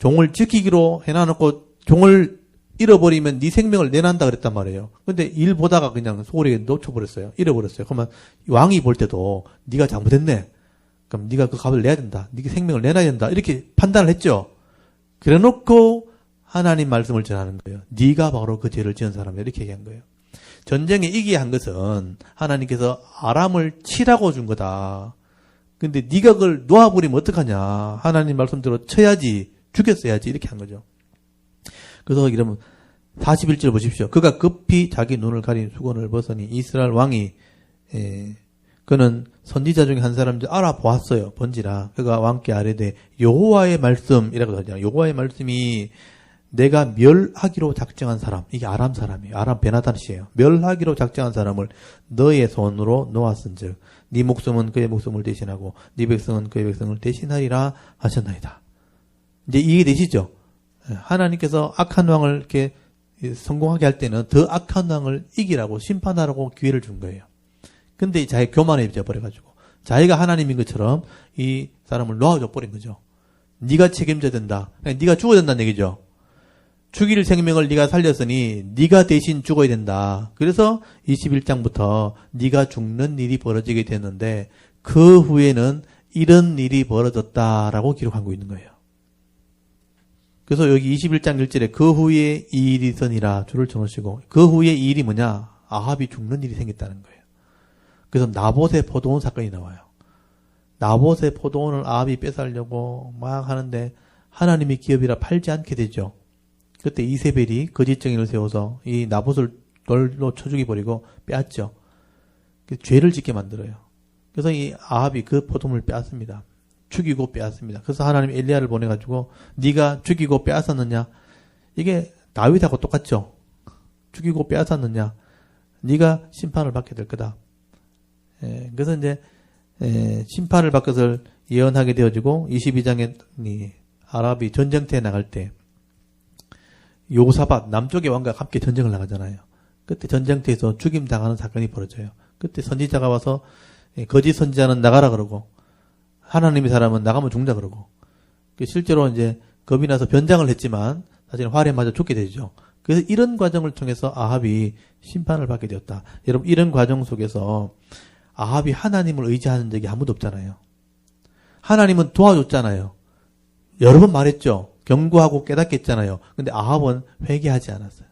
종을 지키기로 해놔놓고 종을 잃어버리면 네 생명을 내난다 그랬단 말이에요. 근데 일 보다가 그냥 소홀히 놓쳐버렸어요. 잃어버렸어요. 그러면 왕이 볼 때도 네가 잘못했네. 그럼 네가 그 값을 내야 된다. 네가 생명을 내놔야 된다. 이렇게 판단을 했죠. 그래놓고 하나님 말씀을 전하는 거예요. 네가 바로 그 죄를 지은 사람이야. 이렇게 얘기한 거예요. 전쟁에 이기게 한 것은 하나님께서 아람을 치라고 준 거다. 근데 네가 그걸 놓아버리면 어떡하냐. 하나님 말씀대로 쳐야지. 죽였어야지. 이렇게 한 거죠. 그래서 이러면 41절 보십시오. 그가 급히 자기 눈을 가린 수건을 벗으니 이스라엘 왕이 그는 선지자 중에 한 사람들 알아보았어요. 본지라. 그가 왕께 아뢰되 여호와의 말씀이라고 하잖아요. 여호와의 말씀이 내가 멸하기로 작정한 사람, 이게 아람 사람이에요. 아람 베나단시예요. 멸하기로 작정한 사람을 너의 손으로 놓았은즉 네 목숨은 그의 목숨을 대신하고 네 백성은 그의 백성을 대신하리라 하셨나이다. 이제 이해되시죠? 하나님께서 악한 왕을 이렇게 성공하게 할 때는 더 악한 왕을 이기라고 심판하라고 기회를 준 거예요. 근데 자기 교만해져 버려가지고 자기가 하나님인 것처럼 이 사람을 놓아줘 버린 거죠. 네가 책임져야 된다. 네가 죽어야 된다는 얘기죠. 죽일 생명을 네가 살렸으니 네가 대신 죽어야 된다. 그래서 21장부터 네가 죽는 일이 벌어지게 됐는데 그 후에는 이런 일이 벌어졌다라고 기록하고 있는 거예요. 그래서 여기 21장 1절에 그 후에 이 일이 있으니라 줄을 쳐놓으시고 그 후에 이 일이 뭐냐? 아합이 죽는 일이 생겼다는 거예요. 그래서 나봇의 포도원 사건이 나와요. 나봇의 포도원을 아합이 뺏으려고 막 하는데 하나님의 기업이라 팔지 않게 되죠. 그때 이세벨이 거짓 증인을 세워서 이 나봇을 돌로 쳐 죽여버리고 빼앗죠. 죄를 짓게 만들어요. 그래서 이 아합이 그 포도원을 빼앗습니다. 죽이고 빼앗습니다. 그래서 하나님 엘리야를 보내가지고 네가 죽이고 빼앗았느냐? 이게 다윗하고 똑같죠. 죽이고 빼앗았느냐? 네가 심판을 받게 될 거다. 그래서 이제 심판을 받을 것을 예언하게 되어지고 22장에 아랍이 전쟁터에 나갈 때 요사밧 남쪽의 왕과 함께 전쟁을 나가잖아요. 그때 전쟁터에서 죽임당하는 사건이 벌어져요. 그때 선지자가 와서 거짓 선지자는 나가라 그러고 하나님의 사람은 나가면 죽는다 그러고 실제로 이제 겁이 나서 변장을 했지만 사실 활에 맞아 죽게 되죠. 그래서 이런 과정을 통해서 아합이 심판을 받게 되었다. 여러분 이런 과정 속에서 아합이 하나님을 의지하는 적이 아무도 없잖아요. 하나님은 도와줬잖아요. 여러 번 말했죠. 경고하고 깨닫게 했잖아요. 근데 아합은 회개하지 않았어요.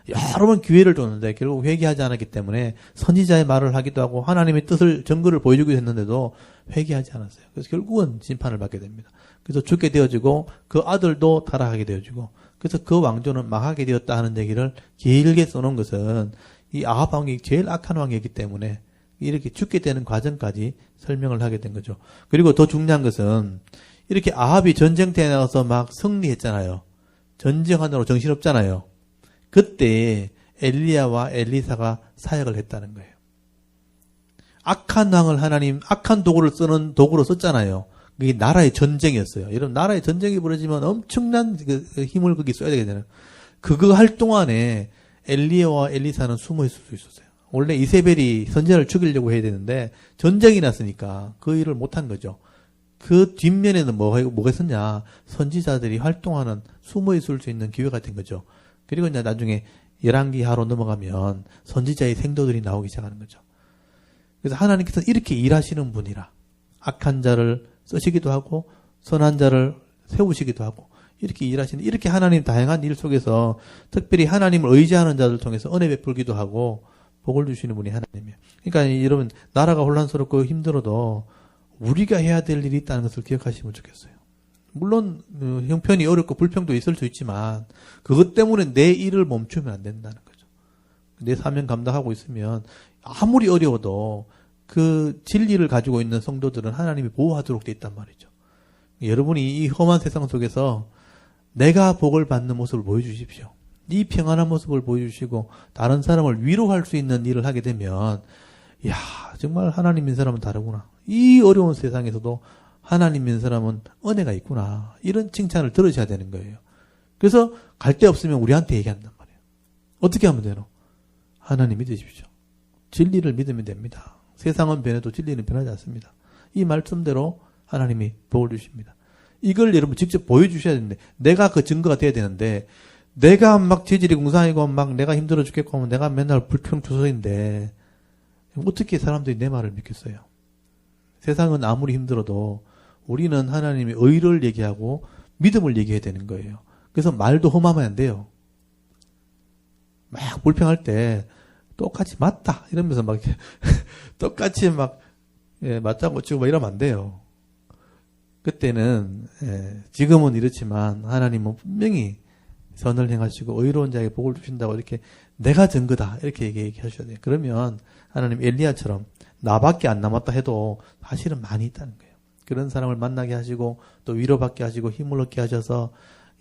여러 번 기회를 줬는데 결국 회개하지 않았기 때문에 선지자의 말을 하기도 하고 하나님의 뜻을 증거를 보여주기도 했는데도 회개하지 않았어요. 그래서 결국은 심판을 받게 됩니다. 그래서 죽게 되어지고 그 아들도 타락하게 되어지고 그래서 그 왕조는 망하게 되었다 하는 얘기를 길게 써놓은 것은 이 아합 왕이 제일 악한 왕이었기 때문에 이렇게 죽게 되는 과정까지 설명을 하게 된 거죠. 그리고 더 중요한 것은 이렇게 아합이 전쟁터에 나가서 막 승리했잖아요. 전쟁하느라고 정신없잖아요. 그때 엘리야와 엘리사가 사역을 했다는 거예요. 악한 왕을 하나님, 악한 도구를 쓰는 도구로 썼잖아요. 그게 나라의 전쟁이었어요. 여러분, 나라의 전쟁이 벌어지면 엄청난 힘을 거기 써야 되잖아요. 그거 할 동안에 엘리야와 엘리사는 숨어 있을 수 있었어요. 원래 이세벨이 선지자를 죽이려고 해야 되는데 전쟁이 났으니까 그 일을 못한 거죠. 그 뒷면에는 뭐가 있었냐? 선지자들이 활동하는 숨어 있을 수 있는 기회가 된 거죠. 그리고 이제 나중에 열왕기하로 넘어가면 선지자의 생도들이 나오기 시작하는 거죠. 그래서 하나님께서 이렇게 일하시는 분이라 악한 자를 쓰시기도 하고 선한 자를 세우시기도 하고 이렇게 일하시는, 이렇게 하나님 다양한 일 속에서 특별히 하나님을 의지하는 자들 통해서 은혜 베풀기도 하고 복을 주시는 분이 하나님이에요. 그러니까 여러분, 나라가 혼란스럽고 힘들어도 우리가 해야 될 일이 있다는 것을 기억하시면 좋겠어요. 물론 형편이 어렵고 불평도 있을 수 있지만 그것 때문에 내 일을 멈추면 안 된다는 거죠. 내 사명 감당하고 있으면 아무리 어려워도 그 진리를 가지고 있는 성도들은 하나님이 보호하도록 돼 있단 말이죠. 여러분이 이 험한 세상 속에서 내가 복을 받는 모습을 보여주십시오. 이 평안한 모습을 보여주시고 다른 사람을 위로할 수 있는 일을 하게 되면 야, 정말 하나님 믿는 사람은 다르구나. 이 어려운 세상에서도 하나님 믿는 사람은 은혜가 있구나. 이런 칭찬을 들으셔야 되는 거예요. 그래서 갈 데 없으면 우리한테 얘기한단 말이에요. 어떻게 하면 되노? 하나님 믿으십시오. 진리를 믿으면 됩니다. 세상은 변해도 진리는 변하지 않습니다. 이 말씀대로 하나님이 복을 주십니다. 이걸 여러분 직접 보여주셔야 되는데, 내가 그 증거가 돼야 되는데, 내가 막 재질이 공상이고 막 내가 힘들어 죽겠고 하면 내가 맨날 불평투성인데 어떻게 사람들이 내 말을 믿겠어요? 세상은 아무리 힘들어도 우리는 하나님의 의를 얘기하고 믿음을 얘기해야 되는 거예요. 그래서 말도 험하면 안 돼요. 막 불평할 때 똑같이 맞다 이러면서 막 똑같이 막 맞장구 치고 막 이러면 안 돼요. 그때는 지금은 이렇지만 하나님은 분명히 선을 행하시고 의로운 자에게 복을 주신다고 이렇게 내가 증거다 이렇게 얘기하셔야 돼요. 그러면 하나님 엘리야처럼 나밖에 안 남았다 해도 사실은 많이 있다는 거예요. 그런 사람을 만나게 하시고 또 위로받게 하시고 힘을 얻게 하셔서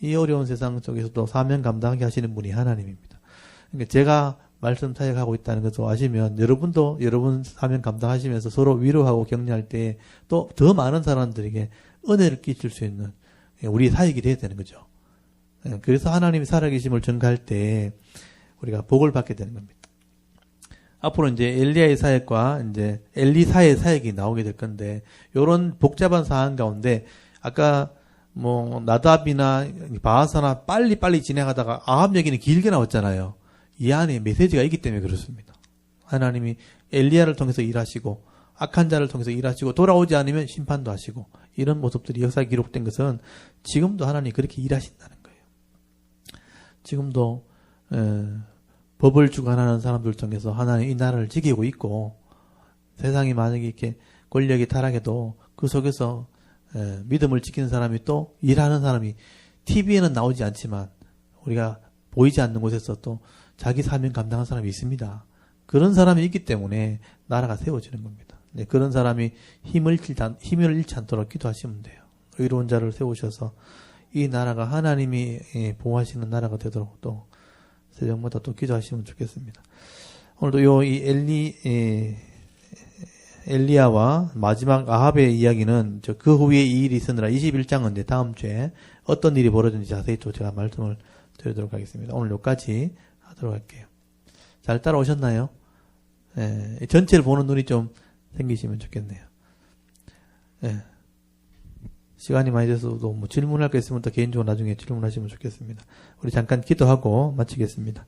이 어려운 세상 속에서도 사명 감당하게 하시는 분이 하나님입니다. 그러니까 제가 말씀 사역하고 있다는 것을 아시면 여러분도 여러분 사명 감당하시면서 서로 위로하고 격려할 때 또 더 많은 사람들에게 은혜를 끼칠 수 있는 우리 사역이 돼야 되는 거죠. 그래서 하나님이 살아계심을 전가할 때 우리가 복을 받게 되는 겁니다. 앞으로 이제 엘리야의 사역과 이제 엘리사의 사역이 나오게 될 건데, 요런 복잡한 사안 가운데, 아까 뭐, 나답이나 바하사나 빨리빨리 진행하다가 아합 얘기는 길게 나왔잖아요. 이 안에 메시지가 있기 때문에 그렇습니다. 하나님이 엘리야를 통해서 일하시고, 악한 자를 통해서 일하시고, 돌아오지 않으면 심판도 하시고, 이런 모습들이 역사에 기록된 것은 지금도 하나님이 그렇게 일하신다는 거예요. 지금도, 법을 주관하는 사람들 통해서 하나님 이 나라를 지키고 있고, 세상이 만약에 이렇게 권력이 타락해도 그 속에서 믿음을 지키는 사람이 또 일하는 사람이 TV에는 나오지 않지만 우리가 보이지 않는 곳에서 또 자기 사명 감당하는 사람이 있습니다. 그런 사람이 있기 때문에 나라가 세워지는 겁니다. 네, 그런 사람이 힘을 잃지 않도록 기도하시면 돼요. 의로운 자를 세우셔서 이 나라가 하나님이 보호하시는 나라가 되도록 또 새벽마다 또 기도하시면 좋겠습니다. 오늘도 엘리야와 마지막 아합의 이야기는 그 후에 이 일이 있으느라 21장은 다음 주에 어떤 일이 벌어졌는지 자세히 또 제가 말씀을 드리도록 하겠습니다. 오늘 여기까지 하도록 할게요. 잘 따라오셨나요? 전체를 보는 눈이 좀 생기시면 좋겠네요. 시간이 많이 돼서도 뭐 질문할 거 있으면 또 개인적으로 나중에 질문하시면 좋겠습니다. 우리 잠깐 기도하고 마치겠습니다.